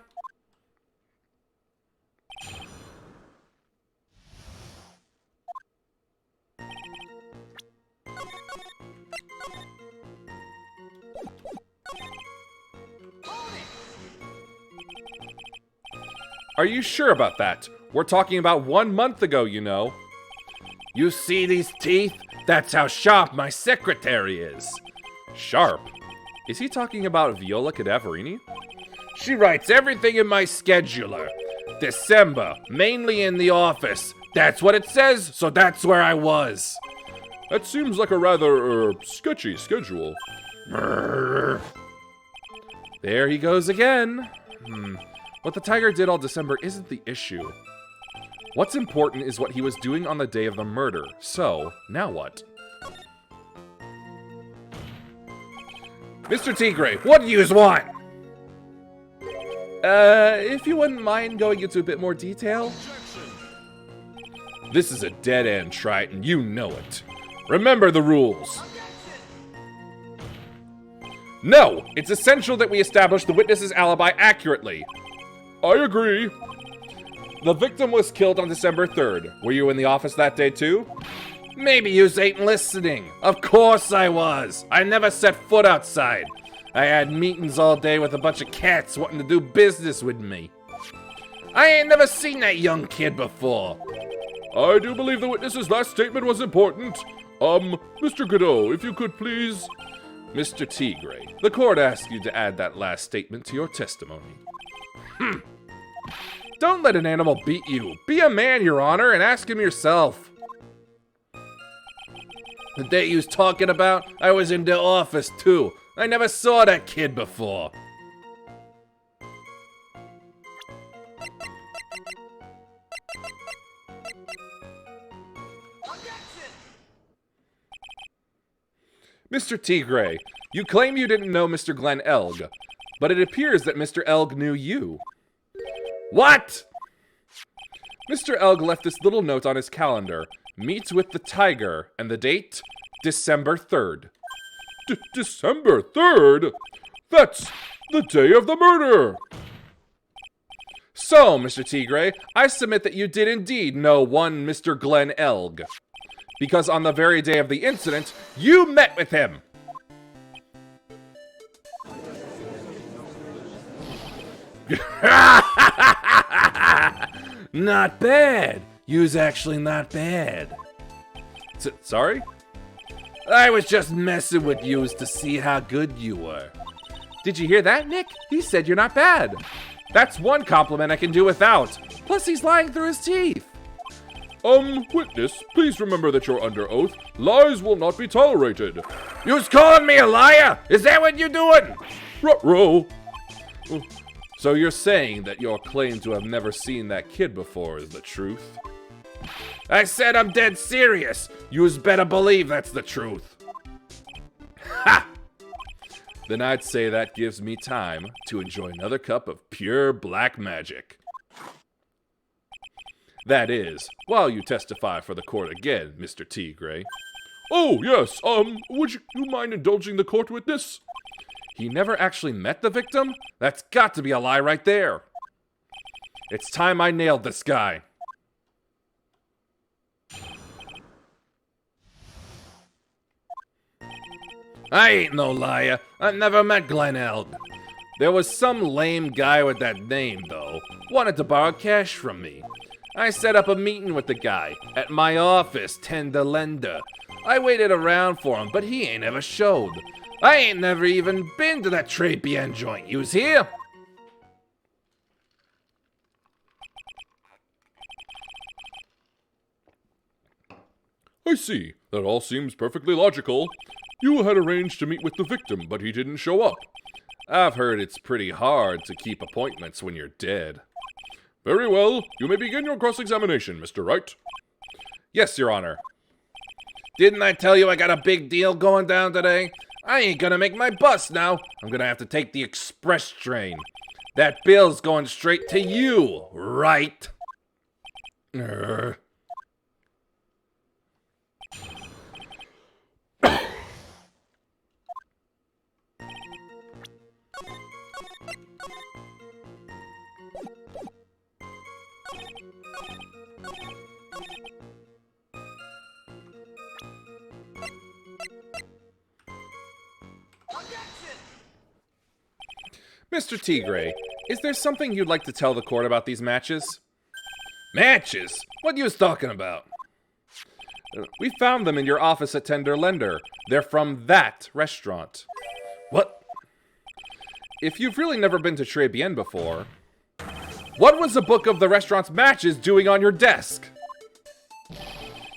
Are you sure about that? We're talking about 1 month ago, you know. You see these teeth? That's how sharp my secretary is. Sharp? Is he talking about Viola Cadaverini? She writes everything in my scheduler. December, mainly in the office. That's what it says, so that's where I was. That seems like a rather, sketchy schedule. Brrr. There he goes again. What the tiger did all December isn't the issue. What's important is what he was doing on the day of the murder. So, now what? Mr. Tigre, what do yous want? If you wouldn't mind going into a bit more detail? This is a dead end, Triton. You know it. Remember the rules. No! It's essential that we establish the witness's alibi accurately. I agree. The victim was killed on December 3rd. Were you in the office that day too? Maybe yous ain't listening. Of course I was. I never set foot outside. I had meetings all day with a bunch of cats wanting to do business with me. I ain't never seen that young kid before. I do believe the witness's last statement was important. Mr. Godot, if you could please... Mr. Tigre, the court asked you to add that last statement to your testimony. Don't let an animal beat you. Be a man, Your Honor, and ask him yourself. The day you was talking about, I was in the office too. I never saw that kid before. Mr. Tigre, you claim you didn't know Mr. Glenn Elg, but it appears that Mr. Elg knew you. What? Mr. Elg left this little note on his calendar. Meets with the tiger, and the date? December 3rd. December 3rd? That's the day of the murder! So, Mr. Tigre, I submit that you did indeed know one Mr. Glenn Elg. Because on the very day of the incident, you met with him! Not bad. You's actually not bad. Sorry? I was just messing with yous to see how good you were. Did you hear that, Nick? He said you're not bad. That's one compliment I can do without. Plus, he's lying through his teeth. Witness, please remember that you're under oath. Lies will not be tolerated. You's calling me a liar? Is that what you're doing? Ruh-roh. So you're saying that your claim to have never seen that kid before is the truth? I said I'm dead serious. You's better believe that's the truth. Ha! Then I'd say that gives me time to enjoy another cup of pure black magic. That is, while you testify for the court again, Mr. Tigre. Oh, yes, would you mind indulging the court witness? He never actually met the victim? That's got to be a lie right there. It's time I nailed this guy. I ain't no liar. I never met Glenn Elg. There was some lame guy with that name, though. Wanted to borrow cash from me. I set up a meeting with the guy at my office, Tender Lender. I waited around for him, but he ain't ever showed. I ain't never even been to that Trade Bien joint. You was here? I see. That all seems perfectly logical. You had arranged to meet with the victim, but he didn't show up. I've heard it's pretty hard to keep appointments when you're dead. Very well. You may begin your cross-examination, Mr. Wright. Yes, Your Honor. Didn't I tell you I got a big deal going down today? I ain't gonna make my bus now. I'm gonna have to take the express train. That bill's going straight to you, right? Mr. Tigre, is there something you'd like to tell the court about these matches? Matches? What you was talking about? We found them in your office at Tender Lender. They're from that restaurant. What? If you've really never been to Très Bien before, what was the book of the restaurant's matches doing on your desk?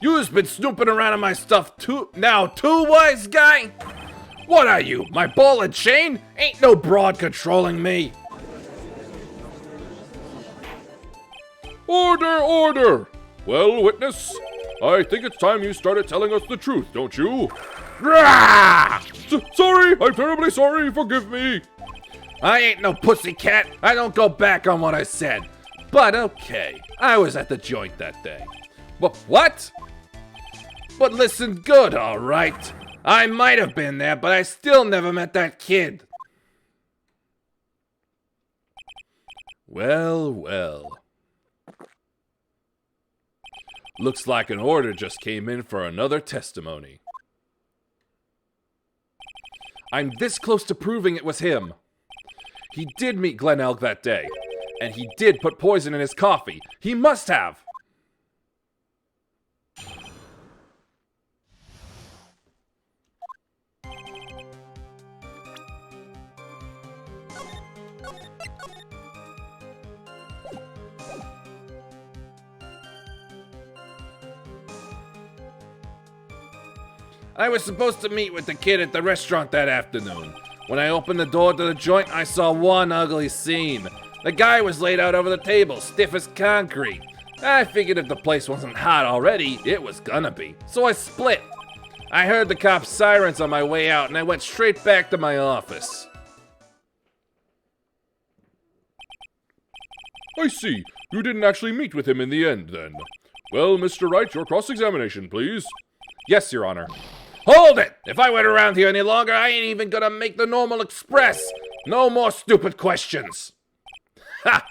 You's been snooping around in my stuff too, wise guy? What are you, my ball and chain? Ain't no broad controlling me. Order, order! Well, witness, I think it's time you started telling us the truth, don't you? Rah! Sorry, I'm terribly sorry, forgive me. I ain't no pussycat. I don't go back on what I said. But okay, I was at the joint that day. What? But listen good, all right? I might have been there, but I still never met that kid. Well, well. Looks like an order just came in for another testimony. I'm this close to proving it was him. He did meet Glen Elg that day, and he did put poison in his coffee. He must have. I was supposed to meet with the kid at the restaurant that afternoon. When I opened the door to the joint, I saw one ugly scene. The guy was laid out over the table, stiff as concrete. I figured if the place wasn't hot already, it was gonna be. So I split. I heard the cops' sirens on my way out, and I went straight back to my office. I see. You didn't actually meet with him in the end, then. Well, Mr. Wright, your cross-examination, please. Yes, Your Honor. Hold it! If I wait around here any longer, I ain't even gonna make the normal express. No more stupid questions. Ha!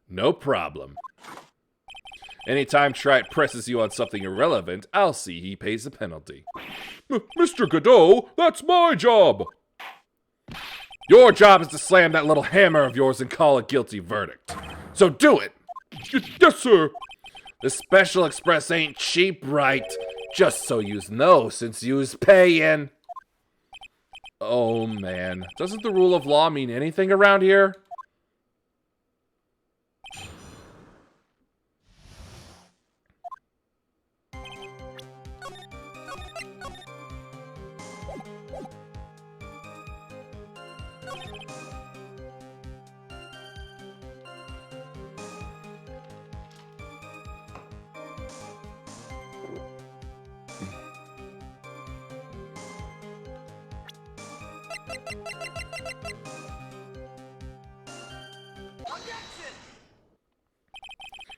No problem. Anytime Trite presses you on something irrelevant, I'll see he pays the penalty. Mr. Godot, that's my job! Your job is to slam that little hammer of yours and call a guilty verdict. So do it! Yes, sir! The Special Express ain't cheap, right? Just so yous know, since yous payin'. Oh, man. Doesn't the rule of law mean anything around here?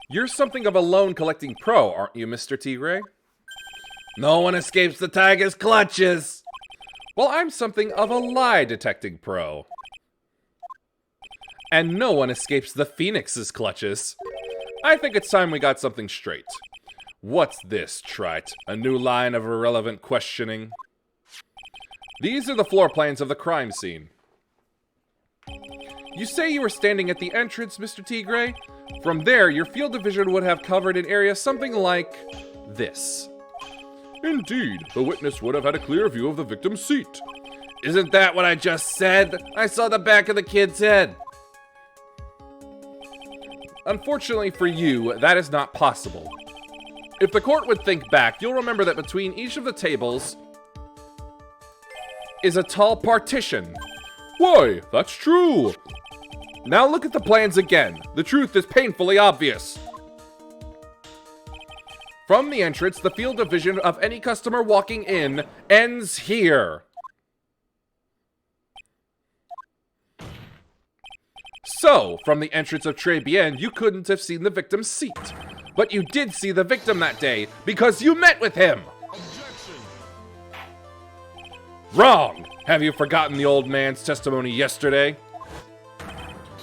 You're something of a loan-collecting pro, aren't you, Mr. Tigre? No one escapes the tiger's clutches. Well, I'm something of a lie-detecting pro. And no one escapes the Phoenix's clutches. I think it's time we got something straight. What's this, Trite? A new line of irrelevant questioning? These are the floor plans of the crime scene. You say you were standing at the entrance, Mr. Tigre? From there, your field of vision would have covered an area something like this. Indeed, the witness would have had a clear view of the victim's seat. Isn't that what I just said? I saw the back of the kid's head. Unfortunately for you, that is not possible. If the court would think back, you'll remember that between each of the tables is a tall partition. Why, that's true. Now look at the plans again. The truth is painfully obvious. From the entrance, the field of vision of any customer walking in ends here. So, from the entrance of Très Bien, you couldn't have seen the victim's seat. But you did see the victim that day, because you met with him! Objection. Wrong! Have you forgotten the old man's testimony yesterday?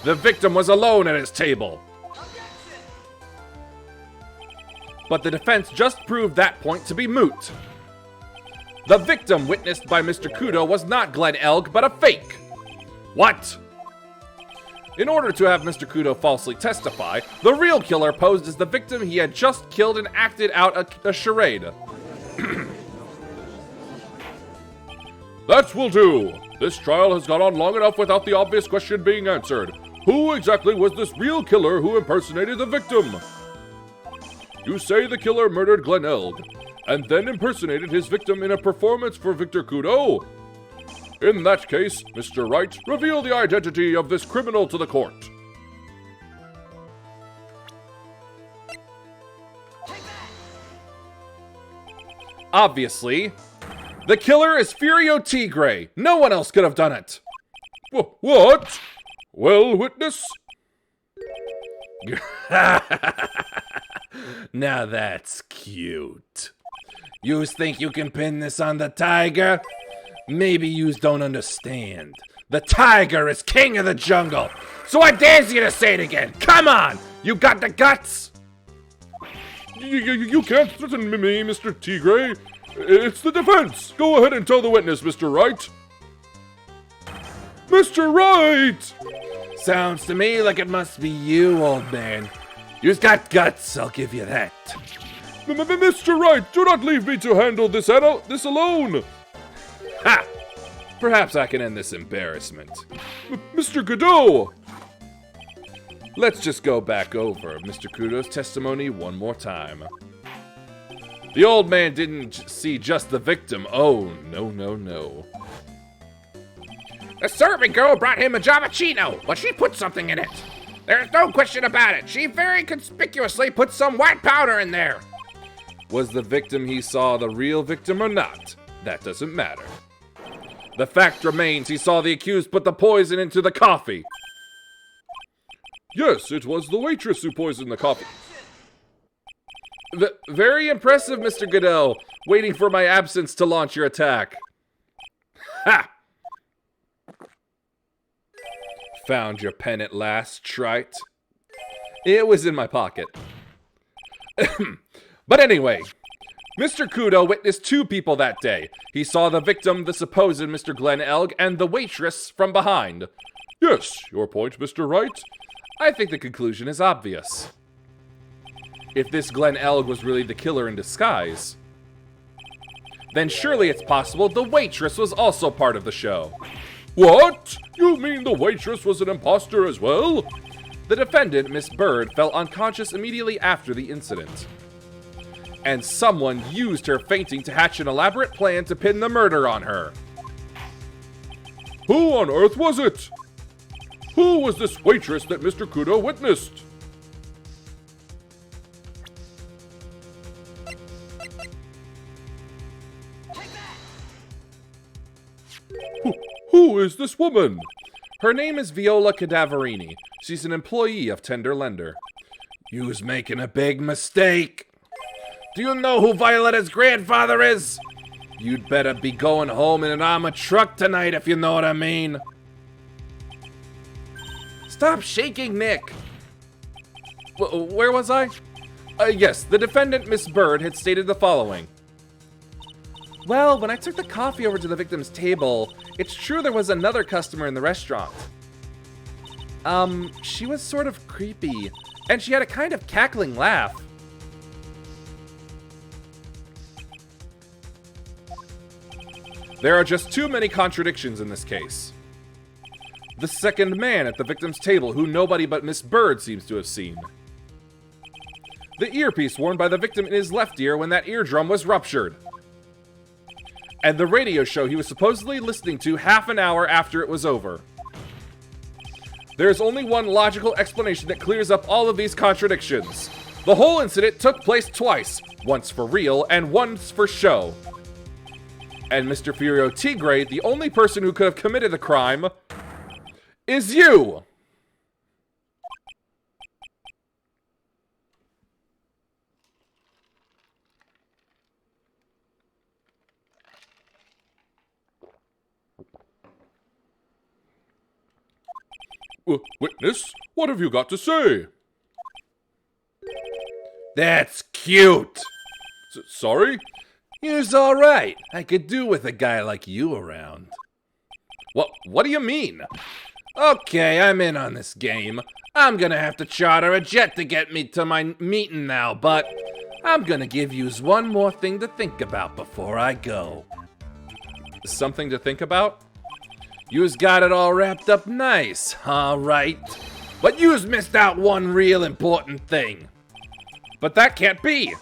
The victim was alone at his table. Objection. But the defense just proved that point to be moot. The victim witnessed by Mr. Kudo was not Glenn Elg, but a fake. What? In order to have Mr. Kudo falsely testify, the real killer posed as the victim he had just killed and acted out a charade. That will do. This trial has gone on long enough without the obvious question being answered. Who exactly was this real killer who impersonated the victim? You say the killer murdered Glenn Elg, and then impersonated his victim in a performance for Victor Kudo? In that case, Mr. Wright, reveal the identity of this criminal to the court. Obviously, the killer is Furio Tigre. No one else could have done it. What? Well, witness? Now that's cute. Yous think you can pin this on the tiger? Maybe yous don't understand. The tiger is king of the jungle. So I dare you to say it again. Come on! You got the guts? You can't threaten me, Mr. Tigre. It's the defense. Go ahead and tell the witness, Mr. Wright. Mr. Wright! Sounds to me like it must be you, old man. You've got guts, I'll give you that. Mr. Wright, do not leave me to handle this alone. Ha! Perhaps I can end this embarrassment. Mr. Godot! Let's just go back over Mr. Kudo's testimony one more time. The old man didn't see just the victim. Oh, no. The servant girl brought him a Jamachino, but she put something in it. There's no question about it. She very conspicuously put some white powder in there. Was the victim he saw the real victim or not? That doesn't matter. The fact remains he saw the accused put the poison into the coffee. Yes, it was the waitress who poisoned the coffee. Very impressive, Mr. Godot. Waiting for my absence to launch your attack. Ha! Found your pen at last, trite. It was in my pocket. But anyway, Mr. Kudo witnessed two people that day. He saw the victim, the supposed Mr. Glenn Elg, and the waitress from behind. Yes, your point, Mr. Wright. I think the conclusion is obvious. If this Glenn Elg was really the killer in disguise, then surely it's possible the waitress was also part of the show. What? You mean the waitress was an imposter as well? The defendant, Miss Bird, fell unconscious immediately after the incident. And someone used her fainting to hatch an elaborate plan to pin the murder on her. Who on earth was it? Who was this waitress that Mr. Kudo witnessed? Who is this woman? Her name is Viola Cadaverini. She's an employee of Tender Lender. You's making a big mistake. Do you know who Violetta's grandfather is? You'd better be going home in an armored truck tonight, if you know what I mean. Stop shaking, Nick. Where was I? Yes, the defendant, Miss Bird, had stated the following. Well, when I took the coffee over to the victim's table, it's true there was another customer in the restaurant. She was sort of creepy, and she had a kind of cackling laugh. There are just too many contradictions in this case. The second man at the victim's table who nobody but Miss Bird seems to have seen. The earpiece worn by the victim in his left ear when that eardrum was ruptured. And the radio show he was supposedly listening to half an hour after it was over. There's only one logical explanation that clears up all of these contradictions. The whole incident took place twice, once for real and once for show. And Mr. Furio Tigre, the only person who could have committed the crime, is you! Witness, what have you got to say? That's cute. Sorry? You's alright. I could do with a guy like you around. What do you mean? Okay, I'm in on this game. I'm gonna have to charter a jet to get me to my meeting now, but I'm gonna give yous one more thing to think about before I go. Something to think about? Yous got it all wrapped up nice, alright. But yous missed out one real important thing. But that can't be!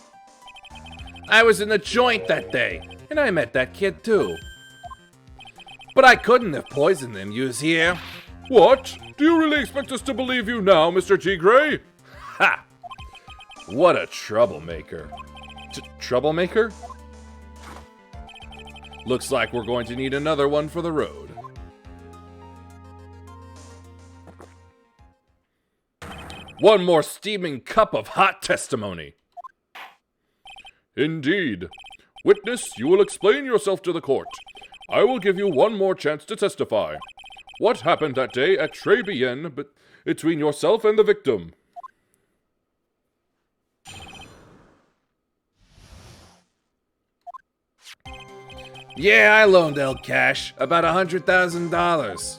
I was in the joint that day, and I met that kid too. But I couldn't have poisoned him, yous hear? What? Do you really expect us to believe you now, Mr. Tigre? Ha! What a troublemaker. Troublemaker? Looks like we're going to need another one for the road. One more steaming cup of hot testimony. Indeed. Witness, you will explain yourself to the court. I will give you one more chance to testify. What happened that day at Très Bien between yourself and the victim? Yeah, I loaned El Cash about $100,000.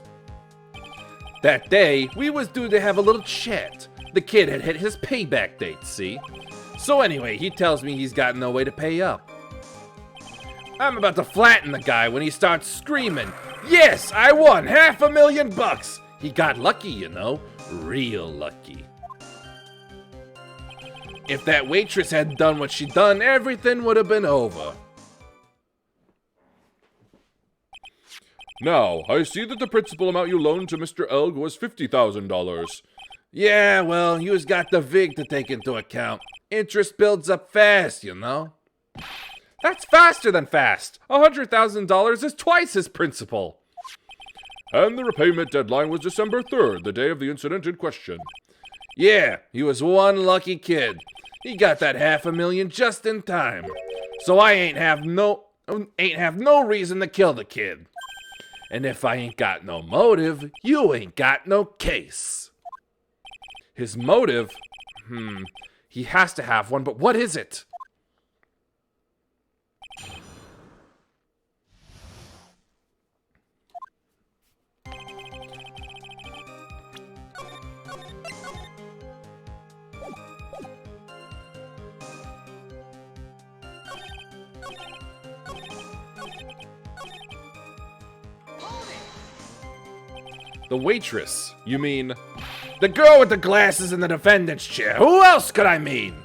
That day, we was due to have a little chat. The kid had hit his payback date, see? So anyway, he tells me he's got no way to pay up. I'm about to flatten the guy when he starts screaming, "Yes, I won $500,000! He got lucky, you know, real lucky. If that waitress hadn't done what she done, everything would have been over. Now, I see that the principal amount you loaned to Mr. Elg was $50,000. Yeah, well, you's got the VIG to take into account. Interest builds up fast, you know. That's faster than fast. $100,000 is twice his principal. And the repayment deadline was December 3rd, the day of the incident in question. Yeah, he was one lucky kid. He got that $500,000 just in time. So I ain't have no reason to kill the kid. And if I ain't got no motive, you ain't got no case. His motive? He has to have one, but what is it? The waitress, you mean? The girl with the glasses in the defendant's chair. Who else could I mean?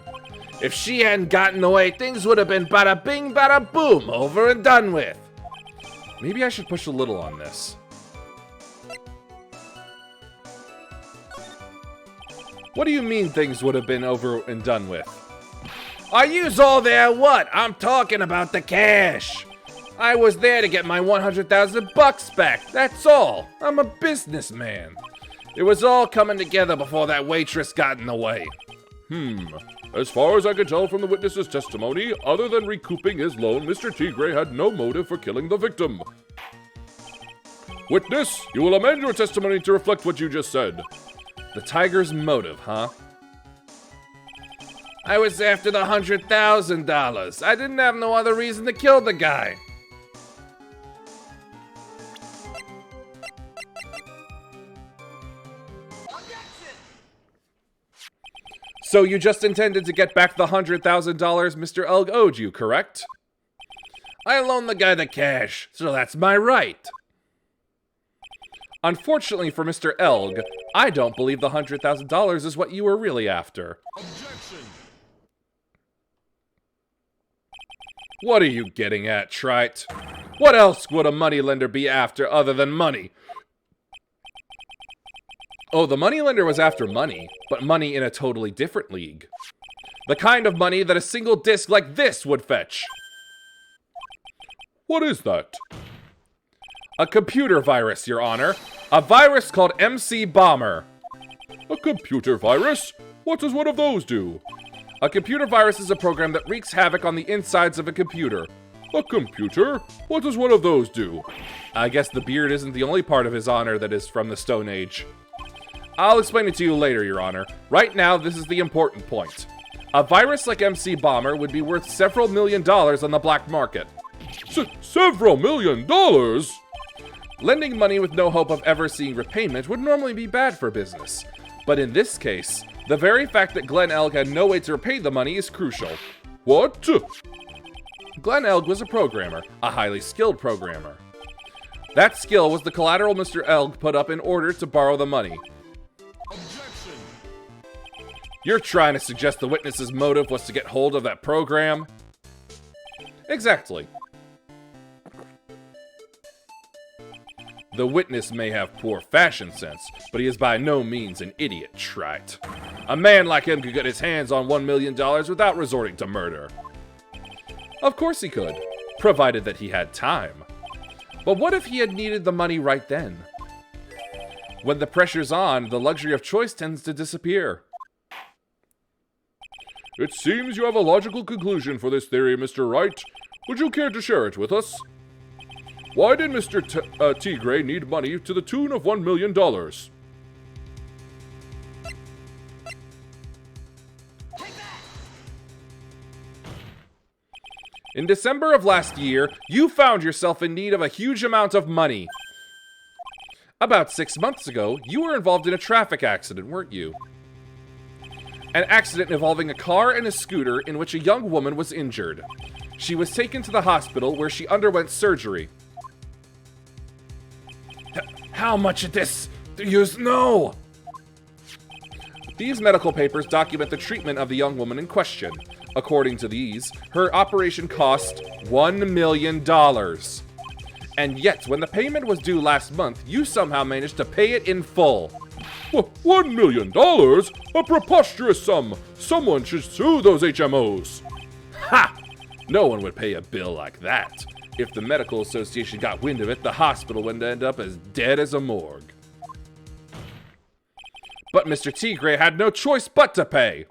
If she hadn't gotten away, things would have been bada bing, bada boom, over and done with. Maybe I should push a little on this. What do you mean things would have been over and done with? Are yous all there what? I'm talking about the cash. I was there to get my $100,000 back, that's all. I'm a businessman. It was all coming together before that waitress got in the way. As far as I can tell from the witness's testimony, other than recouping his loan, Mr. Tigre had no motive for killing the victim. Witness, you will amend your testimony to reflect what you just said. The tiger's motive, huh? I was after the $100,000. I didn't have no other reason to kill the guy. So you just intended to get back the $100,000 Mr. Elg owed you, correct? I loaned the guy the cash, so that's my right. Unfortunately for Mr. Elg, I don't believe the $100,000 is what you were really after. Objection! What are you getting at, Trite? What else would a moneylender be after other than money? Oh, the moneylender was after money, but money in a totally different league. The kind of money that a single disc like this would fetch. What is that? A computer virus, Your Honor. A virus called MC Bomber. A computer virus? What does one of those do? A computer virus is a program that wreaks havoc on the insides of a computer. A computer? What does one of those do? I guess the beard isn't the only part of His Honor that is from the Stone Age. I'll explain it to you later, Your Honor. Right now, this is the important point. A virus like MC Bomber would be worth several $1 million on the black market. Several $1 million? Lending money with no hope of ever seeing repayment would normally be bad for business. But in this case, the very fact that Glenn Elg had no way to repay the money is crucial. What? Glenn Elg was a programmer, a highly skilled programmer. That skill was the collateral Mr. Elg put up in order to borrow the money. Objection! You're trying to suggest the witness's motive was to get hold of that program? Exactly. The witness may have poor fashion sense, but he is by no means an idiot, Trite. A man like him could get his hands on $1 million without resorting to murder. Of course he could, provided that he had time. But what if he had needed the money right then? When the pressure's on, the luxury of choice tends to disappear. It seems you have a logical conclusion for this theory, Mr. Wright. Would you care to share it with us? Why did Mr. Tigre need money to the tune of $1 million? In December of last year, you found yourself in need of a huge amount of money. About 6 months ago, you were involved in a traffic accident, weren't you? An accident involving a car and a scooter in which a young woman was injured. She was taken to the hospital where she underwent surgery. How much of this do you know? These medical papers document the treatment of the young woman in question. According to these, her operation cost $1 million. And yet, when the payment was due last month, you somehow managed to pay it in full. $1 million? A preposterous sum! Someone should sue those HMOs! Ha! No one would pay a bill like that. If the medical association got wind of it, the hospital would end up as dead as a morgue. But Mr. Tigre had no choice but to pay,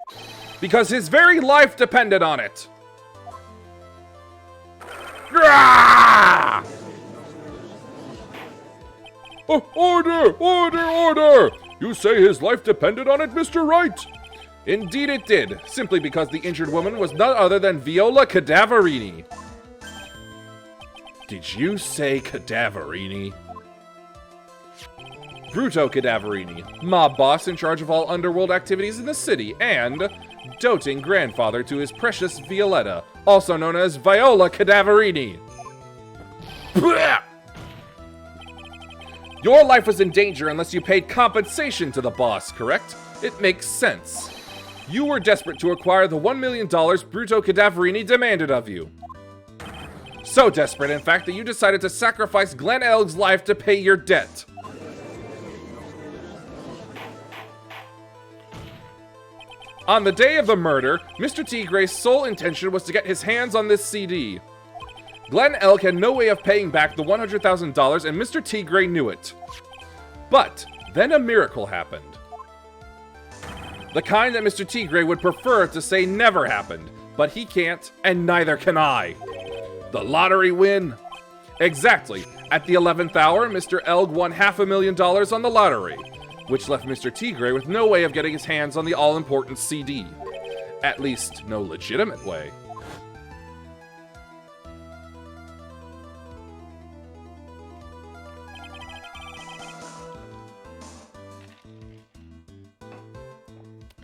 because his very life depended on it. Order! Order! Order! You say his life depended on it, Mr. Wright? Indeed it did, simply because the injured woman was none other than Viola Cadaverini. Did you say Cadaverini? Bruto Cadaverini, mob boss in charge of all underworld activities in the city, and doting grandfather to his precious Violetta, also known as Viola Cadaverini. Your life was in danger unless you paid compensation to the boss, correct? It makes sense. You were desperate to acquire the $1 million Bruto Cadaverini demanded of you. So desperate, in fact, that you decided to sacrifice Glenn Elg's life to pay your debt. On the day of the murder, Mr. Tigre's sole intention was to get his hands on this CD. Glenn Elg had no way of paying back the $100,000, and Mr. Tigre knew it. But then a miracle happened. The kind that Mr. Tigre would prefer to say never happened, but he can't, and neither can I. The lottery win? Exactly. At the 11th hour, Mr. Elg won $500,000 on the lottery, which left Mr. Tigre with no way of getting his hands on the all-important CD. At least, no legitimate way.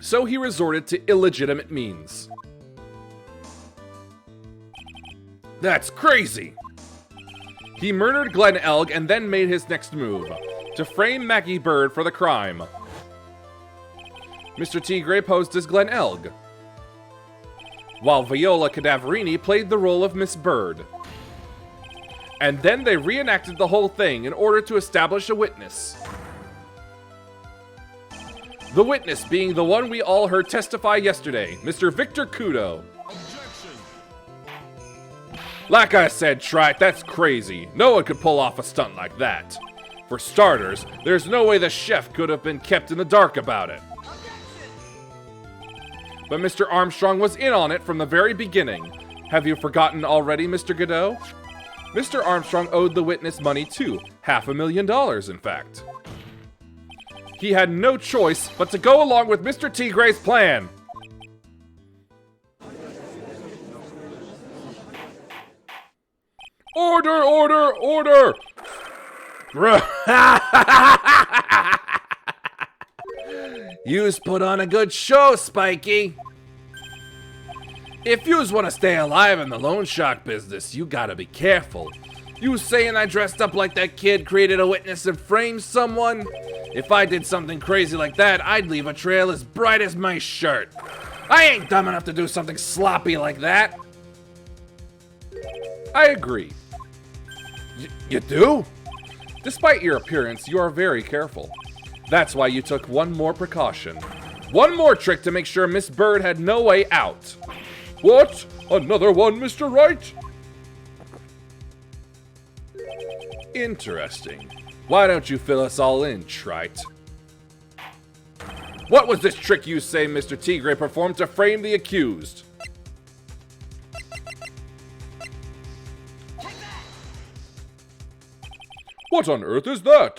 So he resorted to illegitimate means. That's crazy. He murdered Glenn Elg and then made his next move, to frame Maggie Bird for the crime. Mr. T. Gray posed as Glenn Elg, while Viola Cadaverini played the role of Miss Bird. And then they reenacted the whole thing in order to establish a witness. The witness being the one we all heard testify yesterday, Mr. Victor Kudo. Like I said, Trite, that's crazy. No one could pull off a stunt like that. For starters, there's no way the chef could have been kept in the dark about it. But Mr. Armstrong was in on it from the very beginning. Have you forgotten already, Mr. Godot? Mr. Armstrong owed the witness money too. $500,000, in fact. He had no choice but to go along with Mr. T. Gray's plan. Order, order, order! You's put on a good show, Spiky. If yous want to stay alive in the loan shark business, you gotta be careful. You saying I dressed up like that kid, created a witness, and framed someone? If I did something crazy like that, I'd leave a trail as bright as my shirt. I ain't dumb enough to do something sloppy like that. I agree. You do? Despite your appearance, you are very careful. That's why you took one more precaution. One more trick to make sure Miss Bird had no way out. What? Another one, Mr. Wright? Interesting. Why don't you fill us all in, Trite? What was this trick you say Mr. T. Gray performed to frame the accused? What on earth is that?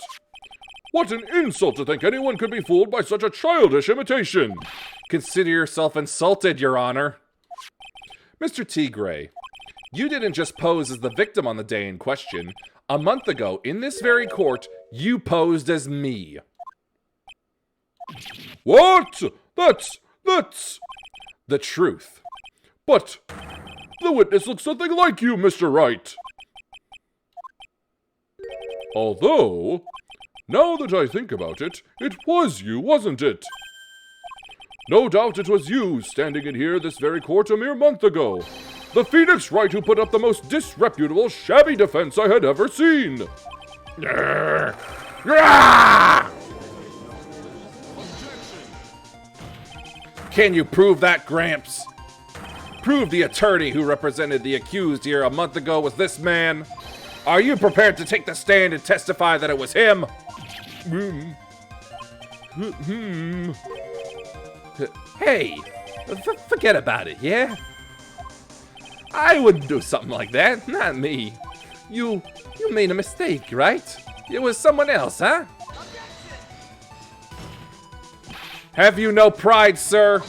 What an insult to think anyone could be fooled by such a childish imitation! Consider yourself insulted, Your Honor. Mr. T. Gray, you didn't just pose as the victim on the day in question. A month ago, in this very court, you posed as me. What? That's... The truth. But... the witness looks nothing like you, Mr. Wright. Although... now that I think about it, it was you, wasn't it? No doubt it was you standing in here this very court a mere month ago. The Phoenix Wright who put up the most disreputable, shabby defense I had ever seen. Can you prove that, Gramps? Prove the attorney who represented the accused here a month ago was this man? Are you prepared to take the stand and testify that it was him? Hey, forget about it, yeah? I wouldn't do something like that, not me. You made a mistake, right? It was someone else, huh? Have you no pride, sir?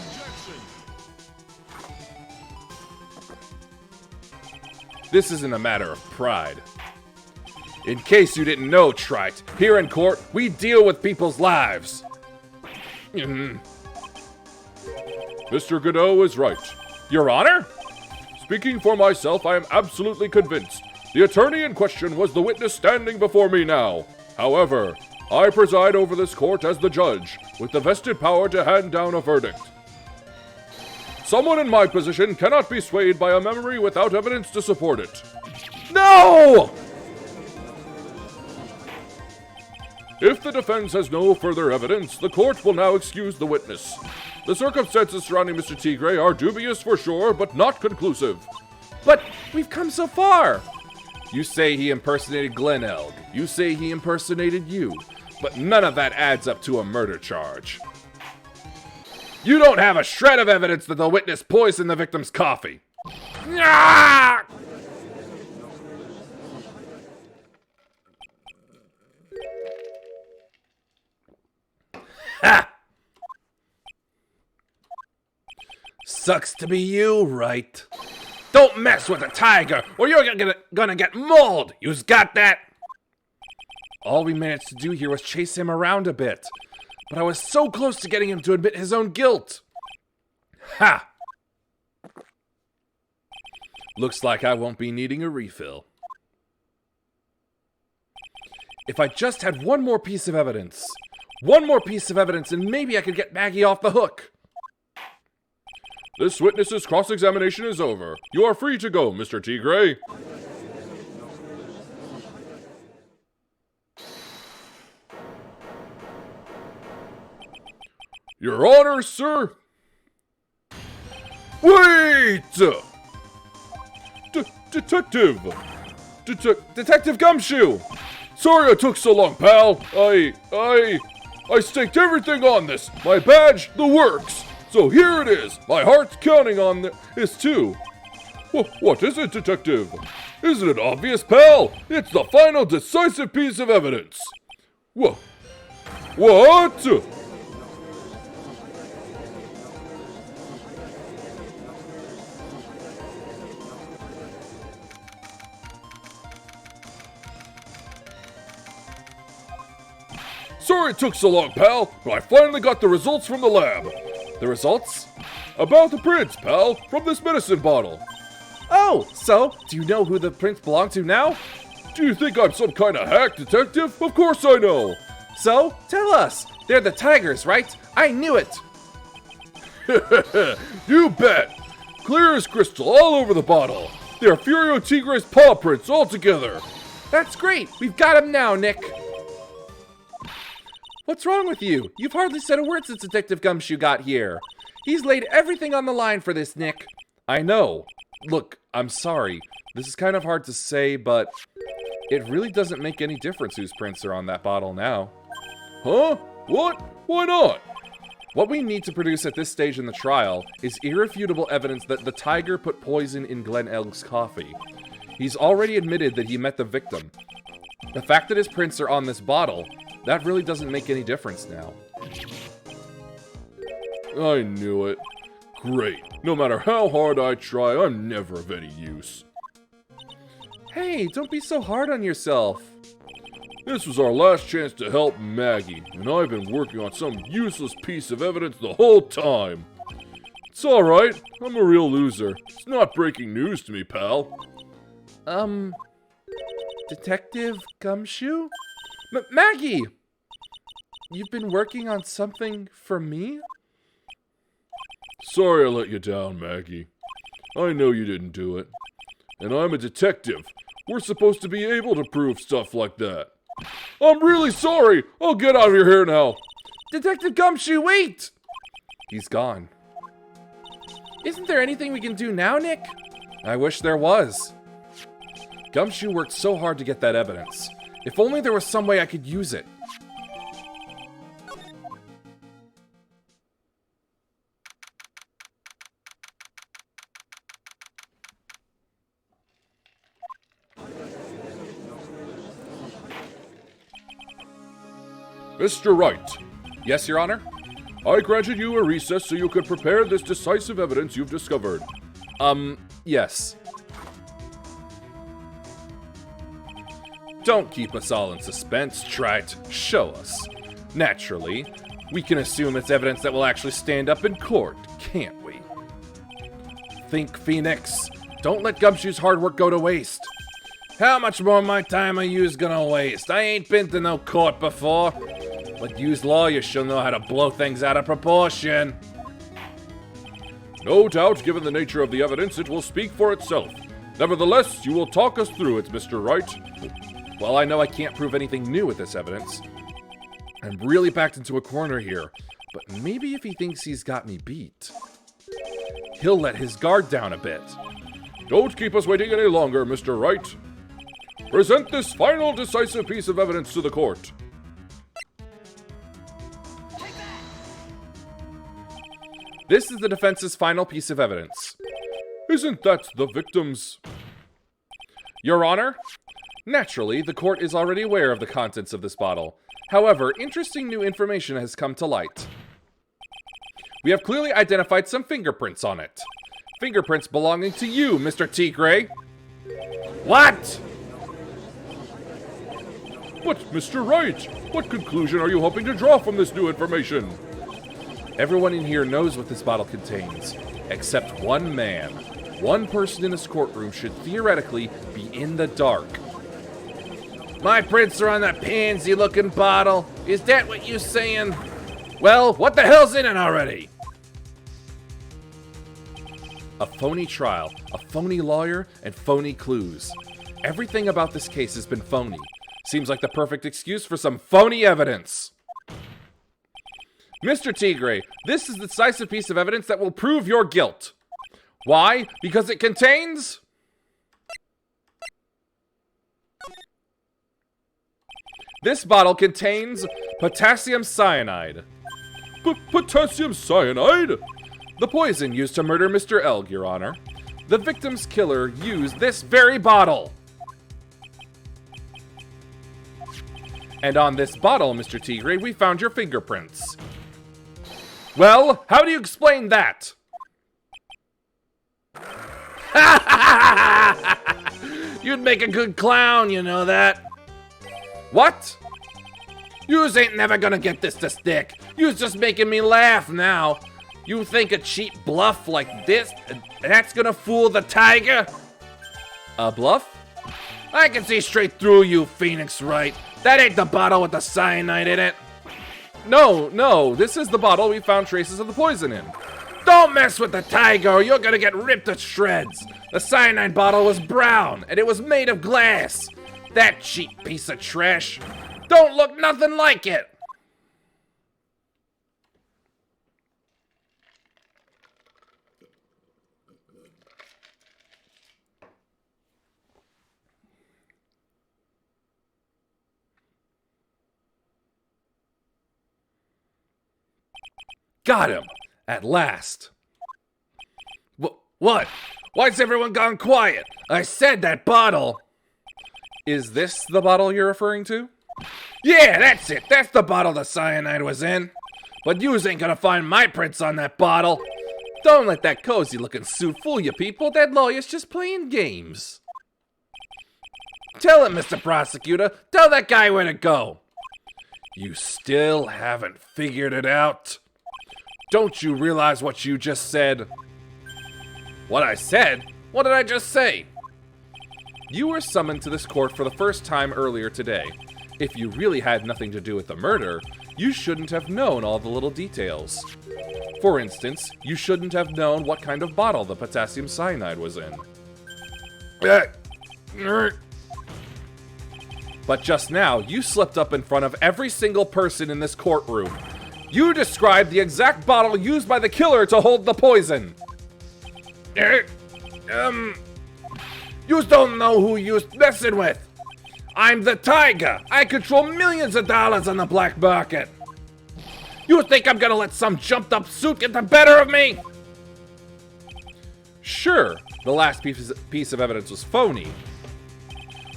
This isn't a matter of pride. In case you didn't know, Trite, here in court, we deal with people's lives. Mr. Godot is right. Your Honor? Speaking for myself, I am absolutely convinced. The attorney in question was the witness standing before me now. However, I preside over this court as the judge, with the vested power to hand down a verdict. Someone in my position cannot be swayed by a memory without evidence to support it. No! If the defense has no further evidence, the court will now excuse the witness. The circumstances surrounding Mr. T. Gray are dubious for sure, but not conclusive. But we've come so far. You say he impersonated Glenn Elg. You say he impersonated you. But none of that adds up to a murder charge. You don't have a shred of evidence that the witness poisoned the victim's coffee. Ha! Sucks to be you, right? Don't mess with the tiger, or you're gonna get mauled. You's got that? All we managed to do here was chase him around a bit. But I was so close to getting him to admit his own guilt. Ha! Looks like I won't be needing a refill. If I just had one more piece of evidence. One more piece of evidence and maybe I could get Maggie off the hook. This witness's cross-examination is over. You are free to go, Mr. T. Gray. Your Honor, sir. Wait! Detective! Detective Gumshoe! Sorry it took so long, pal. I staked everything on this. My badge, the works. So here it is. My heart's counting on this too. What is it, Detective? Isn't it obvious, pal? It's the final decisive piece of evidence. What? Sorry it took so long, pal, but I finally got the results from the lab. The results? About the prints, pal, from this medicine bottle. Oh, so, do you know who the prints belong to now? Do you think I'm some kind of hack detective? Of course I know. So, tell us. They're the tigers, right? I knew it. You bet. Clear as crystal all over the bottle. They're Furio Tigre's paw prints all together. That's great. We've got him now, Nick. What's wrong with you? You've hardly said a word since Detective Gumshoe got here. He's laid everything on the line for this, Nick. I know. Look, I'm sorry. This is kind of hard to say, but it really doesn't make any difference whose prints are on that bottle now. Huh? What? Why not? What we need to produce at this stage in the trial is irrefutable evidence that the tiger put poison in Glenn Elg's coffee. He's already admitted that he met the victim. The fact that his prints are on this bottle, that really doesn't make any difference now. I knew it. Great. No matter how hard I try, I'm never of any use. Hey, don't be so hard on yourself. This was our last chance to help Maggie, and I've been working on some useless piece of evidence the whole time. It's alright. I'm a real loser. It's not breaking news to me, pal. Detective Gumshoe? Maggie! You've been working on something for me? Sorry I let you down, Maggie. I know you didn't do it. And I'm a detective. We're supposed to be able to prove stuff like that. I'm really sorry! I'll get out of here now! Detective Gumshoe, wait! He's gone. Isn't there anything we can do now, Nick? I wish there was. Gumshoe worked so hard to get that evidence. If only there was some way I could use it. Mr. Wright, Yes, Your Honor? I granted you a recess so you could prepare this decisive evidence you've discovered. Yes. Don't keep us all in suspense, try to show us. Naturally, we can assume it's evidence that will actually stand up in court, can't we? Think, Phoenix. Don't let Gumshoe's hard work go to waste. How much more of my time are yous gonna waste? I ain't been to no court before. But yous lawyers should know how to blow things out of proportion. No doubt, given the nature of the evidence, it will speak for itself. Nevertheless, you will talk us through it, Mr. Wright. Well, I know I can't prove anything new with this evidence. I'm really backed into a corner here, but maybe if he thinks he's got me beat, he'll let his guard down a bit. Don't keep us waiting any longer, Mr. Wright. Present this final decisive piece of evidence to the court. This is the defense's final piece of evidence. Isn't that the victim's? Your Honor, naturally, the court is already aware of the contents of this bottle. However, interesting new information has come to light. We have clearly identified some fingerprints on it. Fingerprints belonging to you, Mr. T. Gray. What? But, Mr. Wright, what conclusion are you hoping to draw from this new information? Everyone in here knows what this bottle contains, except one man. one person in this courtroom should theoretically be in the dark. My prints are on that pansy-looking bottle. Is that what you saying? Well, What the hell's in it already? a phony trial, a phony lawyer, and phony clues. Everything about this case has been phony. Seems like the perfect excuse for some phony evidence. Mr. Tigre, this is the decisive piece of evidence that will prove your guilt. Why? Because it contains... This bottle contains potassium cyanide. Potassium cyanide? The poison used to murder Mr. Elg, Your Honor. The victim's killer used this very bottle. And on this bottle, Mr. Tigre, we found your fingerprints. Well, how do you explain that? You'd make a good clown, you know that. What? Yous ain't never gonna get this to stick. Yous just making me laugh now. You think a cheap bluff like this, that's gonna fool the tiger? A bluff? I can see straight through you, Phoenix Wright. That ain't the bottle with the cyanide in it. No, this is the bottle we found traces of the poison in. Don't mess with the tiger or you're gonna get ripped to shreds. The cyanide bottle was brown and it was made of glass. That cheap piece of trash don't look nothing like it. Got him! At last! What? Why's everyone gone quiet? I said that bottle. Is this the bottle you're referring to? Yeah, that's it. That's the bottle the cyanide was in. But yous ain't gonna find my prints on that bottle. Don't let that cozy-looking suit fool you, people. That lawyer's just playing games. Tell him, Mr. Prosecutor. Tell that guy where to go. You still haven't figured it out? Don't you realize what you just said? What I said? What did I just say? You were summoned to this court for the first time earlier today. If you really had nothing to do with the murder, you shouldn't have known all the little details. For instance, you shouldn't have known what kind of bottle the potassium cyanide was in. But just now, you slipped up in front of every single person in this courtroom. You described the exact bottle used by the killer to hold the poison. Yous don't know who you's messing with. I'm the tiger. I control millions of dollars on the black market. You think I'm gonna let some jumped up suit get the better of me? Sure, the last piece of evidence was phony.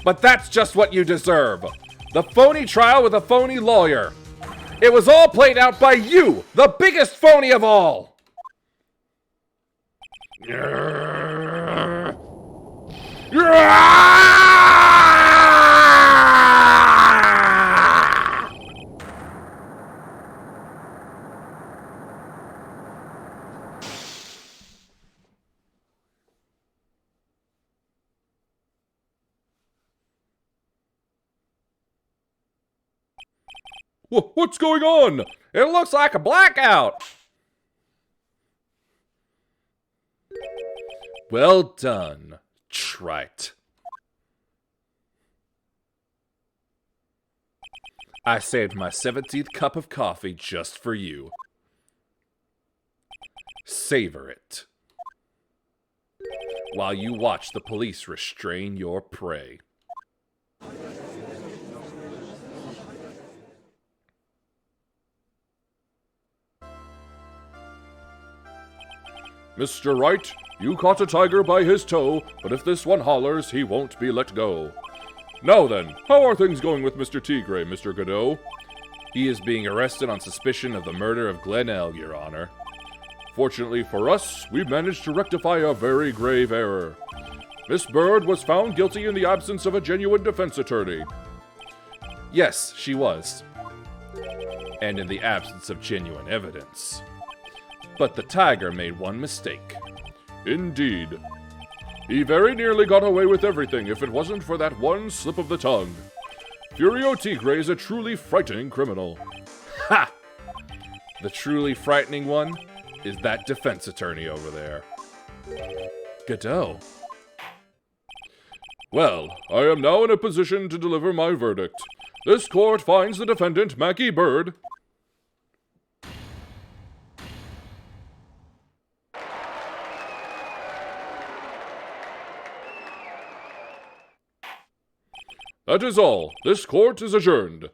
But that's just what you deserve. The phony trial with a phony lawyer. It was all played out by you, the biggest phony of all. What's going on? It looks like a blackout. Well done, trite. I saved my 17th cup of coffee just for you. Savor it. While you watch the police restrain your prey. Mr. Wright, you caught a tiger by his toe, but if this one hollers, he won't be let go. Now then, how are things going with Mr. Tigre, Mr. Godot? He is being arrested on suspicion of the murder of Glen Elg, Your Honor. Fortunately for us, we managed to rectify a very grave error. Miss Bird was found guilty in the absence of a genuine defense attorney. Yes, she was. And in the absence of genuine evidence. But the tiger made one mistake. Indeed. He very nearly got away with everything if it wasn't for that one slip of the tongue. Furio Tigre is a truly frightening criminal. Ha! The truly frightening one is that defense attorney over there. Godot. Well, I am now in a position to deliver my verdict. This court finds the defendant, Mackie Bird, That is all. This court is adjourned.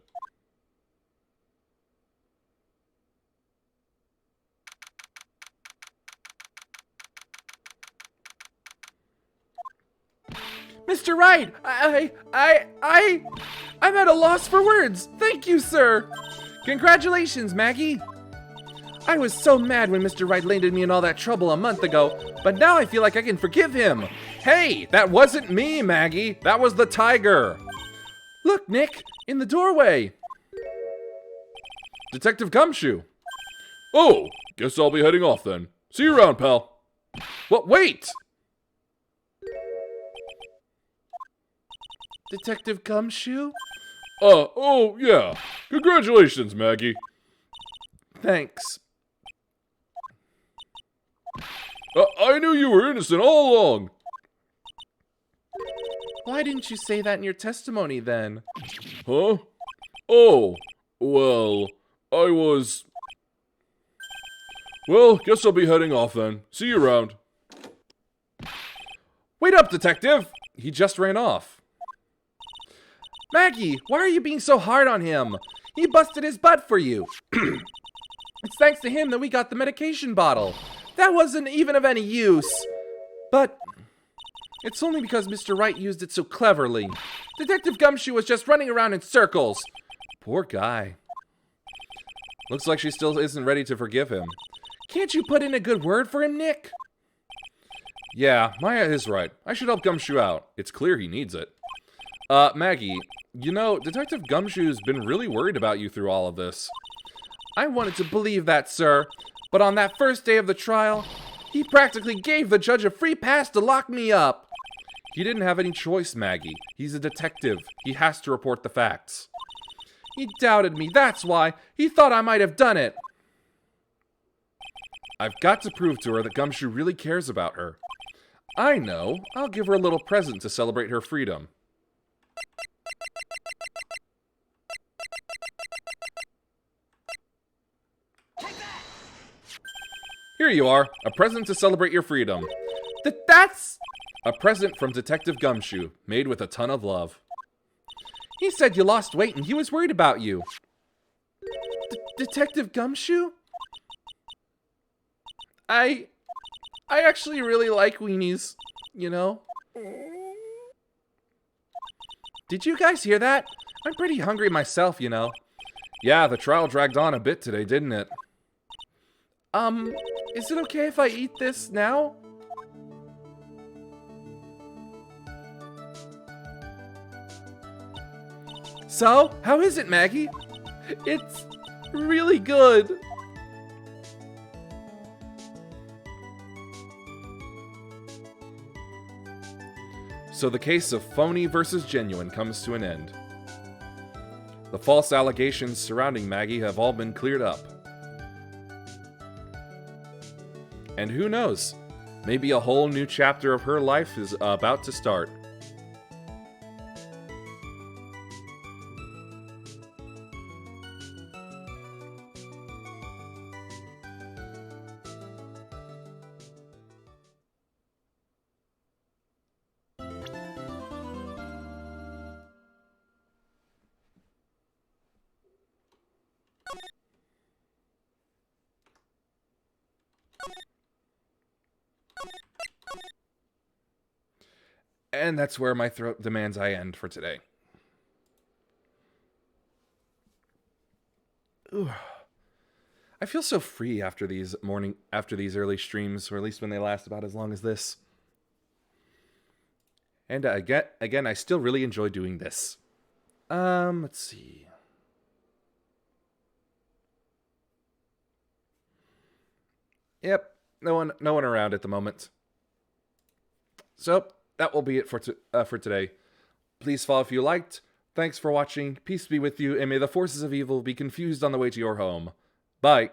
Mr. Wright, I'm at a loss for words. Thank you, sir. Congratulations, Maggie. I was so mad when Mr. Wright landed me in all that trouble a month ago, but now I feel like I can forgive him. Hey, that wasn't me, Maggie. That was the tiger. Look, Nick, in the doorway. Detective Gumshoe. Oh, guess I'll be heading off then. See you around, pal. What? Wait! Detective Gumshoe? Oh, yeah. Congratulations, Maggie. Thanks. I knew you were innocent all along. Why didn't you say that in your testimony then? Huh? Oh, well, I was... Well, guess I'll be heading off then. See you around. Wait up, detective! He just ran off. Maggie, why are you being so hard on him? He busted his butt for you. It's thanks to him that we got the medication bottle. That wasn't even of any use. But it's only because Mr. Wright used it so cleverly. Detective Gumshoe was just running around in circles. Poor guy. Looks like she still isn't ready to forgive him. Can't you put in a good word for him, Nick? Yeah, Maya is right. I should help Gumshoe out. It's clear he needs it. Maggie, you know, Detective Gumshoe's been really worried about you through all of this. I wanted to believe that, sir. But on that first day of the trial, he practically gave the judge a free pass to lock me up. He didn't have any choice, Maggie. He's a detective. He has to report the facts. He doubted me, that's why. He thought I might have done it. I've got to prove to her that Gumshoe really cares about her. I know. I'll give her a little present to celebrate her freedom. Here you are, a present to celebrate your freedom. That's... A present from Detective Gumshoe, made with a ton of love. He said you lost weight and he was worried about you. Detective Gumshoe? I actually really like weenies, you know? Did you guys hear that? I'm pretty hungry myself, you know. Yeah, the trial dragged on a bit today, didn't it? Is it okay if I eat this now? So, how is it, Maggie? It's really good. So the case of phony versus genuine comes to an end. The false allegations surrounding Maggie have all been cleared up. And who knows, maybe a whole new chapter of her life is about to start. And that's where my throat demands I end for today. Ooh. I feel so free after these early streams, or at least when they last about as long as this. And again, I still really enjoy doing this. Let's see. Yep, no one around at the moment. So, that will be it for today. Please follow if you liked. Thanks for watching. Peace be with you, and may the forces of evil be confused on the way to your home. Bye.